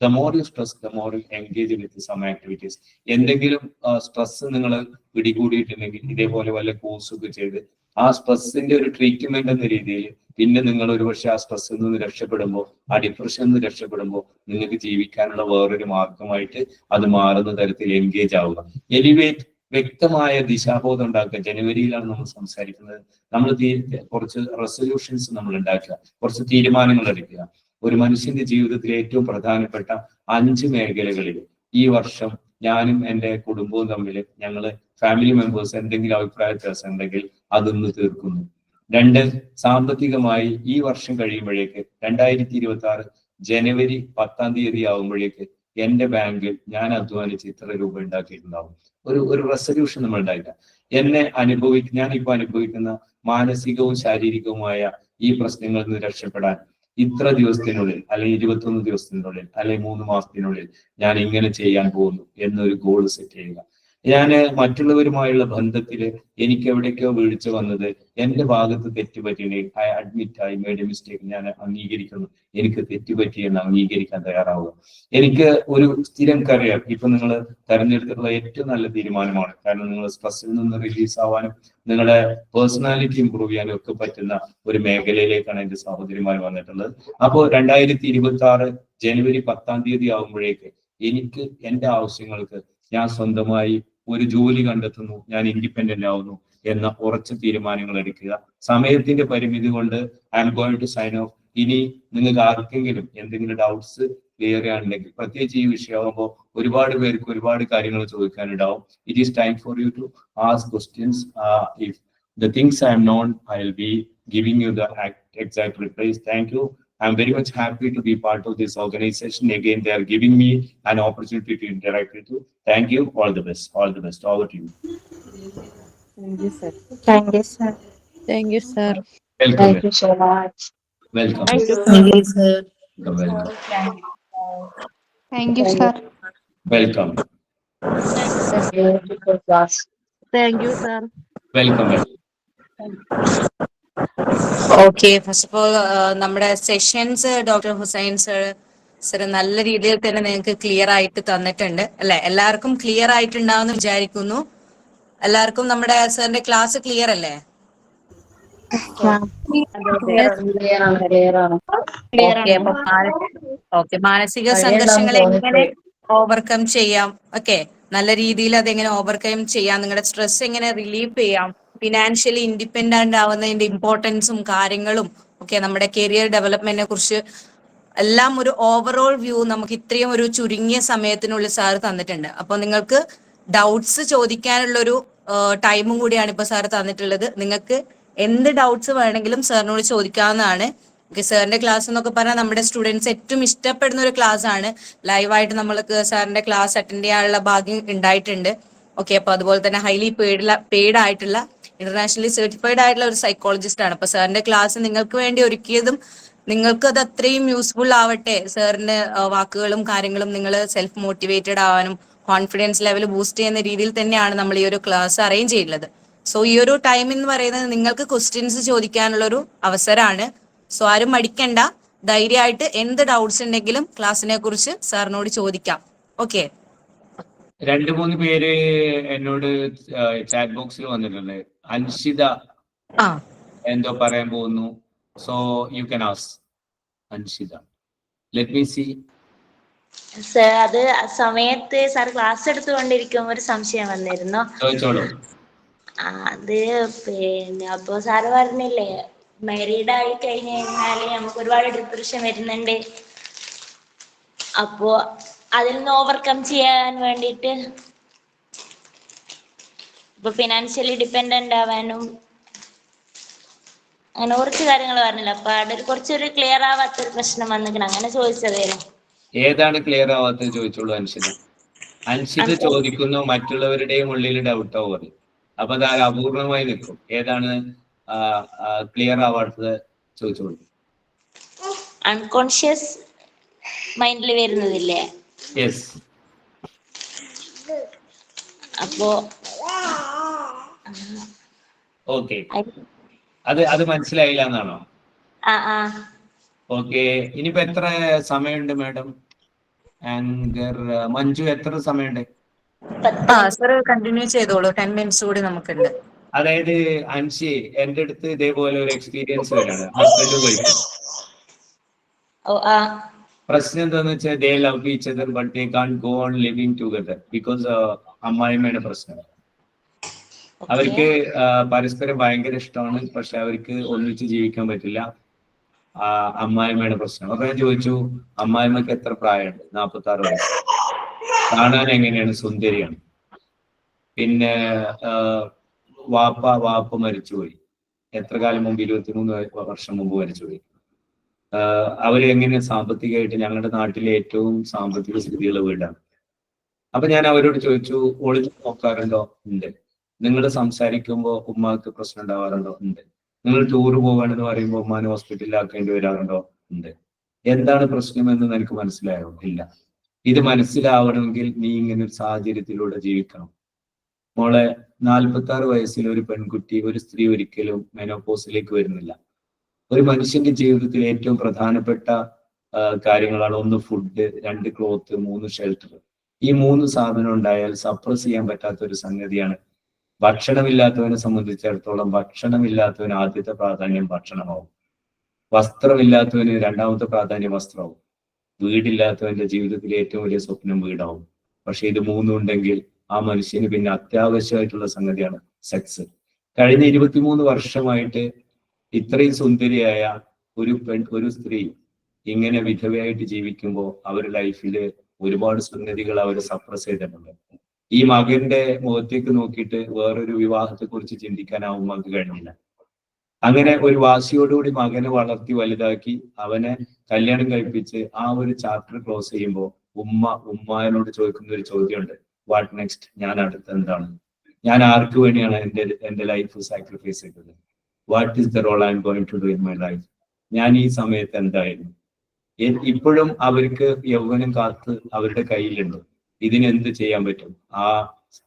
The more you stress, the more you engage with some activities. എന്തെങ്കിലും സ്ട്രെസ് നിങ്ങൾ പിടികൂടിയിട്ടുണ്ടെങ്കിൽ ഇതേപോലെ വല്ല കോഴ്സൊക്കെ ചെയ്ത് ആ സ്ട്രെസ്സിന്റെ ഒരു ട്രീറ്റ്മെന്റ് എന്ന രീതിയിൽ പിന്നെ നിങ്ങൾ ഒരുപക്ഷെ ആ സ്ട്രെസ്സിൽ നിന്ന് രക്ഷപ്പെടുമ്പോൾ, ആ ഡിപ്രഷനിൽ നിന്ന് രക്ഷപ്പെടുമ്പോൾ നിങ്ങൾക്ക് ജീവിക്കാനുള്ള വേറൊരു മാർഗമായിട്ട് അത് മാറുന്ന തരത്തിൽ എൻഗേജ് ആവുക. എലിവേറ്റ്, വ്യക്തമായ ദിശാബോധം ഉണ്ടാക്കുക. ജനുവരിയിലാണ് നമ്മൾ സംസാരിക്കുന്നത്. നമ്മൾ കുറച്ച് റെസൊല്യൂഷൻസ് നമ്മൾ ഉണ്ടാക്കുക, കുറച്ച് തീരുമാനങ്ങൾ എടുക്കുക. ഒരു മനുഷ്യന്റെ ജീവിതത്തിലെ ഏറ്റവും പ്രധാനപ്പെട്ട 5 മേഖലകളിൽ ഈ വർഷം ഞാനും എൻ്റെ കുടുംബവും തമ്മിൽ, ഞങ്ങള് ഫാമിലി മെമ്പേഴ്സ് എന്തെങ്കിലും അഭിപ്രായ വ്യത്യാസം ഉണ്ടെങ്കിൽ അതൊന്ന് തീർക്കുന്നു. 2, സാമ്പത്തികമായി ഈ വർഷം കഴിയുമ്പോഴേക്ക് 2026 ജനുവരി 10-ാം തീയതി ആകുമ്പോഴേക്ക് എൻ്റെ ബാങ്കിൽ ഞാൻ അധ്വാനിച്ച് ഇത്ര രൂപ ഉണ്ടാക്കിയിട്ടുണ്ടാവും. ഒരു റെസൊല്യൂഷൻ നമ്മൾ ഉണ്ടാക്കുക. ഞാനിപ്പോ അനുഭവിക്കുന്ന മാനസികവും ശാരീരികവുമായ ഈ പ്രശ്നങ്ങളിൽ നിന്ന് രക്ഷപ്പെടാൻ ഇത്ര ദിവസത്തിനുള്ളിൽ, അല്ലെങ്കിൽ 21 ദിവസത്തിനുള്ളിൽ, അല്ലെങ്കിൽ 3 മാസത്തിനുള്ളിൽ ഞാൻ ഇങ്ങനെ ചെയ്യാൻ പോകുന്നു എന്നൊരു ഗോൾ സെറ്റ് ചെയ്യുക. ഞാൻ മറ്റുള്ളവരുമായുള്ള ബന്ധത്തില് എനിക്ക് എവിടേക്കോ വീഴ്ച വന്നത് എന്റെ ഭാഗത്ത് തെറ്റുപറ്റിയിട്ടുണ്ടെങ്കിൽ I admit I made a mistake, ഞാൻ അംഗീകരിക്കുന്നു, എനിക്ക് തെറ്റുപറ്റിയെന്ന് അംഗീകരിക്കാൻ തയ്യാറാവുക. എനിക്ക് ഒരു സ്ഥിരം കരിയർ ഇപ്പൊ നിങ്ങൾ തെരഞ്ഞെടുത്തിട്ടുള്ള ഏറ്റവും നല്ല തീരുമാനമാണ്. കാരണം നിങ്ങൾ സ്ട്രെസ്സിൽ നിന്ന് റിലീസ് ആവാനും നിങ്ങളുടെ പേഴ്സണാലിറ്റി ഇമ്പ്രൂവ് ചെയ്യാനും ഒക്കെ പറ്റുന്ന ഒരു മേഖലയിലേക്കാണ് എന്റെ സഹോദരിമാർ വന്നിട്ടുള്ളത്. അപ്പോൾ 2026 ജനുവരി 10 ആകുമ്പോഴേക്ക് എനിക്ക് എന്റെ ആവശ്യങ്ങൾക്ക് ഞാൻ സ്വന്തമായി ഒരു ജോലി കണ്ടെത്തുന്നു, ഞാൻ ഇൻഡിപെൻഡന്റ് ആവുന്നു എന്ന ഉറച്ച തീരുമാനങ്ങൾ എടുക്കുക. സമയത്തിന്റെ പരിമിതി കൊണ്ട് I'm going to sign off. ഇനി നിങ്ങൾക്ക് ആർക്കെങ്കിലും എന്തെങ്കിലും ഡൗട്ട്സ് ക്ലിയർ ആണെങ്കിൽ, പ്രത്യേകിച്ച് ഈ വിഷയമാകുമ്പോൾ ഒരുപാട് പേർക്ക് ഒരുപാട് കാര്യങ്ങൾ ചോദിക്കാനുണ്ടാവും. It is time for you to ask questions. If the things I am known, I will be giving you the exact replies. Thank you. I'm very much happy to be part of this organization. Again, they are giving me an opportunity to interact with you. Thank you. All the best. All the best. Over to you. Thank you, sir. Thank you, sir. Thank you, sir. Welcome. Thank you so much. Welcome. Thank you, sir. Welcome. Thank you, sir. Welcome. Beautiful class. Thank you, sir. Welcome. Okay, first of all നമ്മുടെ sessions doctor Hussain sir നല്ല രീതിയിൽ തന്നെ നിങ്ങൾക്ക് clear ആയിട്ട് തന്നിട്ടുണ്ട് അല്ലെ? എല്ലാവർക്കും clear ആയിട്ടുണ്ടാവുമെന്ന് വിചാരിക്കുന്നു. എല്ലാവർക്കും നമ്മുടെ സാറിന്റെ ക്ലാസ് ക്ലിയർ അല്ലേ? ഓക്കെ, മാനസിക സംഘർഷങ്ങളെ എങ്ങനെ ഓവർകം ചെയ്യാം, ഓക്കെ, നല്ല രീതിയിൽ അതെങ്ങനെ ഓവർകം ചെയ്യാം, നിങ്ങളുടെ സ്ട്രെസ് എങ്ങനെ റിലീഫ് ചെയ്യാം, ഫിനാൻഷ്യലി ഇൻഡിപെൻഡന്റ് ആവുന്നതിന്റെ ഇമ്പോർട്ടൻസും കാര്യങ്ങളും ഒക്കെ, നമ്മുടെ കരിയർ ഡെവലപ്മെന്റിനെ കുറിച്ച് എല്ലാം ഒരു ഓവറോൾ വ്യൂ നമുക്ക് ഇത്രയും ഒരു ചുരുങ്ങിയ സമയത്തിനുള്ളിൽ സാർ തന്നിട്ടുണ്ട്. അപ്പൊ നിങ്ങൾക്ക് ഡൗട്ട്സ് ചോദിക്കാനുള്ളൊരു ടൈമും കൂടിയാണ് ഇപ്പൊ സാർ തന്നിട്ടുള്ളത്. നിങ്ങൾക്ക് എന്ത് ഡൗട്ട്സ് വേണമെങ്കിലും സാറിനോട് ചോദിക്കാവുന്നതാണ്. സാറിന്റെ ക്ലാസ് എന്നൊക്കെ പറഞ്ഞാൽ നമ്മുടെ സ്റ്റുഡൻസ് ഏറ്റവും ഇഷ്ടപ്പെടുന്ന ഒരു ക്ലാസ് ആണ്. ലൈവായിട്ട് നമ്മൾക്ക് സാറിന്റെ ക്ലാസ് അറ്റൻഡ് ചെയ്യാനുള്ള ഭാഗ്യം ഉണ്ടായിട്ടുണ്ട്. ഓക്കെ, അപ്പൊ അതുപോലെ തന്നെ ഹൈലി പെയ്ഡ് ആയിട്ടുള്ള ഇന്റർനാഷണലി സർട്ടിഫൈഡ് ആയിട്ടുള്ള ഒരു സൈക്കോളജിസ്റ്റ് ആണ്. അപ്പൊ സാറിന്റെ ക്ലാസ് നിങ്ങൾക്ക് വേണ്ടി ഒരുക്കിയതും നിങ്ങൾക്ക് അത് അത്രയും യൂസ്ഫുൾ ആവട്ടെ, സാറിന്റെ വാക്കുകളും കാര്യങ്ങളും നിങ്ങൾ സെൽഫ് മോട്ടിവേറ്റഡ് ആവാനും കോൺഫിഡൻസ് ലെവൽ ബൂസ്റ്റ് ചെയ്യുന്ന രീതിയിൽ തന്നെയാണ് നമ്മൾ ഈ ഒരു ക്ലാസ് അറേഞ്ച് ചെയ്യുന്നത്. സോ ഈ ഒരു ടൈം എന്ന് പറയുന്നത് നിങ്ങൾക്ക് ക്വസ്റ്റ്യൻസ് ചോദിക്കാനുള്ള ഒരു അവസരമാണ്. സോ ആരും മടിക്കണ്ട, ധൈര്യമായിട്ട് എന്ത് ഡൗട്ട്സ് ഉണ്ടെങ്കിലും ക്ലാസ്സിനെ കുറിച്ച് സാറിനോട് ചോദിക്കാം. ഓക്കെ, 2-3 പേര് എന്നോട് ചാറ്റ് ബോക്സിൽ വന്നിട്ടുണ്ട്. അൻഷിത എന്തോ പറയാൻ പോകുന്നു. So you can ask Anshitha. Let me see. Sir, അത് സമയത്ത് സാർ ക്ലാസ് എടുത്തുകൊണ്ടിരിക്കുമ്പോൾ ഒരു സംശയം വന്നിരുന്നു. ചോദിച്ചോളൂ. അത് പിന്നെ അപ്പൊ സാറ് പറഞ്ഞില്ലേ, മാരീഡ് ആയി കഴിഞ്ഞു കഴിഞ്ഞാല് നമുക്ക് ഒരുപാട് ഡിപ്രഷൻ വരുന്നുണ്ട്. അപ്പോ അതിൽ നിന്ന് ഓവർകം ചെയ്യാൻ വേണ്ടിയിട്ട് ഇപ്പൊ ഫിനാൻഷ്യലി ഡിപ്പെൻഡന്റ് ആവാനും അങ്ങനെ കുറച്ച് കാര്യങ്ങൾ പറഞ്ഞില്ല. അപ്പൊ അവിടെ കുറച്ചൊരു ക്ലിയർ ആവാത്തൊരു പ്രശ്നം വന്നിക്കണം, അങ്ങനെ ചോദിച്ചതായിരുന്നു. ഏതാണ് ക്ലിയർ ആവാത്തത് ചോദിച്ചോളൂ അൻഷിത. അൻഷിത ചോദിക്കുന്നു മറ്റുള്ളവരുടെയും ഉള്ളിൽ ഡൗട്ട് ആവും, അപ്പൊ അത് അപൂർണമായി നിൽക്കും. ഏതാണ് ക്ലിയർ ആവാത്തത് ചോദിച്ചോളൂ. അൺകോൺഷ്യസ് മൈൻഡിൽ വരുന്നതില്ലേ? യെസ്. അപ്പോ ഓക്കെ, അത് മനസ്സിലായില്ല എന്നാണോ? ഓക്കെ, ഇനിയിപ്പോ എത്ര സമയമുണ്ട് മാഡം? ആങ്കർ മഞ്ജു, എത്ര സമയമുണ്ട്? കണ്ടിന്യൂ ചെയ്തോളൂ, 10 മിനിറ്റ്സ് കൂടി നമുക്കുണ്ട്. അതായത് അൻഷി, എന്റെ അടുത്ത് ഇതേപോലെ ഒരു എക്സ്പീരിയൻസ് വരാണ്. Husband wife. പ്രശ്നം എന്താന്ന് വെച്ചാൽ they love each other but they can't go on living together because അമ്മായിമ്മയുടെ പ്രശ്നം. അവർക്ക് പരസ്പരം ഭയങ്കര ഇഷ്ടമാണ്, പക്ഷെ അവർക്ക് ഒന്നിച്ച് ജീവിക്കാൻ പറ്റില്ല. അമ്മായിമ്മയുടെ പ്രശ്നം. അപ്പൊ ഞാൻ ചോദിച്ചു, അമ്മായിമ്മക്ക് എത്ര പ്രായമുണ്ട്? 46 വയസ്സ്. കാണാൻ എങ്ങനെയാണ്? സുന്ദരിയാണ്. പിന്നെ വാപ്പ മരിച്ചുപോയി. എത്ര കാലം മുമ്പ്? 23 വർഷം മുമ്പ് മരിച്ചുപോയി. അവര് എങ്ങനെ സാമ്പത്തികമായിട്ട്, ഞങ്ങളുടെ നാട്ടിലെ ഏറ്റവും സാമ്പത്തിക സ്ഥിതിയുള്ള വീടാണ്. അപ്പൊ ഞാൻ അവരോട് ചോദിച്ചു, ഒളിഞ്ഞു നോക്കാറുണ്ടോ? ഉണ്ട്. നിങ്ങൾ സംസാരിക്കുമ്പോൾ ഉമ്മാക്ക് പ്രശ്നം ഉണ്ടാവാറുണ്ടോ? ഉണ്ട്. നിങ്ങൾ ടൂർ പോവാണെന്ന് പറയുമ്പോൾ ഉമ്മാനെ ഹോസ്പിറ്റലിൽ ആക്കേണ്ടി വരാറുണ്ടോ? ഉണ്ട്. എന്താണ് പ്രശ്നമെന്ന് നിനക്ക് മനസ്സിലായോ? ഇല്ല. ഇത് മനസ്സിലാവണമെങ്കിൽ നീ ഇങ്ങനെ ഒരു സാഹചര്യത്തിലൂടെ ജീവിക്കണം. മോളെ 46 വയസ്സിൽ ഒരു പെൺകുട്ടി, ഒരു സ്ത്രീ ഒരിക്കലും മെനോപോസിലേക്ക് വരുന്നില്ല. ഒരു മനുഷ്യന്റെ ജീവിതത്തിൽ ഏറ്റവും പ്രധാനപ്പെട്ട കാര്യങ്ങളാണ്: 1 ഫുഡ്, 2 ക്ലോത്ത്, 3 ഷെൽട്ടർ. ഈ 3 സാധനം ഉണ്ടായാൽ സപ്രസ് ചെയ്യാൻ പറ്റാത്ത ഒരു സംഗതിയാണ്. ഭക്ഷണമില്ലാത്തവനെ സംബന്ധിച്ചിടത്തോളം ഭക്ഷണമില്ലാത്തവന് ആദ്യത്തെ പ്രാധാന്യം ഭക്ഷണമാവും. വസ്ത്രമില്ലാത്തവന് രണ്ടാമത്തെ പ്രാധാന്യം വസ്ത്രമാവും. വീടില്ലാത്തവന്റെ ജീവിതത്തിലെ ഏറ്റവും വലിയ സ്വപ്നം വീടാവും. പക്ഷെ ഇത് 3 ഉണ്ടെങ്കിൽ ആ മനുഷ്യന് പിന്നെ അത്യാവശ്യമായിട്ടുള്ള സംഗതിയാണ് സെക്സ്. കഴിഞ്ഞ 23 വർഷമായിട്ട് ഇത്രയും സുന്ദരിയായ ഒരു സ്ത്രീ ഇങ്ങനെ വിധവയായിട്ട് ജീവിക്കുമ്പോൾ അവരുടെ ലൈഫിൽ ഒരുപാട് സംഗതികൾ അവർ സപ്രസ് ചെയ്തിട്ടുണ്ട്. ഈ മകന്റെ മുഖത്തേക്ക് നോക്കിയിട്ട് വേറൊരു വിവാഹത്തെ കുറിച്ച് ചിന്തിക്കാൻ ആ ഉമ്മക്ക് കഴിഞ്ഞില്ല. അങ്ങനെ ഒരു വാശിയോടുകൂടി മകനെ വളർത്തി വലുതാക്കി അവനെ കല്യാണം കഴിപ്പിച്ച് ആ ഒരു ചാപ്റ്റർ ക്ലോസ് ചെയ്യുമ്പോൾ ഉമ്മാനോട് ചോദിക്കുന്ന ഒരു ചോദ്യമുണ്ട്: വാട്ട് നെക്സ്റ്റ്? ഞാൻ അടുത്ത എന്താണ്? ഞാൻ ആർക്ക് വേണ്ടിയാണ് എന്റെ ലൈഫ് സാക്രിഫൈസ് ചെയ്തത്? What is the role I'm going to do in my life? ഞാൻ ഈ സമയത്ത് എന്തായിരുന്നു? ഇപ്പോഴും അവർക്ക് യൗവനം കാത്ത് അവരുടെ കയ്യിലുണ്ട്. ഇതിനെന്ത് ചെയ്യാൻ പറ്റും?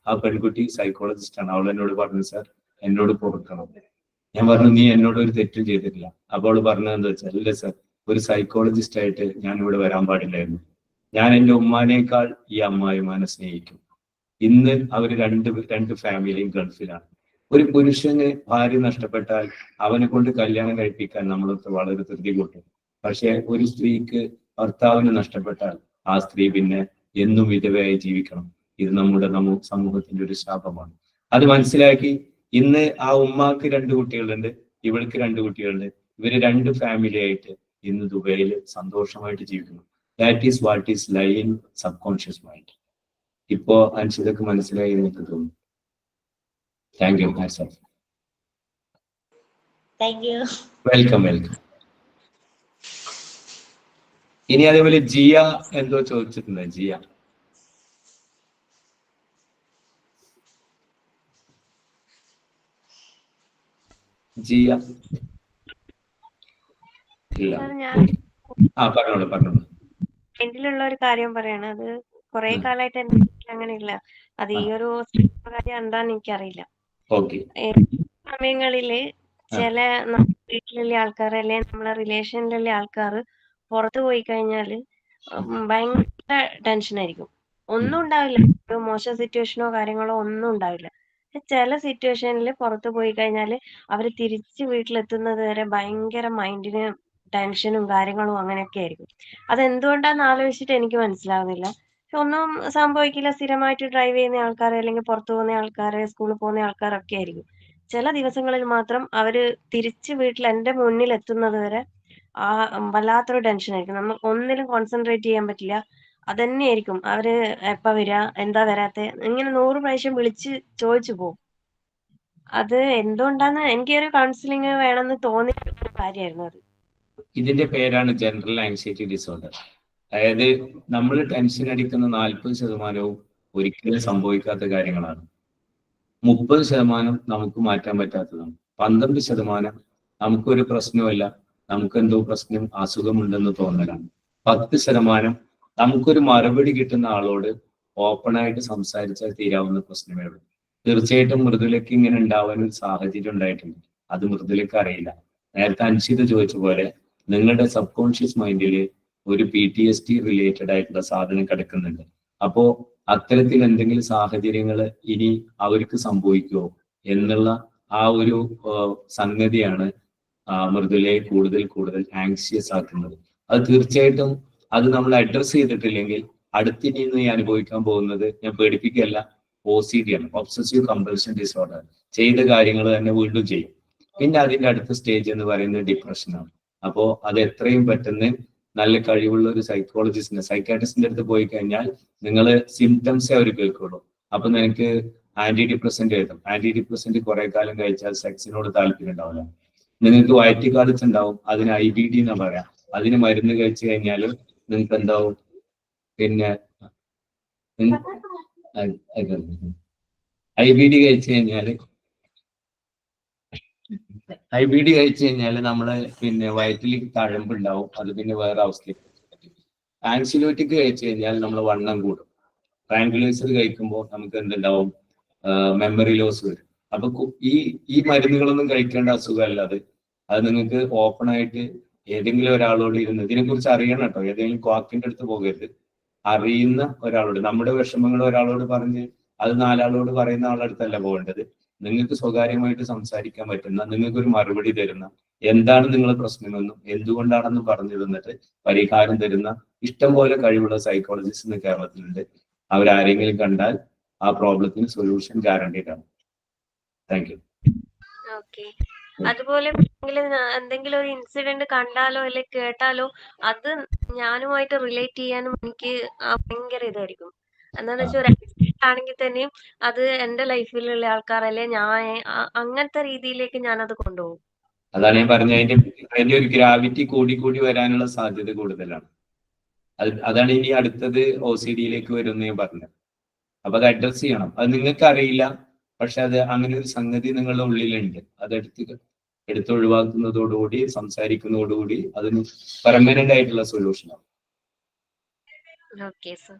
ആ പെൺകുട്ടി സൈക്കോളജിസ്റ്റ് ആണ്. അവൾ എന്നോട് പറഞ്ഞു, സാർ എന്നോട് പൊറുക്കണം. ഞാൻ പറഞ്ഞു, നീ എന്നോട് ഒരു തെറ്റും ചെയ്തിട്ടില്ല. അപ്പോൾ അവള് പറഞ്ഞത് എന്താ വെച്ചാൽ, ഇല്ല സാർ, ഒരു സൈക്കോളജിസ്റ്റ് ആയിട്ട് ഞാൻ ഇവിടെ വരാൻ പാടില്ലായിരുന്നു. ഞാൻ എൻ്റെ ഉമ്മാനേക്കാൾ ഈ അമ്മായിമാനെ സ്നേഹിക്കും. ഇന്ന് അവർ രണ്ട് ഫാമിലിയും ഗൾഫിലാണ്. ഒരു പുരുഷന് ഭാര്യ നഷ്ടപ്പെട്ടാൽ അവനെ കൊണ്ട് കല്യാണം കഴിപ്പിക്കാൻ നമ്മളൊക്കെ വളരെ ധൃതി കൂട്ടും. പക്ഷെ ഒരു സ്ത്രീക്ക് ഭർത്താവിന് നഷ്ടപ്പെട്ടാൽ ആ സ്ത്രീ പിന്നെ എന്നും വിധവയായി ജീവിക്കണം. ഇത് നമ്മുടെ സമൂഹത്തിന്റെ ഒരു ശാപമാണ്. അത് മനസ്സിലാക്കി ഇന്ന് ആ ഉമ്മാക്ക് 2 കുട്ടികളുണ്ട്, ഇവൾക്ക് 2 കുട്ടികളുണ്ട്. ഇവര് 2 ഫാമിലി ആയിട്ട് ഇന്ന് ദുബൈയിൽ സന്തോഷമായിട്ട് ജീവിക്കുന്നു. That is what is lie in subconscious mind. ഇപ്പോ അൻഷിതക്ക് മനസ്സിലായി എനിക്ക് തോന്നുന്നു. Thank you. വെൽക്കം. ഇനി അതേപോലെ ജിയ എന്തോ ചോദിച്ചിട്ടുണ്ട്. ജിയ ഇല്ല. പറഞ്ഞോളൂ. മൈൻഡിലുള്ള ഒരു കാര്യം പറയണം. അത് കുറെ കാലമായിട്ട് എന്റെ അങ്ങനെയില്ല. അത് ഈ ഒരു കാര്യം എന്താന്ന് എനിക്കറിയില്ല. സമയങ്ങളില് ചില വീട്ടിലുള്ള ആൾക്കാർ അല്ലെങ്കിൽ നമ്മളെ റിലേഷനിലുള്ള ആൾക്കാർ പുറത്തു പോയി കഴിഞ്ഞാല് ഭയങ്കര ടെൻഷൻ ആയിരിക്കും. ഒന്നും ഉണ്ടാവില്ല, ഒരു മോശം സിറ്റുവേഷനോ കാര്യങ്ങളോ ഒന്നും ഉണ്ടാവില്ല. ചില സിറ്റുവേഷനിൽ പുറത്തു പോയി കഴിഞ്ഞാല് അവര് തിരിച്ച് വീട്ടിലെത്തുന്നത് വരെ ഭയങ്കര മൈൻഡിന് ടെൻഷനും കാര്യങ്ങളും അങ്ങനെയൊക്കെ ആയിരിക്കും. അതെന്തുകൊണ്ടാന്ന് ആലോചിച്ചിട്ട് എനിക്ക് മനസ്സിലാവുന്നില്ല. ഒന്നും സംഭവിക്കില്ല. സ്ഥിരമായിട്ട് ഡ്രൈവ് ചെയ്യുന്ന ആൾക്കാർ അല്ലെങ്കിൽ പുറത്തു പോകുന്ന ആൾക്കാർ, സ്കൂളിൽ പോകുന്ന ആൾക്കാരൊക്കെ ആയിരിക്കും. ചില ദിവസങ്ങളിൽ മാത്രം അവര് തിരിച്ച് വീട്ടിൽ എന്റെ മുന്നിൽ എത്തുന്നത് വരെ ആ വല്ലാത്തൊരു ടെൻഷൻ ആയിരിക്കും. നമ്മൾ ഒന്നിലും കോൺസെൻട്രേറ്റ് ചെയ്യാൻ പറ്റില്ല. അതന്നെയായിരിക്കും. അവര് എപ്പ വരാ, എന്താ വരാത്തെ, ഇങ്ങനെ 100 പ്രാവശ്യം വിളിച്ച് ചോദിച്ചു പോകും. അത് എന്തുകൊണ്ടാന്ന് എനിക്കൊരു കൗൺസിലിംഗ് വേണമെന്ന് തോന്നിയ കാര്യമായിരുന്നു അത്. ഇതിന്റെ പേരാണ് ജനറൽ ആങ്സൈറ്റി ഡിസോർഡർ. അതായത് നമ്മൾ ടെൻഷൻ അടിക്കുന്ന 40% ഒരിക്കലും സംഭവിക്കാത്ത കാര്യങ്ങളാണ്. 30% നമുക്ക് മാറ്റാൻ പറ്റാത്തതാണ്. 12% നമുക്കൊരു പ്രശ്നവുമില്ല, നമുക്കെന്തോ അസുഖമുണ്ടെന്ന് തോന്നലാണ്. 10% നമുക്കൊരു മറുപടി കിട്ടുന്ന ആളോട് ഓപ്പണായിട്ട് സംസാരിച്ചാൽ തീരാവുന്ന പ്രശ്നമേ ഉള്ളൂ. തീർച്ചയായിട്ടും മൃദുലയ്ക്ക് ഇങ്ങനെ ഉണ്ടാവാൻ ഒരു സാഹചര്യം ഉണ്ടായിട്ടുണ്ട്. അത് മൃദുലയ്ക്ക് അറിയില്ല. നേരത്തെ അൻഷിത ചോദിച്ച പോലെ നിങ്ങളുടെ സബ് കോൺഷ്യസ് മൈൻഡിൽ ഒരു PTSD റിലേറ്റഡ് ആയിട്ടുള്ള സാധനം കിടക്കുന്നുണ്ട്. അപ്പോ അത്തരത്തിൽ എന്തെങ്കിലും സാഹചര്യങ്ങൾ ഇനി അവർക്ക് സംഭവിക്കുമോ എന്നുള്ള ആ ഒരു സംഗതിയാണ് മൃദുലയെ കൂടുതൽ ആങ്ഷ്യസ് ആക്കുന്നത്. അത് തീർച്ചയായിട്ടും അത് നമ്മൾ അഡ്രസ് ചെയ്തിട്ടില്ലെങ്കിൽ അടുത്തിനി നീ അനുഭവിക്കാൻ പോകുന്നത്, ഞാൻ പേടിപ്പിക്കുകയല്ല, OCD ആണ്, ഒബ്സസീവ് കമ്പൽഷൻ ഡിസോർഡർ. ചെയ്ത കാര്യങ്ങൾ തന്നെ വീണ്ടും ചെയ്യും. പിന്നെ അതിന്റെ അടുത്ത സ്റ്റേജ് എന്ന് പറയുന്നത് ഡിപ്രഷനാണ്. അപ്പോ അത് എത്രയും പെട്ടെന്ന് നല്ല കഴിവുള്ള ഒരു സൈക്കാട്രിസ്റ്റിന്റെ അടുത്ത് പോയി കഴിഞ്ഞാൽ നിങ്ങൾ സിംറ്റംസേ അവർ കേൾക്കുള്ളൂ. അപ്പൊ നിനക്ക് ആന്റി എഴുതും. ആന്റി കുറെ കാലം കഴിച്ചാൽ സെക്സിനോട് താല്പര്യം ഉണ്ടാവില്ല. നിങ്ങൾക്ക് വയറ്റിക് കാർഡ്സ് ഉണ്ടാവും, അതിന് IBD എന്നാ പറയാം. അതിന് മരുന്ന് കഴിച്ചു കഴിഞ്ഞാൽ നിങ്ങൾക്ക് എന്താവും, പിന്നെ IBD കഴിച്ചു കഴിഞ്ഞാല് നമ്മള് പിന്നെ വയറ്റിൽ തഴമ്പുണ്ടാവും. അത് പിന്നെ വേറെ അവസ്ഥയിലേക്ക്. ആൻസിലോറ്റിക് കഴിച്ചു കഴിഞ്ഞാൽ നമ്മൾ വണ്ണം കൂടും. ട്രാങ്കുലൈസർ കഴിക്കുമ്പോൾ നമുക്ക് എന്തുണ്ടാവും, മെമ്മറി ലോസ് വരും. അപ്പൊ ഈ മരുന്നുകളൊന്നും കഴിക്കേണ്ട അസുഖമല്ല അത്. അത് നിങ്ങൾക്ക് ഓപ്പൺ ആയിട്ട് ഏതെങ്കിലും ഒരാളോട് ഇരുന്ന് ഇതിനെക്കുറിച്ച് അറിയണം കേട്ടോ. ഏതെങ്കിലും ക്വാക്കിന്റെ അടുത്ത് പോകരുത്. അറിയുന്ന ഒരാളോട്, നമ്മുടെ വിഷമങ്ങൾ ഒരാളോട് പറഞ്ഞ് അത് 4 ആളോട് പറയുന്ന ആളുടെ അടുത്തല്ല പോകേണ്ടത്. നിങ്ങൾക്ക് സ്വകാര്യമായിട്ട് സംസാരിക്കാൻ പറ്റുന്ന, നിങ്ങൾക്കൊരു മറുപടി തരുന്ന, എന്താണ് നിങ്ങളുടെ പ്രശ്നമെന്നും എന്തുകൊണ്ടാണെന്നും പറഞ്ഞു തന്നിട്ട് പരിഹാരം തരുന്ന ഇഷ്ടംപോലെ കഴിവുള്ള സൈക്കോളജിസ്റ്റ് ഇന്ന് കേരളത്തിലുണ്ട്. അവരാരെങ്കിലും കണ്ടാൽ ആ പ്രോബ്ലത്തിന് സൊല്യൂഷൻ ഗ്യാരണ്ടീഡ് ആണ്. Thank you. ഓക്കെ. അതുപോലെ എന്തെങ്കിലും ഒരു ഇൻസിഡന്റ് കണ്ടാലോ അല്ലെങ്കിൽ കേട്ടാലോ അത് ഞാനുമായിട്ട് റിലേറ്റ് ചെയ്യാനും എനിക്ക് ഭയങ്കര ഇതായിരിക്കും. എന്താന്ന് വെച്ചാൽ ഒരു ആക്സിഡന്റ് ആണെങ്കിൽ തന്നെയും അത് എന്റെ ലൈഫിലുള്ള ആൾക്കാരല്ലേ, ഞാൻ അങ്ങനത്തെ രീതിയിലേക്ക് ഞാനത് കൊണ്ടുപോകും. അതാണ് ഞാൻ പറഞ്ഞ അതിന്റെ ഒരു ഗ്രാവിറ്റി കൂടി വരാനുള്ള സാധ്യത കൂടുതലാണ്. അതാണ് ഇനി അടുത്തത് OCD-യിലേക്ക് വരുമെന്ന് ഞാൻ പറഞ്ഞത്. അപ്പൊ അത് അഡ്രസ് ചെയ്യണം. അത് നിങ്ങൾക്ക് അറിയില്ല, പക്ഷെ അത് അങ്ങനെ ഒരു സംഗതി നിങ്ങളുടെ ഉള്ളിലുണ്ട്. അത് എടുത്തൊഴിവാക്കുന്നതോടുകൂടി, സംസാരിക്കുന്നതോടുകൂടി അതിന് പെർമനന്റ് ആയിട്ടുള്ള സൊല്യൂഷൻ ആവും. Okay sir.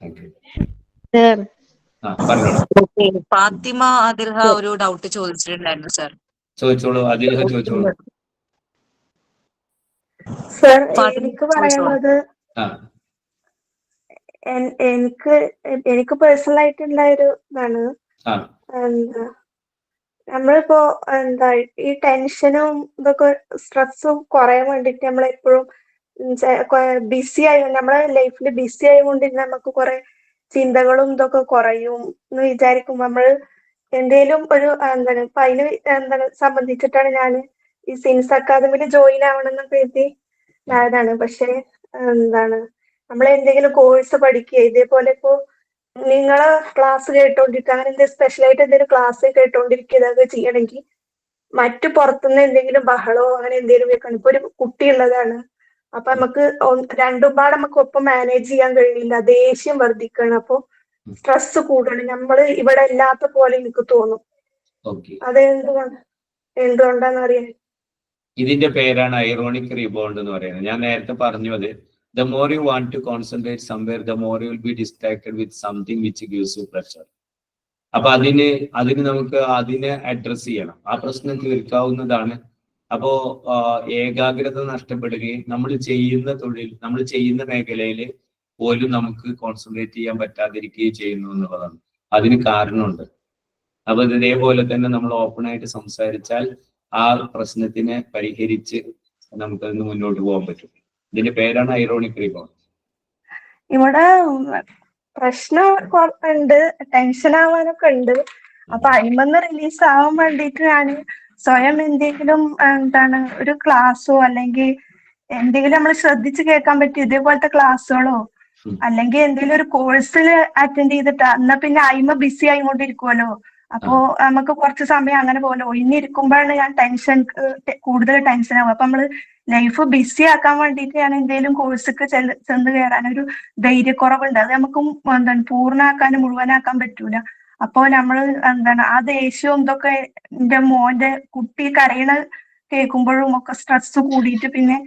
Thank you. Sir, പറഞ്ഞോളൂ. ഫാത്തിമ ആദിൽഹ ഒരു ഡൗട്ട് ചോദിച്ചിട്ടുണ്ടായിരുന്നു സർ. ചോദിച്ചോളൂ. അതിൽ ചോദിച്ചോളൂ. സർ, എനിക്ക് പറയാനുള്ളത് ആ എനിക്ക് പേഴ്സണൽ ആയിട്ടുള്ള ഒരു ഇതാണ്. എന്താ നമ്മളിപ്പോ ഈ ടെൻഷനും ഇതൊക്കെ സ്ട്രെസ്സും കുറയാൻ വേണ്ടിട്ട് നമ്മളെപ്പോഴും ബിസി ആയി, നമ്മളെ ലൈഫിൽ ബിസി ആയിക്കൊണ്ടിരുന്ന നമുക്ക് കുറെ ചിന്തകളും ഇതൊക്കെ കുറയും എന്ന് വിചാരിക്കുമ്പോ നമ്മൾ എന്തേലും ഒരു ഇപ്പൊ അതിന് സംബന്ധിച്ചിട്ടാണ് ഞാൻ ഈ സിൻസ് അക്കാദമിയിൽ ജോയിൻ ആവണമെന്ന് കരുതി ആയതാണ്. പക്ഷെ നമ്മൾ എന്തെങ്കിലും കോഴ്സ് പഠിക്കുക, ഇതേപോലെ ഇപ്പോ നിങ്ങളെ ക്ലാസ് കേട്ടോണ്ടിരിക്കുക, അങ്ങനെ എന്തെങ്കിലും സ്പെഷ്യലായിട്ട് എന്തെങ്കിലും ക്ലാസ് കേട്ടോണ്ടിരിക്കുക, ഇതൊക്കെ ചെയ്യണമെങ്കിൽ മറ്റു പുറത്തുനിന്ന് എന്തെങ്കിലും ബഹളോ അങ്ങനെ എന്തെങ്കിലും വെക്കണം. ഇപ്പൊ ഒരു കുട്ടിയുള്ളതാണ്, അപ്പൊ നമുക്ക് രണ്ടും പാടെ നമുക്ക് ഒപ്പം മാനേജ് ചെയ്യാൻ കഴിയില്ല. ദേഷ്യം വർദ്ധിക്കണം, അപ്പൊ സ്ട്രെസ് കൂടണം. നമ്മള് ഇവിടെ ഇല്ലാത്ത പോലെ എനിക്ക് തോന്നും. അത് എന്തുകൊണ്ടാന്ന് അറിയാൻ. ഇതിന്റെ പേരാണ് ഐറോണിക് റീബൗണ്ട് എന്ന് പറയുന്നത്. ഞാൻ നേരത്തെ പറഞ്ഞു, അത് the more you want to concentrate somewhere, the more you will be distracted with something which gives you pressure. അപ്പൊ അതിന് നമുക്ക് അതിനെ അഡ്രസ് ചെയ്യണം. ആ പ്രശ്നം തീർക്കാവുന്നതാണ്. അപ്പോ ഏകാഗ്രത നഷ്ടപ്പെടുകയും നമ്മൾ ചെയ്യുന്ന തൊഴിൽ, നമ്മൾ ചെയ്യുന്ന മേഖലയിൽ പോലും നമുക്ക് കോൺസെൻട്രേറ്റ് ചെയ്യാൻ പറ്റാതിരിക്കുകയും ചെയ്യുന്നു എന്നുള്ളതാണ്. അതിന് കാരണമുണ്ട്. അപ്പൊ ഇതേപോലെ തന്നെ നമ്മൾ ഓപ്പൺ ആയിട്ട് സംസാരിച്ചാൽ ആ പ്രശ്നത്തിനെ പരിഹരിച്ച് നമുക്കതിന് മുന്നോട്ട് പോകാൻ പറ്റും. ഇതിന്റെ പേരാണ് ഐറോണിക് റീബൗണ്ട്. ഇവിടെ പ്രശ്നം ഉണ്ട്, ടെൻഷൻ ആവാനൊക്കെ ഉണ്ട്. അപ്പൊ അയിമന്ന് റിലീസ് ആവാൻ വേണ്ടിയിട്ട് ഞാൻ സ്വയം എന്തെങ്കിലും ഒരു ക്ലാസ്സോ അല്ലെങ്കിൽ എന്തെങ്കിലും നമ്മൾ ശ്രദ്ധിച്ച് കേൾക്കാൻ പറ്റിയ ഇതേപോലത്തെ ക്ലാസ്സുകളോ അല്ലെങ്കിൽ എന്തെങ്കിലും ഒരു കോഴ്സിൽ അറ്റൻഡ് ചെയ്തിട്ട് എന്നാ പിന്നെ അയിമ ബിസി ആയിക്കൊണ്ടിരിക്കുമല്ലോ. അപ്പോ നമുക്ക് കുറച്ച് സമയം അങ്ങനെ പോലെ ഒഴിഞ്ഞിരിക്കുമ്പോഴാണ് ഞാൻ കൂടുതൽ ടെൻഷൻ ആവുക. അപ്പൊ നമ്മള് ലൈഫ് ബിസി ആക്കാൻ വേണ്ടിയിട്ട് ഞാൻ എന്തെങ്കിലും കോഴ്സൊക്കെ ചെന്ന് കയറാനൊരു ധൈര്യക്കുറവുണ്ട്. അത് നമുക്ക് പൂർണ്ണമാക്കാനും മുഴുവനാക്കാൻ പറ്റൂല. അപ്പൊ നമ്മള് ആ ദേഷ്യവും ഇതൊക്കെ എന്റെ മോന്റെ കുട്ടി കരയണ കേൾക്കുമ്പോഴും ഒക്കെ സ്ട്രെസ് കൂടിയിട്ട് പിന്നെ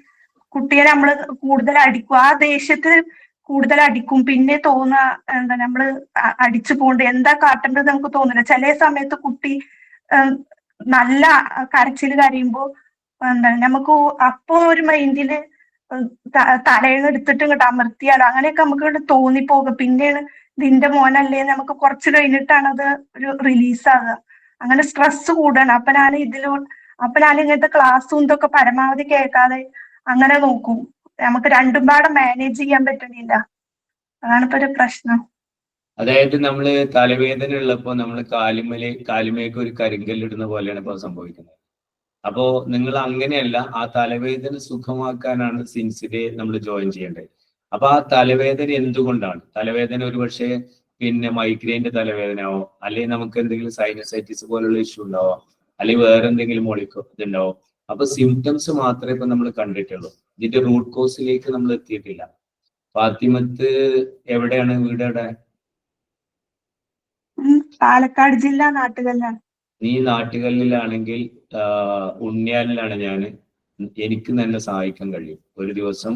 കുട്ടിയെ നമ്മള് കൂടുതൽ അടിക്കും. ആ ദേഷ്യത്തിൽ കൂടുതൽ അടിക്കും. പിന്നെ തോന്നുക നമ്മള് അടിച്ചു പോണ്ട്, എന്താ കാട്ടേണ്ടത് നമുക്ക് തോന്നില്ല. ചില സമയത്ത് കുട്ടി നല്ല കരച്ചിൽ കരയുമ്പോ നമുക്ക് അപ്പോ ഒരു മൈൻഡില് തലയിന്ന് എടുത്തിട്ട് ഇങ്ങോട്ട് അമർത്തിയാലോ അങ്ങനെയൊക്കെ നമുക്ക് ഇങ്ങോട്ട് തോന്നിപ്പോകുക. പിന്നെയാണ് ഇതിന്റെ മോനല്ലേ നമുക്ക് കുറച്ച് കഴിഞ്ഞിട്ടാണ് അത് ഒരു റിലീസ് ആകുക. അങ്ങനെ സ്ട്രെസ് കൂടണം. അപ്പൊ ഞാൻ ഇങ്ങനത്തെ ക്ലാസ്സും ഇതൊക്കെ പരമാവധി കേൾക്കാതെ അങ്ങനെ നോക്കും. നമുക്ക് രണ്ടും പാടെ മാനേജ് ചെയ്യാൻ പറ്റുന്നില്ല. അതാണ് ഇപ്പൊ ഒരു പ്രശ്നം. അതായത് നമ്മള് തലവേദന ഉള്ളപ്പോ നമ്മൾ കാലുമേക്ക് ഒരു കരിങ്കല്ലിടുന്ന പോലെയാണ് ഇപ്പൊ സംഭവിക്കുന്നത്. അപ്പോ നിങ്ങൾ അങ്ങനെയല്ല, ആ തലവേദന സുഖമാക്കാനാണ് സിൻസിനെ നമ്മൾ ജോയിൻ ചെയ്യേണ്ടത്. അപ്പൊ ആ തലവേദന എന്തുകൊണ്ടാണ്? തലവേദന ഒരു പക്ഷേ പിന്നെ മൈഗ്രെയിന്റെ തലവേദനയാവോ, അല്ലെങ്കിൽ നമുക്ക് എന്തെങ്കിലും സൈനസൈറ്റിസ് പോലുള്ള ഇഷ്യൂ ഉണ്ടാവോ, അല്ലെങ്കിൽ വേറെ എന്തെങ്കിലും ഇതുണ്ടാവോ. അപ്പൊ സിംറ്റംസ് മാത്രമേ ഇപ്പൊ നമ്മൾ കണ്ടിട്ടുള്ളൂ. ഇതിന്റെ റൂട്ട് കോസിലേക്ക് നമ്മൾ എത്തിയിട്ടില്ല. ഫാത്തിമത്ത് എവിടെയാണ് വീട്? എവിടെ? പാലക്കാട് ജില്ല, നാട്ടുകല്ലാണ്. നീ നാട്ടുകല്ലിലാണെങ്കിൽ ഉണ്ണിയാലിലാണ് എനിക്ക് തന്നെ സഹായിക്കാൻ കഴിയും. ഒരു ദിവസം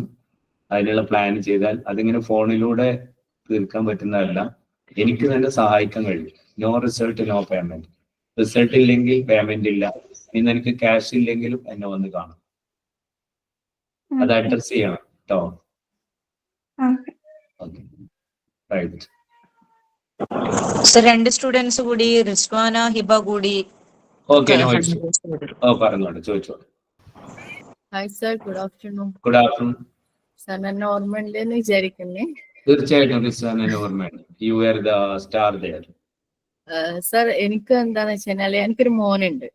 അതിനുള്ള പ്ലാൻ ചെയ്താൽ അതിങ്ങനെ ഫോണിലൂടെ തീർക്കാൻ പറ്റുന്നതല്ല, എനിക്ക് തന്നെ സഹായിക്കാൻ കഴിയും. No result no payment. Result ഇല്ലെങ്കിൽ പേയ്മെന്റ് ഇല്ല. ഇന്ന് എനിക്ക് ക്യാഷ് ഇല്ലെങ്കിലും എന്നെ വന്ന് കാണും. അത് അഡ്രസ് ചെയ്യണം കേട്ടോ. Okay, right. സർ 2 സ്റ്റുഡൻസ് കൂടി, റിസ്വാന, ഹിബ കൂടി. ഓക്കെ, പറഞ്ഞോട്ടെ, ചോദിച്ചോളൂ. Hi sir, good afternoon. Good afternoon. Sir എന്നെ ഓർമ്മയുണ്ടെന്ന് വിചാരിക്കുന്നേ. തീർച്ചയായിട്ടും റിസ്വാന ഓർമ്മയുണ്ട്. You are the star there. Sir എനിക്ക് എന്താന്ന് വെച്ചാല് എനിക്കൊരു മോനുണ്ട്.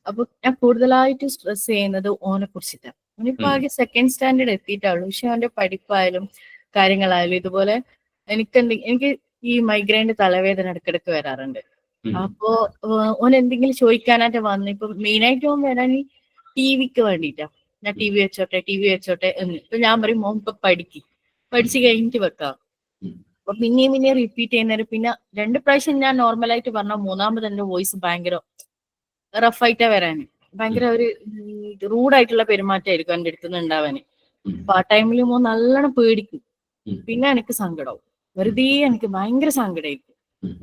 അപ്പൊ ഞാൻ കൂടുതലായിട്ട് സ്ട്രെസ് ചെയ്യുന്നത് ഓനെ കുറിച്ചിട്ടാണ്. ഓനിപ്പോ ആകെ 2nd സ്റ്റാൻഡേർഡ് എത്തിയിട്ടുള്ളൂ. പക്ഷെ അവന്റെ പഠിപ്പായാലും കാര്യങ്ങളായാലും ഇതുപോലെ എനിക്ക് ഈ മൈഗ്രെയിന്റെ തലവേദന ഇടക്കിടക്ക് വരാറുണ്ട്. അപ്പോ ഓൻ എന്തെങ്കിലും ചോദിക്കാനായിട്ട് വന്നു. ഇപ്പൊ മെയിനായിട്ട് ഓൻ വരാൻ ഈ ടിവിക്ക് വേണ്ടിയിട്ടാ. ഞാൻ ടി വി വെച്ചോട്ടെ എന്ന്. ഇപ്പൊ ഞാൻ പറയും മോൻ ഇപ്പൊ പഠിച്ചു കഴിഞ്ഞിട്ട് വെക്കാം. അപ്പൊ പിന്നെയും റിപ്പീറ്റ് ചെയ്യുന്നേരം പിന്നെ 2 പ്രാവശ്യം ഞാൻ നോർമലായിട്ട് പറഞ്ഞ 3ാമത് എന്റെ വോയിസ് ഭയങ്കര റഫായിട്ടാ വരാന്. ഭയങ്കര ഒരു റൂഡായിട്ടുള്ള പെരുമാറ്റമായിരിക്കും എന്റെ അടുത്തുനിന്ന് ഉണ്ടാവാന്. അപ്പൊ ആ ടൈമിൽ മോൻ നല്ലോണം പേടിക്കും. പിന്നെ എനിക്ക് സങ്കടവും, വെറുതെ എനിക്ക് ഭയങ്കര സങ്കടമായിരിക്കും.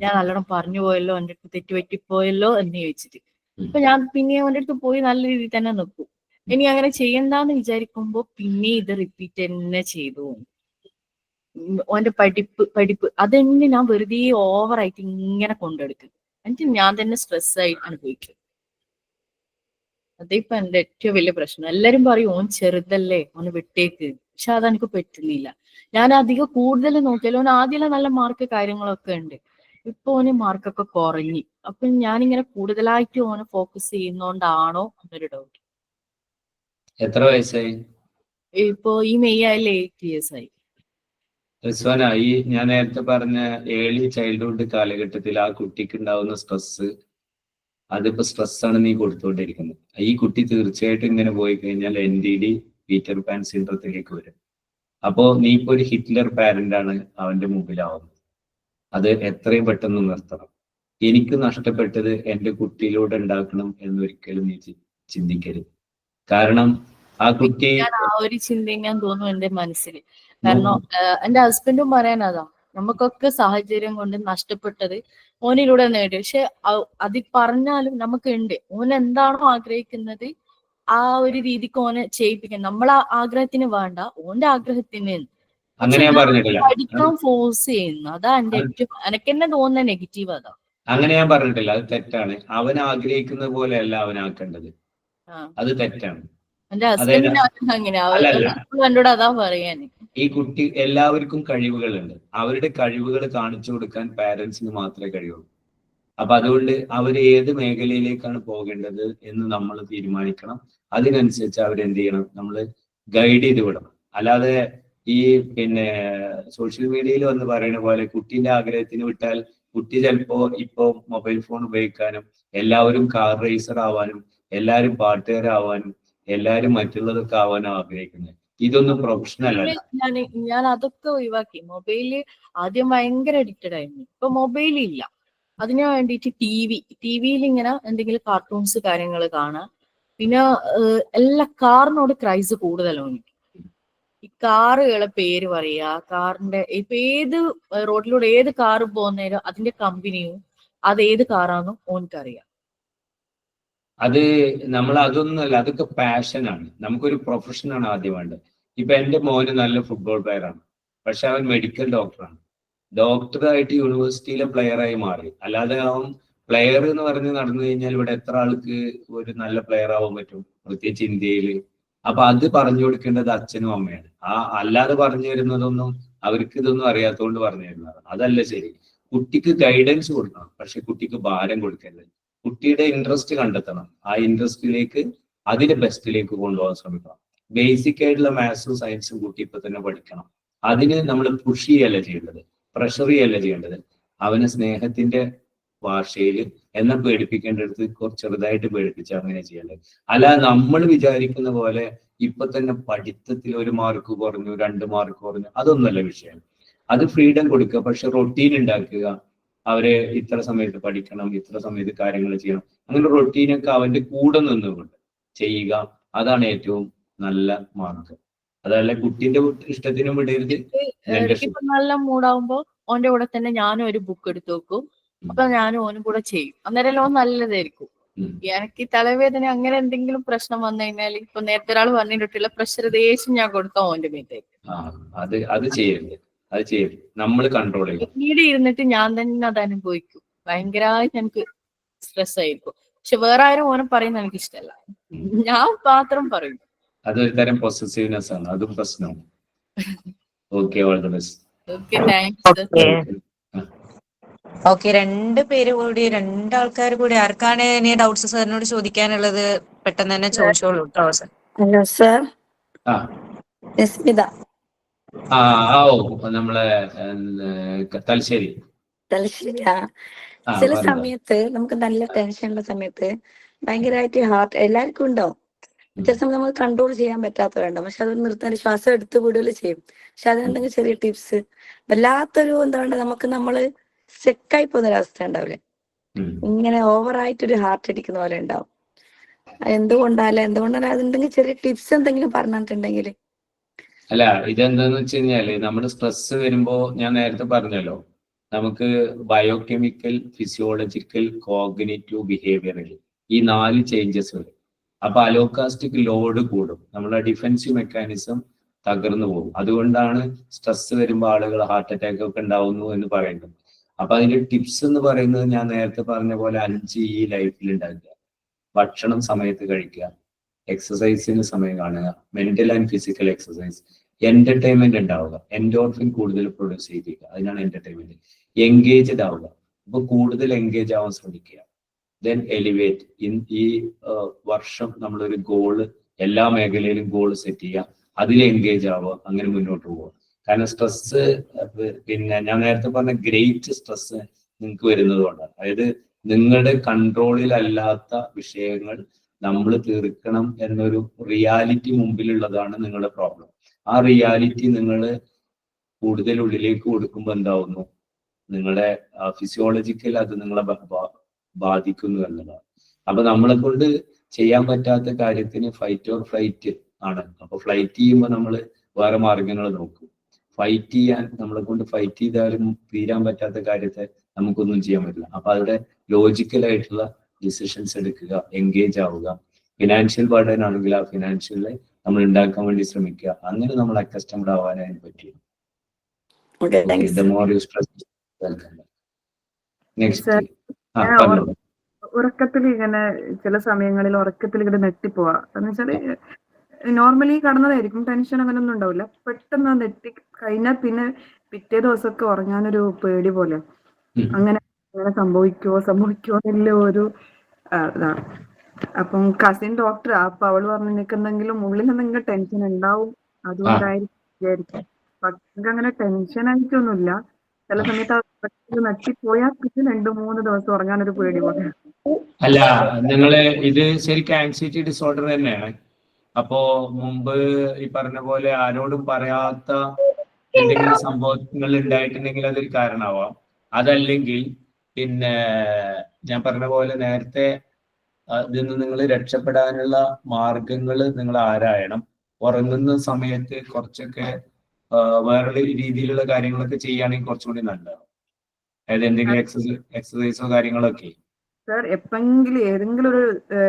ഞാൻ നല്ലോണം പറഞ്ഞു പോയല്ലോ, എന്റെ അടുത്ത് തെറ്റുപറ്റിപ്പോയല്ലോ എന്ന് ചോദിച്ചിട്ട്. അപ്പൊ ഞാൻ പിന്നെ അവന്റെ അടുത്ത് പോയി നല്ല രീതിയിൽ തന്നെ നിൽക്കും. ഇനി അങ്ങനെ ചെയ്യണ്ടെന്ന് വിചാരിക്കുമ്പോ പിന്നെ ഇത് റിപ്പീറ്റ് തന്നെ ചെയ്തു. ഓന്റെ പഠിപ്പ് അതെന്നെ ഞാൻ വെറുതെ ഓവറായിട്ട് ഇങ്ങനെ കൊണ്ടെടുക്കും. എന്നിട്ട് ഞാൻ തന്നെ സ്ട്രെസ് ആയിട്ട് അനുഭവിക്കും. അതിപ്പോ എന്റെ ഏറ്റവും വലിയ പ്രശ്നം. എല്ലാരും പറയും ഓൻ ചെറുതല്ലേ, ഓന് വിട്ടേക്ക്. പക്ഷെ അതെനിക്ക് പറ്റുന്നില്ല. ഞാൻ അധികം കൂടുതൽ നോക്കിയാലും ഓൻ ആദ്യം നല്ല മാർക്ക് കാര്യങ്ങളൊക്കെ ഉണ്ട്. ഇപ്പൊ ഓന് മാർക്കൊക്കെ കുറഞ്ഞു. അപ്പൊ ഞാനിങ്ങനെ കൂടുതലായിട്ട് ഓനെ ഫോക്കസ് ചെയ്യുന്നോണ്ടാണോ എന്നൊരു ഡൗട്ട്. എത്ര വയസ്സായി? ഇപ്പൊ ഈ മെയ് ആയാലും 8 years ആയി. റിസ്വാന, ഈ ഞാൻ നേരത്തെ പറഞ്ഞ ഏർലി ചൈൽഡ്ഹുഡ് കാലഘട്ടത്തിൽ ആ കുട്ടിക്ക് ഉണ്ടാവുന്ന സ്ട്രെസ്, അതിപ്പോ സ്ട്രെസ്സാണ് നീ കൊടുത്തുകൊണ്ടിരിക്കുന്നത്. ഈ കുട്ടി തീർച്ചയായിട്ടും ഇങ്ങനെ പോയി കഴിഞ്ഞാൽ NDD പീറ്റർ പാൻ സിൻഡ്രത്തിലേക്ക് വരും. അപ്പോ നീ ഇപ്പൊ ഒരു ഹിറ്റ്ലർ പാരന്റ് ആണ് അവന്റെ മുമ്പിലാവുന്നത്. അത് എത്രയും പെട്ടെന്ന് നിർത്തണം. എനിക്ക് നഷ്ടപ്പെട്ടത് എന്റെ കുട്ടിയിലൂടെ ഉണ്ടാക്കണം എന്നൊരിക്കലും നീ ചിന്തിക്കരുത്. കാരണം ആ കുട്ടി, ആ ഒരു ചിന്ത ഞാൻ തോന്നുന്നു എന്റെ മനസ്സിൽ. കാരണം എന്റെ ഹസ്ബൻഡും പറയാനതാ, നമുക്കൊക്കെ സാഹചര്യം കൊണ്ട് നഷ്ടപ്പെട്ടത് ഓനിലൂടെ നേടി. പക്ഷെ അത് പറഞ്ഞാലും നമുക്ക് ഉണ്ട്. ഓൻ എന്താണോ ആഗ്രഹിക്കുന്നത് ആ ഒരു രീതിക്ക് ഓനെ ചെയ്യിപ്പിക്കാൻ നമ്മളെ ആഗ്രഹത്തിന് വേണ്ട, ഓന്റെ ആഗ്രഹത്തിന് അങ്ങനെ ഞാൻ പറഞ്ഞിട്ടില്ല. പഠിക്കാൻ ഫോഴ്സ് ചെയ്യുന്നു. അതാ എന്റെ ഏറ്റവും എനിക്ക് തന്നെ തോന്നുന്ന നെഗറ്റീവ്. അതാ അങ്ങനെ ഞാൻ പറഞ്ഞിട്ടില്ല, അത് തെറ്റാണ്. അവൻ ആഗ്രഹിക്കുന്ന പോലെയല്ല അവനാക്കേണ്ടത്, അത് തെറ്റാണ്. എന്റെ ഹസ്ബൻഡിന്റെ ആഗ്രഹം അങ്ങനെയാ, അതാ പറയാന്. ഈ കുട്ടി, എല്ലാവർക്കും കഴിവുകളുണ്ട്. അവരുടെ കഴിവുകൾ കാണിച്ചു കൊടുക്കാൻ പാരന്റ്സിന് മാത്രമേ കഴിയുള്ളൂ. അപ്പൊ അതുകൊണ്ട് അവർ ഏത് മേഖലയിലേക്കാണ് പോകേണ്ടത് എന്ന് നമ്മൾ തീരുമാനിക്കണം. അതിനനുസരിച്ച് അവരെന്ത് ചെയ്യണം, നമ്മൾ ഗൈഡ് ചെയ്ത് വിടണം. അല്ലാതെ ഈ സോഷ്യൽ മീഡിയയിൽ വന്ന് പറയുന്ന പോലെ കുട്ടീന്റെ ആഗ്രഹത്തിന് വിട്ടാൽ കുട്ടി ചിലപ്പോ ഇപ്പോ മൊബൈൽ ഫോൺ ഉപയോഗിക്കാനും, എല്ലാവരും കാർ റേസർ ആവാനും, എല്ലാവരും പാട്ടുകാരാവാനും, എല്ലാവരും മറ്റുള്ളതൊക്കെ ആവാനും ആഗ്രഹിക്കുന്നത്. ഇതൊന്നും പ്രൊഫഷണൽ അല്ല. ഞാൻ അതൊക്കെ ഒഴിവാക്കി. മൊബൈല് ആദ്യം ഭയങ്കര അഡിക്റ്റഡ് ആയിരുന്നു. ഇപ്പൊ മൊബൈൽ ഇല്ല. അതിനു വേണ്ടിയിട്ട് ടിവിയിൽ ഇങ്ങനെ എന്തെങ്കിലും കാർട്ടൂൺസ് കാര്യങ്ങൾ കാണാം. പിന്നെ എല്ലാ കാറിനോട് ക്രൈസ് കൂടുതലാണ്. ഈ കാറുകളെ പേര് പറയാ, കാറിന്റെ ഇപ്പൊ ഏത് റോഡിലൂടെ ഏത് കാറ് പോകുന്നേരം അതിന്റെ കമ്പനിയും അത് ഏത് കാറാണെന്നും ഓനിക്കറിയാം. അത് നമ്മൾ അതൊന്നുമല്ല, അതൊക്കെ പാഷനാണ്. നമുക്കൊരു പ്രൊഫഷനാണ് ആദ്യം വേണ്ടത്. ഇപ്പൊ എന്റെ മോന് നല്ല ഫുട്ബോൾ പ്ലെയർ ആണ്, പക്ഷെ അവൻ മെഡിക്കൽ ഡോക്ടറാണ്. ഡോക്ടറായിട്ട് യൂണിവേഴ്സിറ്റിയിലെ പ്ലെയറായി മാറി. അല്ലാതെ അവൻ പ്ലെയർ എന്ന് പറഞ്ഞ് നടന്നു കഴിഞ്ഞാൽ ഇവിടെ എത്ര ആൾക്ക് ഒരു നല്ല പ്ലെയർ ആവാൻ പറ്റും, പ്രത്യേകിച്ച് ഇന്ത്യയിൽ? അപ്പൊ അത് പറഞ്ഞു കൊടുക്കേണ്ടത് അച്ഛനും അമ്മയാണ്. അല്ലാതെ പറഞ്ഞു തരുന്നതൊന്നും അവർക്ക് ഇതൊന്നും അറിയാത്തതുകൊണ്ട് പറഞ്ഞു തരുന്നതാണ്. അതല്ല ശരി. കുട്ടിക്ക് ഗൈഡൻസ് കൊടുക്കണം, പക്ഷെ കുട്ടിക്ക് ഭാരം കൊടുക്കരുത്. കുട്ടിയുടെ ഇൻട്രസ്റ്റ് കണ്ടെത്തണം. ആ ഇൻട്രസ്റ്റിലേക്ക്, അതിന്റെ ബെസ്റ്റിലേക്ക് കൊണ്ടുപോകാൻ ശ്രമിക്കണം. ബേസിക് ആയിട്ടുള്ള മാത്സും സയൻസും കുട്ടി ഇപ്പൊ തന്നെ പഠിക്കണം. അതിന് നമ്മൾ പുഷ് ചെയ്യല്ല ചെയ്യേണ്ടത്, പ്രഷർ ചെയ്യല്ല ചെയ്യേണ്ടത്. അവനെ സ്നേഹത്തിന്റെ ഭാഷയിൽ എന്നെ പേടിപ്പിക്കേണ്ടടുത്ത് കുറച്ച് ചെറുതായിട്ട് പേടിപ്പിച്ച് അങ്ങനെ ചെയ്യേണ്ടത്. അല്ലാതെ നമ്മൾ വിചാരിക്കുന്ന പോലെ ഇപ്പൊ തന്നെ പഠിത്തത്തിൽ 1 മാർക്ക് കുറഞ്ഞു, 2 മാർക്ക് കുറഞ്ഞു, അതൊന്നുമല്ല വിഷയം. അത് ഫ്രീഡം കൊടുക്കുക, പക്ഷെ റൊട്ടീൻ ഉണ്ടാക്കുക. അവരെ ഇത്ര സമയത്ത് പഠിക്കണം, ഇത്ര സമയത്ത് കാര്യങ്ങൾ ചെയ്യണം, അങ്ങനെ റൊട്ടീനൊക്കെ അവന്റെ കൂടെ നിന്നുകൊണ്ട് ചെയ്യുക. അതാണ് ഏറ്റവും നല്ല മാർഗം. അതല്ല കുട്ടീന്റെ ഇഷ്ടത്തിനും വിടരുത്. ഇപ്പൊ നല്ല മൂടാവുമ്പോ ഓന്റെ കൂടെ തന്നെ ഞാനും ഒരു ബുക്ക് എടുത്ത് വെക്കും. അപ്പൊ ഞാനും ഓനും കൂടെ ചെയ്യും. അന്നേരം ഓൻ നല്ലതായിരിക്കും. എനിക്ക് ഈ തലവേദന അങ്ങനെ എന്തെങ്കിലും പ്രശ്നം വന്നു കഴിഞ്ഞാൽ ഇപ്പൊ നേരത്തെ ഒരാൾ പറഞ്ഞിട്ടുള്ള പ്രഷർ ദേശം ഞാൻ കൊടുത്ത ഓന്റെ മേത്തേക്ക്. അത് ചെയ്യരുത്, അത് ചെയ്യരുത്. നമ്മൾ കൺട്രോൾ ചെയ്യും. പിന്നീട് ഇരുന്നിട്ട് ഞാൻ തന്നെ അത് അനുഭവിക്കും. ഭയങ്കരമായിട്ട് എനിക്ക് സ്ട്രെസ് ആയിരിക്കും. പക്ഷെ വേറെ ആരും ഓനെ പറയുന്ന എനിക്ക് ഇഷ്ടമല്ല, ഞാൻ മാത്രം പറയും. അതൊരു തരം പൊസസീവ്നെസ് ആണ്, അതും പ്രശ്നമാണ്. Okay, all the best. Okay, thanks. Okay, രണ്ടാൾക്കാർ കൂടി ആർക്കാണ് ഇനി ഡൗട്ട്സ് സാറിനോട് ചോദിക്കാനുള്ളത് പെട്ടെന്ന് തന്നെ ചോദിച്ചോളൂ കേട്ടോ സർ. ഹലോ സർ, ആ സ്മിത നമ്മളെ തലശ്ശേരി. ചില സമയത്ത് നമുക്ക് നല്ല ടെൻഷനുള്ള സമയത്ത് ഭയങ്കരമായിട്ട് ഹാർട്ട് എല്ലാവർക്കും ഉണ്ടാവും. ചില സമയം നമുക്ക് കൺട്രോൾ ചെയ്യാൻ പറ്റാത്തവരുണ്ടാവും. പക്ഷെ അത് നിർത്താൻ ശ്വാസം എടുത്ത് വിടുകയും ചെയ്യും. പക്ഷെ അതിനെന്തെങ്കിലും ചെറിയ ടിപ്സ്, വല്ലാത്തൊരു എന്താണ് നമുക്ക് നമ്മള് സെക്കായി പോകുന്ന ഒരവസ്ഥ ഉണ്ടാവില്ലേ, ഇങ്ങനെ ഓവറായിട്ടൊരു ഹാർട്ട് അടിക്കുന്ന പോലെ ഉണ്ടാവും. എന്തുകൊണ്ടാണ് അതെന്തെങ്കിലും ചെറിയ ടിപ്സ് എന്തെങ്കിലും പറഞ്ഞിട്ടുണ്ടെങ്കിൽ. അല്ല, ഇതെന്താന്ന് വെച്ച് കഴിഞ്ഞാല് നമ്മുടെ സ്ട്രെസ് വരുമ്പോ ഞാൻ നേരത്തെ പറഞ്ഞല്ലോ, നമുക്ക് ബയോകെമിക്കൽ, ഫിസിയോളജിക്കൽ, കോഗ്നിറ്റീവ്, ബിഹേവിയറൽ ഈ 4 ചേഞ്ചസ് വരും. അപ്പൊ അലോകാസ്റ്റിക് ലോഡ് കൂടും, നമ്മളെ ഡിഫെൻസീവ് മെക്കാനിസം തകർന്നു പോകും. അതുകൊണ്ടാണ് സ്ട്രെസ് വരുമ്പോൾ ആളുകൾ ഹാർട്ട് അറ്റാക്ക് ഒക്കെ ഉണ്ടാവുന്നു എന്ന് പറയുന്നത്. അപ്പൊ അതിന്റെ ടിപ്സ് എന്ന് പറയുന്നത് ഞാൻ നേരത്തെ പറഞ്ഞ പോലെ 5 ഈ ലൈഫിൽ ഉണ്ടാക്കുക. ഭക്ഷണം സമയത്ത് കഴിക്കുക, എക്സസൈസിന് സമയം കാണുക, mental and physical exercise, entertainment ഉണ്ടാവുക, എൻഡോർഫിൻ കൂടുതൽ പ്രൊഡ്യൂസ് ചെയ്യിക്കുക, അതിനാണ് എന്റർടൈൻമെന്റ്. എൻഗേജ്ഡ് ആവുക, അപ്പൊ കൂടുതൽ എൻഗേജ് ആവാൻ ശ്രമിക്കുക. Then elevate. ഈ വർഷം നമ്മളൊരു ഗോള്, എല്ലാ മേഖലയിലും ഗോള് സെറ്റ് ചെയ്യുക, അതിൽ എൻഗേജ് ആവുക, അങ്ങനെ മുന്നോട്ട് പോവുക. കാരണം സ്ട്രെസ്, പിന്നെ ഞാൻ നേരത്തെ പറഞ്ഞ ഗ്രേറ്റ് സ്ട്രെസ് നിങ്ങൾക്ക് വരുന്നത് കൊണ്ടാണ്. അതായത് നിങ്ങളുടെ കൺട്രോളിൽ അല്ലാത്ത വിഷയങ്ങൾ നമ്മൾ തീർക്കണം എന്നൊരു റിയാലിറ്റി മുമ്പിലുള്ളതാണ് നിങ്ങളുടെ പ്രോബ്ലം. ആ റിയാലിറ്റി നിങ്ങൾ കൂടുതൽ ഉള്ളിലേക്ക് കൊടുക്കുമ്പോൾ എന്താവുന്നു, നിങ്ങളുടെ ഫിസിയോളജിക്കൽ അത് നിങ്ങളെ ബാധിക്കുന്നു എന്നതാണ്. അപ്പൊ നമ്മളെ കൊണ്ട് ചെയ്യാൻ പറ്റാത്ത കാര്യത്തിന് ഫൈറ്റ് ഓർ ഫ്ലൈറ്റ് ആണ്. അപ്പൊ ഫ്ലൈറ്റ് ചെയ്യുമ്പോൾ നമ്മൾ വേറെ മാർഗങ്ങൾ നോക്കും. ഫൈറ്റ് ചെയ്യാൻ നമ്മളെ കൊണ്ട് ഫൈറ്റ് ചെയ്താലും തീരാൻ പറ്റാത്ത കാര്യത്തെ നമുക്കൊന്നും ചെയ്യാൻ പറ്റില്ല. അപ്പൊ അവിടെ ലോജിക്കലായിട്ടുള്ള ഡിസിഷൻസ് എടുക്കുക, എൻഗേജ് ആവുക. ഫിനാൻഷ്യൽ ബർഡൻ ആണെങ്കിൽ ആ ഫിനാൻഷ്യലിനെ നമ്മൾ ഉണ്ടാക്കാൻ വേണ്ടി ശ്രമിക്കുക. അങ്ങനെ നമ്മൾ അക്കസ്റ്റംഡ് ആവാനായി പറ്റും. ഉറക്കത്തിൽ ഇങ്ങനെ ചില സമയങ്ങളിൽ ഉറക്കത്തിൽ ഇങ്ങനെ നെട്ടിപ്പോവാ എന്ന് വെച്ചാല് നോർമലി കടന്നതായിരിക്കും, ടെൻഷൻ അങ്ങനെ ഒന്നും ഉണ്ടാവില്ല. പെട്ടെന്ന് നെട്ടി കഴിഞ്ഞാൽ പിന്നെ പിറ്റേ ദിവസമൊക്കെ ഉറങ്ങാനൊരു പേടി പോലെ. അങ്ങനെ സംഭവിക്കുമോ എന്നുള്ള ഒരു ഇതാണ്. അപ്പം കസിൻ ഡോക്ടർ, അപ്പൊ അവള് പറഞ്ഞു നിനക്ക് എന്തെങ്കിലും ഉള്ളിൽ എന്തെങ്കിലും ടെൻഷൻ ഉണ്ടാവും, അതുകൊണ്ടായിരിക്കും വിചാരിക്കും. പക്ഷെ അങ്ങനെ ടെൻഷൻ ആയിട്ടൊന്നുമില്ല. ചില സമയത്ത് നട്ടിപ്പോയാൽ പിന്നെ 2-3 ദിവസം ഉറങ്ങാനൊരു പേടി പോലെ. അല്ല, നിങ്ങള് ഇത് ശരിക്കും ആൻസൈറ്റി ഡിസോർഡർ തന്നെയാണ്. അപ്പോ മുമ്പ് ഈ പറഞ്ഞ പോലെ ആരോടും പറയാത്ത എന്തെങ്കിലും സംഭവങ്ങൾ ഉണ്ടായിട്ടുണ്ടെങ്കിൽ അതൊരു കാരണമാവാം. അതല്ലെങ്കിൽ പിന്നെ ഞാൻ പറഞ്ഞ പോലെ നേരത്തെ ഇതിൽ നിന്ന് നിങ്ങൾ രക്ഷപ്പെടാനുള്ള മാർഗങ്ങൾ നിങ്ങൾ ആരായണം. ഉറങ്ങുന്ന സമയത്ത് കുറച്ചൊക്കെ വേറെ രീതിയിലുള്ള കാര്യങ്ങളൊക്കെ ചെയ്യുകയാണെങ്കിൽ കുറച്ചുകൂടി നല്ലതാണ്. അതായത് എന്തെങ്കിലും എക്സസൈസോ കാര്യങ്ങളൊക്കെ. സാർ, എപ്പെങ്കിലും ഏതെങ്കിലും ഒരു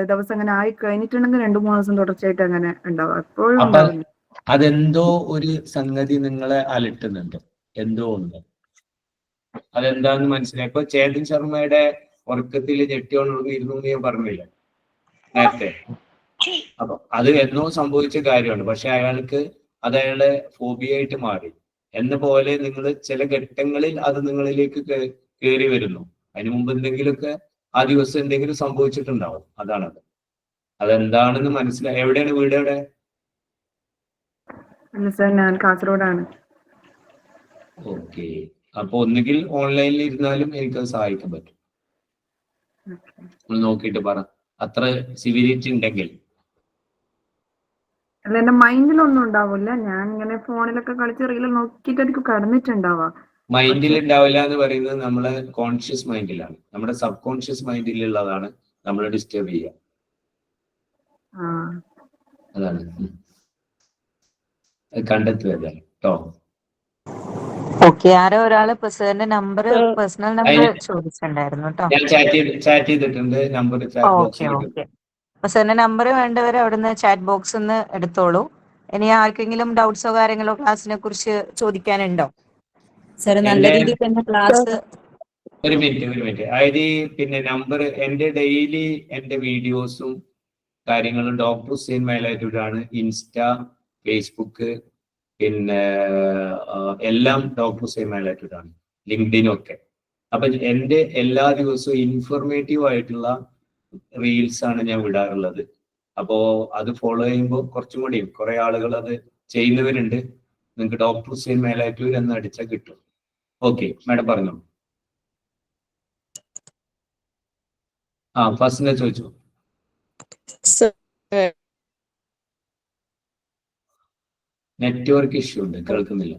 ദിവസം അങ്ങനെ ആയി കഴിഞ്ഞിട്ടുണ്ടെങ്കിൽ 2-3 ദിവസം തുടർച്ചയായിട്ട് അങ്ങനെ ഉണ്ടാവും. എപ്പോഴും അതെന്തോ ഒരു സംഗതി നിങ്ങളെ അലട്ടുന്നുണ്ട്, എന്തോ ഉണ്ട്. അതെന്താന്ന് മനസ്സിലായി. ഇപ്പൊ ചേതൻ ശർമ്മയുടെ ഉറക്കത്തിൽ ഞെട്ടിയോണ്ടിരുന്നു എന്ന് ഞാൻ പറഞ്ഞില്ല നേരത്തെ. അപ്പൊ അത് എന്നോ സംഭവിച്ച കാര്യമാണ്. പക്ഷെ അയാൾക്ക് അത് അയാളുടെ ഫോബിയായിട്ട് മാറി എന്ന പോലെ നിങ്ങൾ ചില ഘട്ടങ്ങളിൽ അത് നിങ്ങളിലേക്ക് കയറി വരുന്നു. അതിനു മുമ്പ് എന്തെങ്കിലുമൊക്കെ ആ ദിവസം എന്തെങ്കിലും സംഭവിച്ചിട്ടുണ്ടാവും. അതാണത്. അതെന്താണെന്ന് മനസ്സിലായി. എവിടെയാണ് വീട്? എവിടെ? സാർ, ഞാൻ കാസർഗോഡാണ്. ഓക്കെ. അപ്പൊ ഒന്നുകിൽ ഓൺലൈനിൽ ഇരുന്നാലും എനിക്കത് സഹായിക്കാൻ പറ്റും. നമ്മൾ നോക്കിയിട്ട് പറ, അത്ര സിവിരിറ്റി ഉണ്ടെങ്കിൽ. അല്ല, എന്റെ മൈൻഡിലൊന്നും ഉണ്ടാവില്ല. ഞാൻ ഇങ്ങനെ ഫോണിലൊക്കെ കളിച്ച് റീൽ നോക്കിയിട്ടായിരിക്കും കടന്നിട്ടുണ്ടാവാ. മൈൻഡിൽ ഉണ്ടാവില്ല എന്ന് പറയുന്നത് നമ്മളെ കോൺഷ്യസ് മൈൻഡിലാണ്. നമ്മുടെ സബ് കോൺഷ്യസ് മൈൻഡിലുള്ളതാണ് നമ്മൾ ഡിസ്റ്റർബ് ചെയ്യുക. അതാണ് കണ്ടെത്തുക കേട്ടോ. ഓക്കെ, ആരോ ഒരാള് സാറിന്റെ നമ്പർ, പേഴ്സണൽ നമ്പർ ചോദിച്ചിട്ടുണ്ടായിരുന്നു കേട്ടോ. ഞാൻ ചാറ്റ് ചെയ്തിട്ടുണ്ട്, നമ്പർ ചാറ്റ് ഓക്കെ ബോക്സിൽ ഓക്കെ. അപ്പൊ സാറിന്റെ നമ്പർ വേണ്ടവരെ അവിടുന്ന് ചാറ്റ് ബോക്സിൽ നിന്ന് എടുത്തോളൂ. ഇനി ആർക്കെങ്കിലും ഡൗട്ട്സോ കാര്യങ്ങളോ ക്ലാസ്സിനെ കുറിച്ച് ചോദിക്കാനുണ്ടോ? സാർ നല്ല രീതിയിൽ തന്നെ ക്ലാസ്. ഒരു മിനിറ്റ്. അതായത് പിന്നെ നമ്പർ എന്റെ ഡെയിലി എന്റെ വീഡിയോസും കാര്യങ്ങളും ഡോക്ടർ ഹുസൈൻ മേലാറ്റൂരാണ്. ഇൻസ്റ്റ, ഫേസ്ബുക്ക്, പിന്നെ എല്ലാം ഡോക്ടർ ഹുസൈൻ മേലാറ്റൂരാണ്, ലിങ്ക്ഡിനും ഒക്കെ. അപ്പൊ എന്റെ എല്ലാ ദിവസവും ഇൻഫോർമേറ്റീവ് ആയിട്ടുള്ള റീൽസ് ആണ് ഞാൻ വിടാറുള്ളത്. അപ്പോ അത് ഫോളോ ചെയ്യുമ്പോൾ കുറച്ചും കൂടി കുറെ ആളുകൾ അത് ചെയ്യുന്നവരുണ്ട്. നിങ്ങൾക്ക് ഡോക്ടർ ഹുസൈൻ മേലാറ്റൂർ എന്ന് അടിച്ചാൽ കിട്ടും. ഓക്കെ മാഡം പറഞ്ഞോ. ഫസ്റ്റിനെ ചോദിച്ചു. നെറ്റ്വർക്ക് ഇഷ്യൂ ഉണ്ട്, കേൾക്കുന്നില്ല.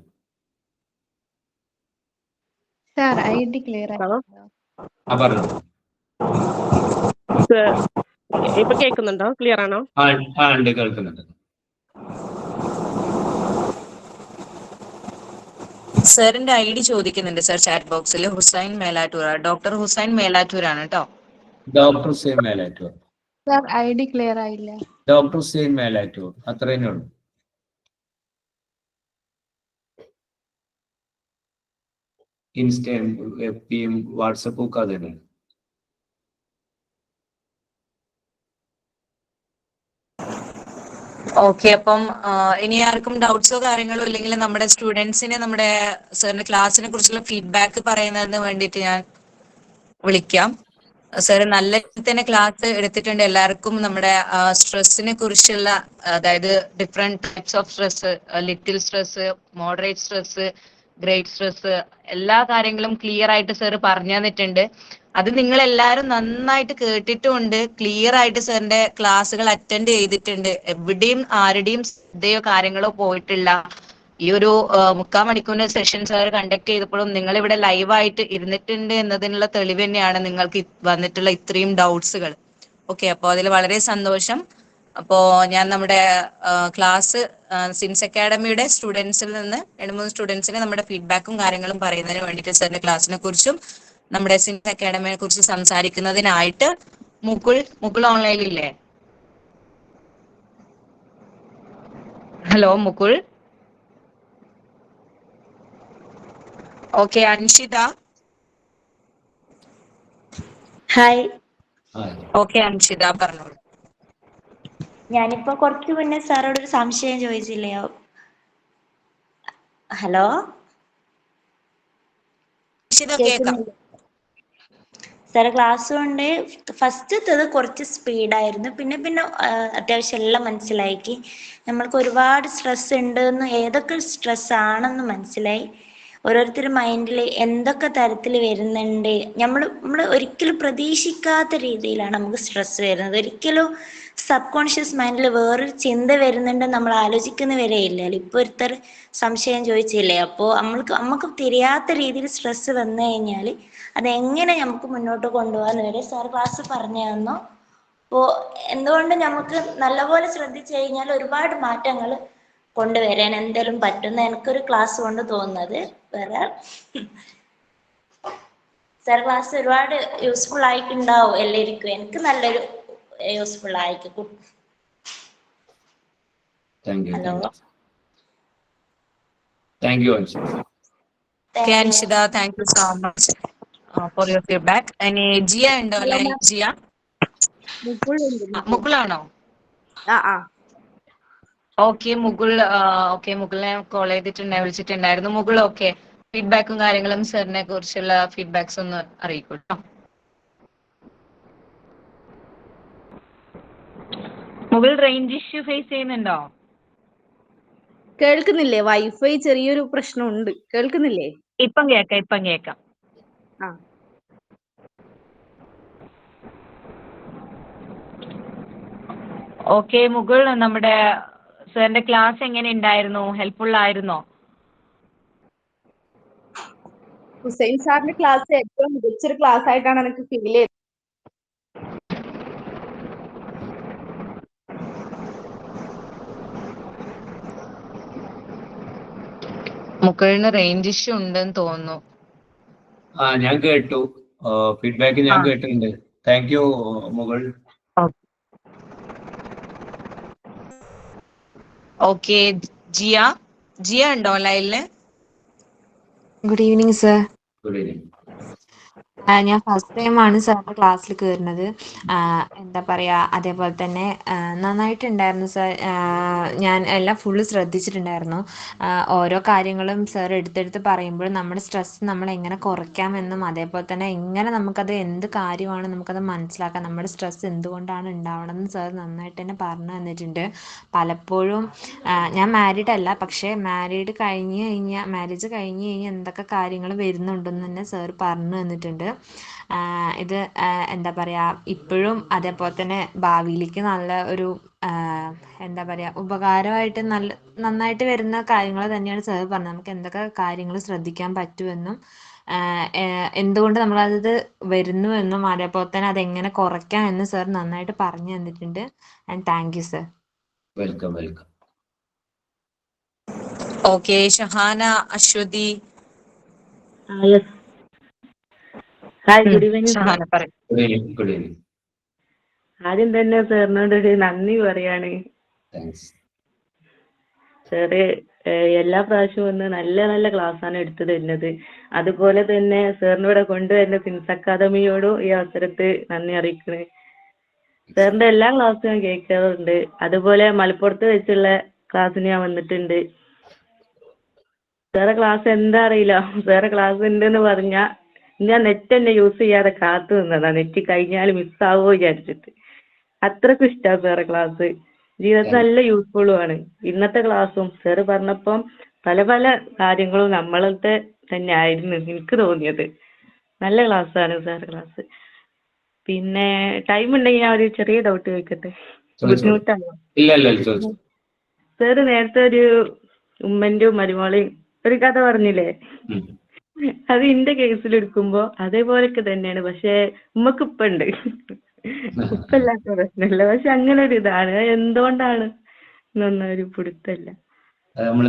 സാർ ഐഡി ക്ലിയർ ആണോ? പറഞ്ഞു. ഇപ്പൊ കേൾക്കുന്നുണ്ടോ? ക്ലിയർ ആണോ? ഉണ്ട്, കേൾക്കുന്നുണ്ട്. സാറിന്റെ ഐഡി ചോദിക്കുന്നുണ്ട് സാർ ചാറ്റ് ബോക്സിൽ. ഹുസൈൻ മേലാറ്റൂർ, ഡോക്ടർ ഹുസൈൻ മേലാറ്റൂർ ആണ് കേട്ടോ. Doctor Hussain Melattur. Sir ID clear ആയില്ല. ഡോക്ടർ ഹുസൈൻ മേലാറ്റൂർ, അത്ര തന്നെ ഉള്ളൂ. ഇൻസ്റ്റയും എഫ്ബിയും വാട്സപ്പും ഒക്കെ അത് തന്നെയാണ്. ഓക്കെ, അപ്പം ഇനി ആർക്കും ഡൗട്ട്സോ കാര്യങ്ങളോ ഇല്ലെങ്കിൽ നമ്മുടെ സ്റ്റുഡൻസിന് നമ്മുടെ സാറിന്റെ ക്ലാസ്സിനെ കുറിച്ചുള്ള ഫീഡ്ബാക്ക് പറയുന്നതിന് വേണ്ടിയിട്ട് ഞാൻ വിളിക്കാം. സാർ നല്ല രീതിയിൽ തന്നെ ക്ലാസ് എടുത്തിട്ടുണ്ട്. എല്ലാവർക്കും നമ്മുടെ സ്ട്രെസ്സിനെ കുറിച്ചുള്ള, അതായത് different types of stress, little stress, moderate stress, great stress, എല്ലാ കാര്യങ്ങളും ക്ലിയർ ആയിട്ട് സാർ പറഞ്ഞു തന്നിട്ടുണ്ട്. അത് നിങ്ങൾ എല്ലാവരും നന്നായിട്ട് കേട്ടിട്ടുമുണ്ട്, ക്ലിയർ ആയിട്ട് സാറിന്റെ ക്ലാസ്സുകൾ അറ്റൻഡ് ചെയ്തിട്ടുണ്ട്. എവിടെയും ആരുടെയും ശ്രദ്ധയോ കാര്യങ്ങളോ പോയിട്ടില്ല. ഈ ഒരു 3/4 മണിക്കൂറിന്റെ സെഷൻ സാർ കണ്ടക്ട് ചെയ്തപ്പോഴും നിങ്ങൾ ഇവിടെ ലൈവായിട്ട് ഇരുന്നിട്ടുണ്ട് എന്നതിനുള്ള തെളിവ് തന്നെയാണ് നിങ്ങൾക്ക് വന്നിട്ടുള്ള ഇത്രയും ഡൗട്ട്സുകൾ. ഓക്കെ, അപ്പോൾ അതിൽ വളരെ സന്തോഷം. അപ്പോ ഞാൻ നമ്മുടെ ക്ലാസ് സിൻസ് അക്കാഡമിയുടെ സ്റ്റുഡൻസിൽ നിന്ന് 2-3 സ്റ്റുഡൻസിന് നമ്മുടെ ഫീഡ്ബാക്കും കാര്യങ്ങളും പറയുന്നതിന് വേണ്ടിയിട്ട് സാറിന്റെ ക്ലാസ്സിനെ കുറിച്ചും നമ്മുടെ സിൻസ് അക്കാഡമിയെ കുറിച്ച് സംസാരിക്കുന്നതിനായിട്ട് മുകുൾ ഓൺലൈനിലില്ലേ? Hello Mukul. Okay, Anshitha. Hi. Okay Anshitha, പറഞ്ഞോളൂ. ഞാനിപ്പോ കുറച്ചു മുന്നേ സാറോട് ഒരു സംശയം ചോദിച്ചില്ലയോ? ഹലോ, കേൾക്കുന്നില്ല? സാറ് ക്ലാസ് കൊണ്ട് ഫസ്റ്റത്തത് കുറച്ച് സ്പീഡായിരുന്നു. പിന്നെ അത്യാവശ്യം എല്ലാം മനസ്സിലാക്കി. നമ്മൾക്ക് ഒരുപാട് സ്ട്രെസ് ഉണ്ടെന്ന്, ഏതൊക്കെ സ്ട്രെസ് ആണെന്ന് മനസ്സിലായി. ഓരോരുത്തരുടെ മൈൻഡിൽ എന്തൊക്കെ തരത്തിൽ വരുന്നുണ്ട്. നമ്മൾ ഒരിക്കലും പ്രതീക്ഷിക്കാത്ത രീതിയിലാണ് നമുക്ക് സ്ട്രെസ് വരുന്നത്. ഒരിക്കലും സബ് കോൺഷ്യസ് മൈൻഡിൽ വേറൊരു ചിന്ത വരുന്നുണ്ടെന്ന് നമ്മൾ ആലോചിക്കുന്ന വരെ ഇല്ലല്ലോ. ഇപ്പോൾ ഒരുത്തർ സംശയം ചോദിച്ചില്ലേ, അപ്പോൾ നമുക്ക് തിരിയാത്ത രീതിയിൽ സ്ട്രെസ് വന്നു കഴിഞ്ഞാൽ അതെങ്ങനെ നമുക്ക് മുന്നോട്ട് കൊണ്ടുപോകാൻ വരെ സാർ ക്ലാസ് പറഞ്ഞു തന്നു. അപ്പോൾ എന്തുകൊണ്ട് നമുക്ക് നല്ലപോലെ ശ്രദ്ധിച്ചു കഴിഞ്ഞാൽ ഒരുപാട് മാറ്റങ്ങൾ കൊണ്ടുവരാൻ എന്തെങ്കിലും പറ്റുന്ന എനിക്കൊരു ക്ലാസ് കൊണ്ട് തോന്നുന്നത്. വേറെ സാർ ക്ലാസ് ഒരുപാട് യൂസ്ഫുൾ ആയിട്ടുണ്ടാവും എല്ലാവർക്കും. എനിക്ക് നല്ലൊരു യൂസ്ഫുൾ ആയിരിക്കും. Hello, thank you Anshitha. Thank you so much for your feedback. ഇനി ജിയ ഉണ്ടോ? അല്ലെ ജിയ, മുകുളാണോ? ഓക്കെ മുകുളിനെ കോൾ ചെയ്തിട്ടുണ്ടായി, വിളിച്ചിട്ടുണ്ടായിരുന്നു. മുകുൾ ഓക്കെ, ഫീഡ്ബാക്കും കാര്യങ്ങളും സാറിനെ കുറിച്ചുള്ള ഫീഡ്ബാക്സ് ഒന്ന് അറിയിക്കൂ കേട്ടോ. മുകുൾ റേഞ്ച് ഇഷ്യൂ ഫേസ് ചെയ്യുന്നുണ്ടോ? കേൾക്കുന്നില്ലേ? വൈഫൈ ചെറിയൊരു പ്രശ്നമുണ്ട്. കേൾക്കുന്നില്ലേ? ഇപ്പം കേക്കാം. ഓക്കെ മുകുൾ, നമ്മുടെ സാറിന്റെ ക്ലാസ് എങ്ങനെ ഉണ്ടായിരുന്നു? ഹെൽപ്ഫുൾ ആയിരുന്നോ? ഹുസൈൻ സാറിന്റെ ക്ലാസ് ഏറ്റവും മികച്ചൊരു ക്ലാസ് ആയിട്ടാണ് എനിക്ക് ഫീൽ ചെയ്തത്. മുകളിന് റേഞ്ച് ഇഷ്യൂ ഉണ്ടെന്ന് തോന്നുന്നു. ഞാൻ കേട്ടു, ഫീഡ്ബാക്ക് ഞാൻ കേട്ടിട്ടുണ്ട്. Thank you Mukul. Okay, Jiya ഉണ്ടോ ലൈനില്? Good evening sir. Good evening. ഞാൻ ഫസ്റ്റ് ടൈമാണ് സാറിന്റെ ക്ലാസ്സിൽ കയറുന്നത്. എന്താ പറയാ, അതേപോലെ തന്നെ നന്നായിട്ടുണ്ടായിരുന്നു സാർ. ഞാൻ എല്ലാം ഫുള്ള് ശ്രദ്ധിച്ചിട്ടുണ്ടായിരുന്നു. ഓരോ കാര്യങ്ങളും സാർ എടുത്തെടുത്ത് പറയുമ്പോൾ നമ്മുടെ സ്ട്രെസ് നമ്മൾ എങ്ങനെ കുറയ്ക്കാമെന്നും അതേപോലെ തന്നെ എങ്ങനെ നമുക്കത് എന്ത് കാര്യമാണ് നമുക്കത് മനസ്സിലാക്കാം, നമ്മുടെ സ്ട്രെസ് എന്തുകൊണ്ടാണ് ഉണ്ടാവണമെന്ന് സാർ നന്നായിട്ട് തന്നെ പറഞ്ഞു തന്നിട്ടുണ്ട്. പലപ്പോഴും ഞാൻ മാരീഡ് അല്ല, പക്ഷേ മാരേജ് കഴിഞ്ഞ് കഴിഞ്ഞാൽ എന്തൊക്കെ കാര്യങ്ങൾ വരുന്നുണ്ടെന്ന് തന്നെ സാർ പറഞ്ഞു തന്നിട്ടുണ്ട്. ഇത് എന്താ പറയുക, ഇപ്പോഴും അതേപോലെ തന്നെ ഭാവിയിലേക്ക് നല്ല ഒരു എന്താ പറയുക ഉപകാരമായിട്ട് നന്നായിട്ട് വരുന്ന കാര്യങ്ങൾ തന്നെയാണ് സാർ പറഞ്ഞത്. നമുക്ക് എന്തൊക്കെ കാര്യങ്ങൾ ശ്രദ്ധിക്കാൻ പറ്റുമെന്നും എന്തുകൊണ്ട് നമ്മളത് വരുന്നുവെന്നും അതേപോലെ തന്നെ അതെങ്ങനെ കുറയ്ക്കാം എന്ന് സാർ നന്നായിട്ട് പറഞ്ഞു തന്നിട്ടുണ്ട്. And thank you sir. Welcome welcome. Okay, Shahana, Aswathy. Hi, good evening. Shahana പറയും. Good evening. Good evening. ആദ്യം തന്നെ സാറിനോട് ഒരു നന്ദി പറയാണ്. സാറ് എല്ലാ പ്രാവശ്യവും വന്ന് നല്ല നല്ല ക്ലാസ്സാണ് എടുത്തു തരുന്നത്. അതുപോലെ തന്നെ സാറിനിവിടെ കൊണ്ടുവരുന്ന സിൻസ് അക്കാദമിയോടും ഈ അവസരത്തിൽ നന്ദി അറിയിക്കണേ. സാറിന്റെ എല്ലാ ക്ലാസ്സും ഞാൻ കേൾക്കാറുണ്ട്. അതുപോലെ മലപ്പുറത്ത് വെച്ചുള്ള ക്ലാസ്സിന് ഞാൻ വന്നിട്ടുണ്ട്. സാറെ ക്ലാസ് എന്താ അറിയില്ല, സാറെ ക്ലാസ് ഉണ്ടെന്ന് പറഞ്ഞാൽ ഞാൻ നെറ്റ് തന്നെ യൂസ് ചെയ്യാതെ കാത്തു നിന്നതാ, നെറ്റ് കഴിഞ്ഞാൽ മിസ്സാവോ വിചാരിച്ചിട്ട്. അത്രക്കും ഇഷ്ടമാണ് സാറെ ക്ലാസ്. ജീവിതത്തിൽ നല്ല യൂസ്ഫുള്ളും ആണ്. ഇന്നത്തെ ക്ലാസ്സും സാറ് പറഞ്ഞപ്പം പല പല കാര്യങ്ങളും നമ്മളത്തെ തന്നെ ആയിരുന്നു എനിക്ക് തോന്നിയത്. നല്ല ക്ലാസ്സാണ് സാറ് ക്ലാസ്. പിന്നെ ടൈം ഉണ്ടെങ്കിൽ ഞാൻ ഒരു ചെറിയ ഡൗട്ട് ചോദിക്കട്ടെ? ബുദ്ധിമുട്ടാണോ? സാറ് നേരത്തെ ഒരു ഉമ്മന്റെയും മരുമോളെയും ഒരു കഥ പറഞ്ഞില്ലേ? അത് എന്റെ കേസിൽ എടുക്കുമ്പോ അതേപോലൊക്കെ തന്നെയാണ്. പക്ഷെ ഉമ്മക്ക് ഉപ്പുണ്ട്, ഉപ്പല്ലാത്ത പ്രശ്നമില്ല. പക്ഷെ അങ്ങനെ ഒരു ഇതാണ്, എന്തുകൊണ്ടാണ് എന്നൊന്നൊരു പിടുത്തല്ല.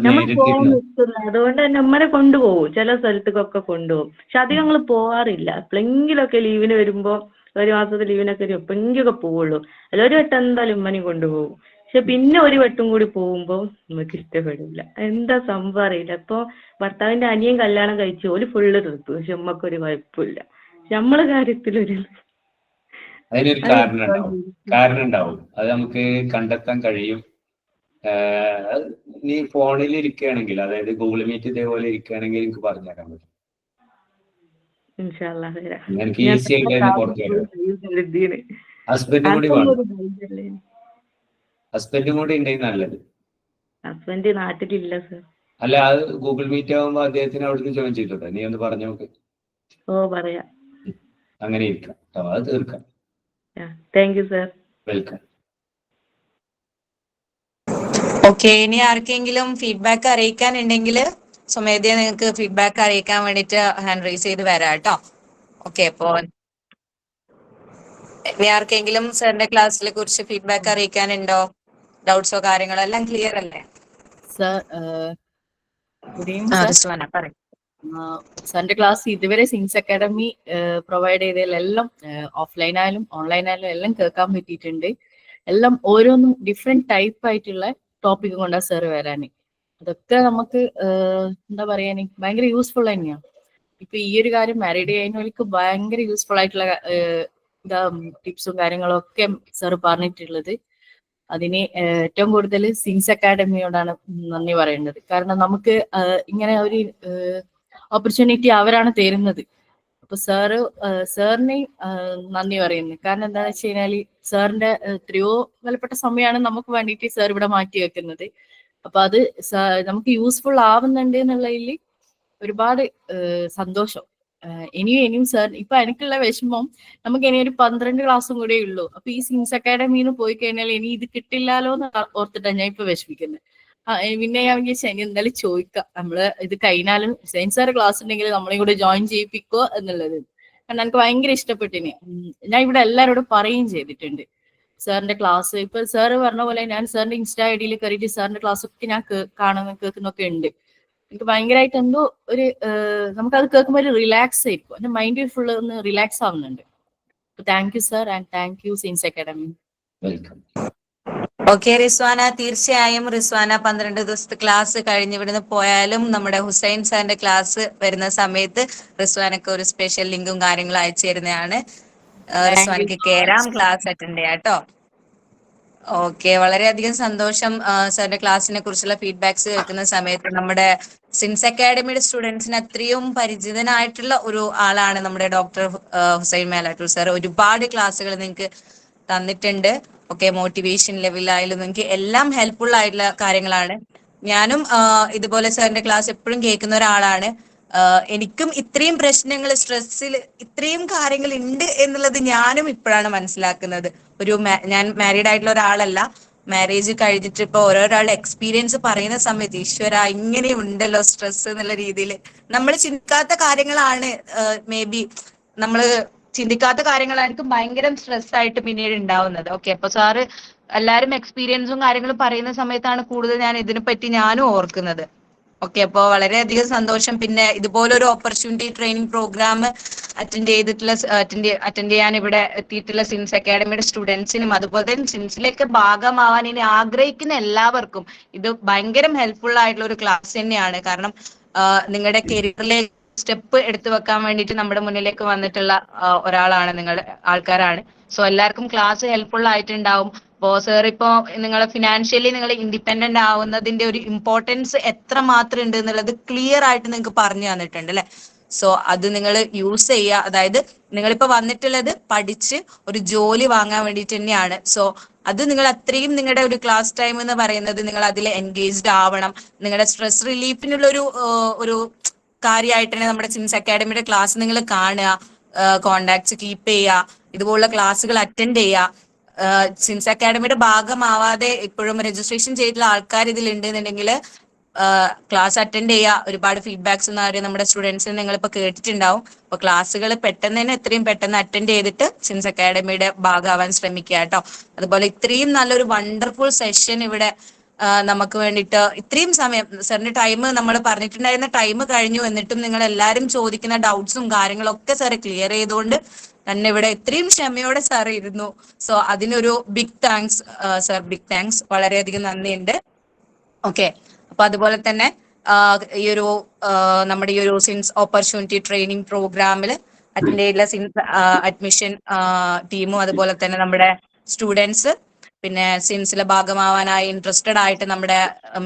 നമ്മൾ പോകാൻ നിൽക്കുന്നത് അതുകൊണ്ട് തന്നെ ഉമ്മനെ കൊണ്ടുപോകും, ചില സ്ഥലത്തേക്കൊക്കെ കൊണ്ടുപോകും. പക്ഷെ അധികം ഞങ്ങൾ പോവാറില്ല. എപ്പോഴെങ്കിലൊക്കെ ലീവിന് വരുമ്പോ, ഒരു മാസത്തെ ലീവിനൊക്കെ വരും, എപ്പോഴെങ്കിലൊക്കെ പോവുള്ളൂ. അല്ല, ഒരു വട്ടം എന്തായാലും ഉമ്മനെയും കൊണ്ടുപോകും. പക്ഷെ പിന്നെ ഒരു വട്ടം കൂടി പോകുമ്പോ നമുക്ക് ഇഷ്ടപ്പെടില്ല. എന്താ സംഭവം അറിയില്ല. ഇപ്പൊ ഭർത്താവിന്റെ അനിയൻ കല്യാണം കഴിച്ചു, ഓല് ഫുള്ള് തീർത്തു, പക്ഷെ ഉമ്മക്കൊരു കുഴപ്പമില്ല. നമ്മളെ കാര്യത്തിലൊരു അതിനൊരു കാരണം ഉണ്ടാവും. അത് നമുക്ക് കണ്ടെത്താൻ കഴിയും. നീ ഫോണിൽ ഇരിക്കുകയാണെങ്കിൽ, അതായത് ഗൂഗിൾ മീറ്റ് ഇതേപോലെ ഇരിക്കുകയാണെങ്കിൽ എനിക്ക് പറഞ്ഞു തരാൻ പറ്റും. എനിക്ക് ഈസി ആയിട്ട് തന്നെ പുറത്തു വരാം. ഹസ്ബൻഡും കൂടി വേണം. ഹസ്ബൻഡും കൂടി ഉണ്ടെങ്കിൽ നല്ലത്. ഹസ്ബൻഡ് നാട്ടിലില്ല സർ. അല്ല, അത് ഗൂഗിൾ മീറ്റ് ആകുമ്പോ അദ്ദേഹത്തിന് അവിടുന്ന് ജോയിൻ ചെയ്തോട്ടെ. നീ ഒന്ന് പറഞ്ഞു നോക്ക്. പറയാം. അങ്ങനെ ഇരിക്കാം, അത് തീർക്കാം. Thank you sir. Welcome. Okay, ഇനി ആർക്കെങ്കിലും ഫീഡ്ബാക്ക് അറിയിക്കാനുണ്ടെങ്കിൽ സ്വമേധയാ നിങ്ങൾക്ക് ഫീഡ്ബാക്ക് അറിയിക്കാൻ വേണ്ടിയിട്ട് ഹാൻഡ് റൈസ് ചെയ്ത് വരാം കേട്ടോ. ഓക്കെ, അപ്പോ ഇനി ആർക്കെങ്കിലും സാറിന്റെ ക്ലാസ്സിനെ കുറിച്ച് ഫീഡ്ബാക്ക് അറിയിക്കാനുണ്ടോ? ഡൗട്ട്സോ കാര്യങ്ങളോ എല്ലാം ക്ലിയർ അല്ലേ? Sir good evening sir. സാറിന്റെ ക്ലാസ് ഇതുവരെ സിൻസ് അക്കാഡമി പ്രൊവൈഡ് ചെയ്തതിലെല്ലാം ഓഫ്ലൈൻ ആയാലും ഓൺലൈൻ ആയാലും എല്ലാം കേൾക്കാൻ പറ്റിയിട്ടുണ്ട്. എല്ലാം ഓരോന്നും ഡിഫറെന്റ് ടൈപ്പ് ആയിട്ടുള്ള ടോപ്പിക് കൊണ്ടാണ് സാർ വരാന്. അതൊക്കെ നമുക്ക് എന്താ പറയാ, ഭയങ്കര യൂസ്ഫുൾ തന്നെയാണ്. ഇപ്പൊ ഈ ഒരു കാര്യം മാരീഡ് കഴിഞ്ഞവർക്ക് ഭയങ്കര യൂസ്ഫുൾ ആയിട്ടുള്ള ടിപ്സും കാര്യങ്ങളും ഒക്കെ സാർ പറഞ്ഞിട്ടുള്ളത്. അതിന് ഏറ്റവും കൂടുതൽ സിൻസ് അക്കാഡമിയോടാണ് നന്ദി പറയേണ്ടത്. കാരണം നമുക്ക് ഇങ്ങനെ ഒരു ഓപ്പർച്യൂണിറ്റി അവരാണ് തരുന്നത്. അപ്പൊ സാറിനെ നന്ദി പറയുന്നു. കാരണം എന്താണെന്ന് വെച്ച് കഴിഞ്ഞാല് സാറിന്റെ എത്രയോ വിലപ്പെട്ട സമയമാണ് നമുക്ക് വേണ്ടിയിട്ട് സാർ ഇവിടെ മാറ്റി വെക്കുന്നത്. അപ്പൊ അത് നമുക്ക് യൂസ്ഫുൾ ആവുന്നുണ്ട് എന്നുള്ളതിൽ ഒരുപാട് സന്തോഷം. ഇനിയും സാർ, ഇപ്പൊ എനിക്കുള്ള വിഷമം നമുക്ക് ഇനി ഒരു 12 ക്ലാസ്സും കൂടെ ഉള്ളൂ. അപ്പൊ ഈ സിൻസ് അക്കാഡമിന്ന് പോയി കഴിഞ്ഞാൽ ഇനി ഇത് കിട്ടില്ലല്ലോ എന്ന് ഓർത്തിട്ടാണ് ഞാൻ ഇപ്പൊ വിഷമിക്കുന്നത്. പിന്നെ ഞാൻ വിചാരിച്ചു ഇനി എന്തായാലും ചോദിക്കാം, നമ്മള് ഇത് കഴിഞ്ഞാലും സയൻസ് സാർ ക്ലാസ് ഉണ്ടെങ്കിൽ നമ്മളെയും കൂടെ ജോയിൻ ചെയ്യിപ്പിക്കോ എന്നുള്ളത്. കാരണം എനിക്ക് ഭയങ്കര ഇഷ്ടപ്പെട്ടിന്. ഞാൻ ഇവിടെ എല്ലാവരോടും പറയുകയും ചെയ്തിട്ടുണ്ട് സാറിന്റെ ക്ലാസ്. ഇപ്പൊ സാറ് പറഞ്ഞ പോലെ ഞാൻ സാറിന്റെ ഇൻസ്റ്റാ ഐഡിയിൽ കയറിയിട്ട് സാറിന്റെ ക്ലാസ് ഒക്കെ ഞാൻ കേൾക്കുന്നൊക്കെ ഉണ്ട്. എനിക്ക് ഭയങ്കരമായിട്ട് എന്തോ ഒരു നമുക്കത് കേൾക്കുമ്പോൾ ഒരു റിലാക്സ് ആയിരിക്കും. എന്റെ മൈൻഡ് ഫുള്ള് ഒന്ന് റിലാക്സ് ആവുന്നുണ്ട്. Thank you sir and thank you since academy. Welcome. Okay Rizwana, തീർച്ചയായും റിസ്വാന 12 ദിവസത്തെ ക്ലാസ് കഴിഞ്ഞ് ഇവിടുന്ന് പോയാലും നമ്മുടെ ഹുസൈൻ സാറിന്റെ ക്ലാസ് വരുന്ന സമയത്ത് റിസ്വാനക്ക് ഒരു സ്പെഷ്യൽ ലിങ്കും കാര്യങ്ങളും അയച്ചു തരുന്നതാണ്. റിസ്വാനക്ക് കേറാം, ക്ലാസ് അറ്റൻഡ് ചെയ്യാം കേട്ടോ. ഓക്കെ, വളരെയധികം സന്തോഷം സാറിന്റെ ക്ലാസ്സിനെ കുറിച്ചുള്ള ഫീഡ്ബാക്സ് കേൾക്കുന്ന സമയത്ത്. നമ്മുടെ സിൻസ് അക്കാഡമിയുടെ സ്റ്റുഡൻസിന് അത്രയും പരിചിതനായിട്ടുള്ള ഒരു ആളാണ് നമ്മുടെ ഡോക്ടർ ഹുസൈൻ മേലാറ്റൂർ സാർ. ഒരുപാട് ക്ലാസ്സുകൾ നിങ്ങൾക്ക് തന്നിട്ടുണ്ട്. ഓക്കെ, മോട്ടിവേഷൻ ലെവലായാലും നിങ്ങൾക്ക് എല്ലാം ഹെൽപ്ഫുൾ ആയിട്ടുള്ള കാര്യങ്ങളാണ്. ഞാനും ഇതുപോലെ സാറിന്റെ ക്ലാസ് എപ്പോഴും കേൾക്കുന്ന ഒരാളാണ്. എനിക്കും ഇത്രയും പ്രശ്നങ്ങൾ, സ്ട്രെസ്സിൽ ഇത്രയും കാര്യങ്ങൾ ഉണ്ട് എന്നുള്ളത് ഞാനും ഇപ്പോഴാണ് മനസ്സിലാക്കുന്നത്. ഞാൻ മാരീഡ് ആയിട്ടുള്ള ഒരാളല്ല. മാരേജ് കഴിഞ്ഞിട്ട് ഇപ്പൊ ഓരോരാളുടെ എക്സ്പീരിയൻസ് പറയുന്ന സമയത്ത് ഈശ്വര ഇങ്ങനെ ഉണ്ടല്ലോ സ്ട്രെസ് എന്നുള്ള രീതിയിൽ നമ്മൾ ചിന്തിക്കാത്ത കാര്യങ്ങളാണ്. മേ ബി നമ്മള് ചിന്തിക്കാത്ത കാര്യങ്ങളായിരിക്കും ഭയങ്കര സ്ട്രെസ് ആയിട്ട് പിന്നീട് ഉണ്ടാവുന്നത്. ഓക്കെ, അപ്പൊ സാറ് എല്ലാരും എക്സ്പീരിയൻസും കാര്യങ്ങളും പറയുന്ന സമയത്താണ് കൂടുതൽ ഞാൻ ഇതിനെപ്പറ്റി ഞാനും ഓർക്കുന്നത്. ഓക്കെ, അപ്പോൾ വളരെയധികം സന്തോഷം. പിന്നെ ഇതുപോലൊരു ഓപ്പർച്യൂണിറ്റി ട്രെയിനിങ് പ്രോഗ്രാം അറ്റൻഡ് ചെയ്യാൻ ഇവിടെ എത്തിയിട്ടുള്ള സിൻസ് അക്കാഡമിയുടെ സ്റ്റുഡൻസിനും അതുപോലെ തന്നെ സിൻസിലേക്ക് ഭാഗമാവാൻ ഇനി ആഗ്രഹിക്കുന്ന എല്ലാവർക്കും ഇത് ഭയങ്കര ഹെൽപ്ഫുൾ ആയിട്ടുള്ള ഒരു ക്ലാസ് തന്നെയാണ്. കാരണം നിങ്ങളുടെ കരിയറിലേക്ക് സ്റ്റെപ്പ് എടുത്തു വെക്കാൻ വേണ്ടിയിട്ട് നമ്മുടെ മുന്നിലേക്ക് വന്നിട്ടുള്ള ഒരാളാണ്, നിങ്ങളുടെ ആൾക്കാരാണ്. സോ എല്ലാവർക്കും ക്ലാസ് ഹെൽപ്ഫുൾ ആയിട്ടുണ്ടാവും. അപ്പോ സാർ ഇപ്പോ നിങ്ങൾ ഫിനാൻഷ്യലി നിങ്ങൾ ഇൻഡിപെൻഡന്റ് ആവുന്നതിന്റെ ഒരു ഇമ്പോർട്ടൻസ് എത്ര മാത്രം ഉണ്ട് എന്നുള്ളത് ക്ലിയർ ആയിട്ട് നിങ്ങൾക്ക് പറഞ്ഞു തന്നിട്ടുണ്ട് അല്ലെ. സോ അത് നിങ്ങൾ യൂസ് ചെയ്യുക. അതായത് നിങ്ങളിപ്പോ വന്നിട്ടുള്ളത് പഠിച്ച് ഒരു ജോലി വാങ്ങാൻ വേണ്ടിയിട്ട് തന്നെയാണ്. സോ അത് നിങ്ങൾ അത്രയും നിങ്ങളുടെ ഒരു ക്ലാസ് ടൈം എന്ന് പറയുന്നത് നിങ്ങൾ അതിൽ എൻഗേജ്ഡ് ആവണം. നിങ്ങളുടെ സ്ട്രെസ് റിലീഫിനുള്ള ഒരു കാര്യമായിട്ട് തന്നെ നമ്മുടെ സിൻസ് അക്കാഡമിയുടെ ക്ലാസ് നിങ്ങൾ കാണുക, കോണ്ടാക്ട്സ് കീപ്പ് ചെയ്യുക, ഇതുപോലുള്ള ക്ലാസ്സുകൾ അറ്റൻഡ് ചെയ്യുക. സിൻസ് അക്കാഡമിയുടെ ഭാഗമാവാതെ ഇപ്പോഴും രജിസ്ട്രേഷൻ ചെയ്തിട്ടുള്ള ആൾക്കാർ ഇതിലുണ്ട് എന്നുണ്ടെങ്കിൽ ക്ലാസ് അറ്റൻഡ് ചെയ്യുക. ഒരുപാട് ഫീഡ്ബാക്സ് നമ്മുടെ സ്റ്റുഡൻസിന് നിങ്ങളിപ്പോൾ കേട്ടിട്ടുണ്ടാവും. അപ്പോൾ ക്ലാസ്സുകൾ പെട്ടെന്ന് തന്നെ എത്രയും പെട്ടെന്ന് അറ്റൻഡ് ചെയ്തിട്ട് സിൻസ് അക്കാഡമിയുടെ ഭാഗമാവാൻ ശ്രമിക്കുക കേട്ടോ. അതുപോലെ ഇത്രയും നല്ലൊരു വണ്ടർഫുൾ സെഷൻ ഇവിടെ നമുക്ക് വേണ്ടിയിട്ട് ഇത്രയും സമയം സാറിന്റെ ടൈം നമ്മൾ പറഞ്ഞിട്ടുണ്ടായിരുന്ന ടൈം കഴിഞ്ഞു, എന്നിട്ടും നിങ്ങൾ എല്ലാവരും ചോദിക്കുന്ന ഡൗട്ട്സും കാര്യങ്ങളൊക്കെ സാറ് ക്ലിയർ ചെയ്തുകൊണ്ട് തന്നെ ഇവിടെ ഇത്രയും ക്ഷമയോടെ സാർ ഇരുന്നു. സോ അതിനൊരു big thanks sir, big thanks, വളരെയധികം നന്ദിയുണ്ട്. ഓക്കെ, അപ്പൊ അതുപോലെ തന്നെ ഈ ഒരു നമ്മുടെ ഈ ഒരു സിൻസ് ഓപ്പർച്യൂണിറ്റി ട്രെയിനിങ് പ്രോഗ്രാമിൽ അറ്റൻഡ് ചെയ്തിട്ടുള്ള സിൻസ് അഡ്മിഷൻ ടീമും അതുപോലെ തന്നെ നമ്മുടെ സ്റ്റുഡൻസ്, പിന്നെ സിൻസിലെ ഭാഗമാവാനായി ഇൻട്രസ്റ്റഡ് ആയിട്ട് നമ്മുടെ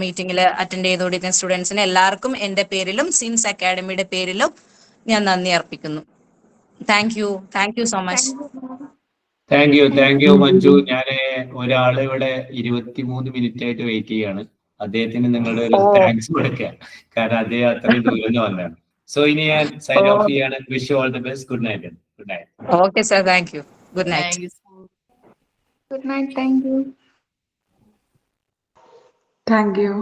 മീറ്റിംഗിൽ അറ്റൻഡ് ചെയ്തുകൊണ്ടിരിക്കുന്ന സ്റ്റുഡൻസിന് എല്ലാവർക്കും എൻ്റെ പേരിലും സിൻസ് അക്കാഡമിയുടെ പേരിലും ഞാൻ നന്ദി അർപ്പിക്കുന്നു. Thank you so much. Thank you Manju. ഞാന് ഒരാള് ഇവിടെ 23 മിനിറ്റ് ആയിട്ട് വെയിറ്റ് ചെയ്യാണ്. അദ്ദേഹത്തിന് നിങ്ങളുടെ ഒരു താങ്ക്സ് കൊടുക്കുക, കാരണം അദ്ദേഹം അത്രയും ദൂരം വന്നതാണ്. സോ ഇനി ഞാൻ സൈൻ ഓഫ് ചെയ്യാണ്. Wish you all the best. Good night. Good night. Okay sir, thank you. Good night. Good night. Thank you. Thank you.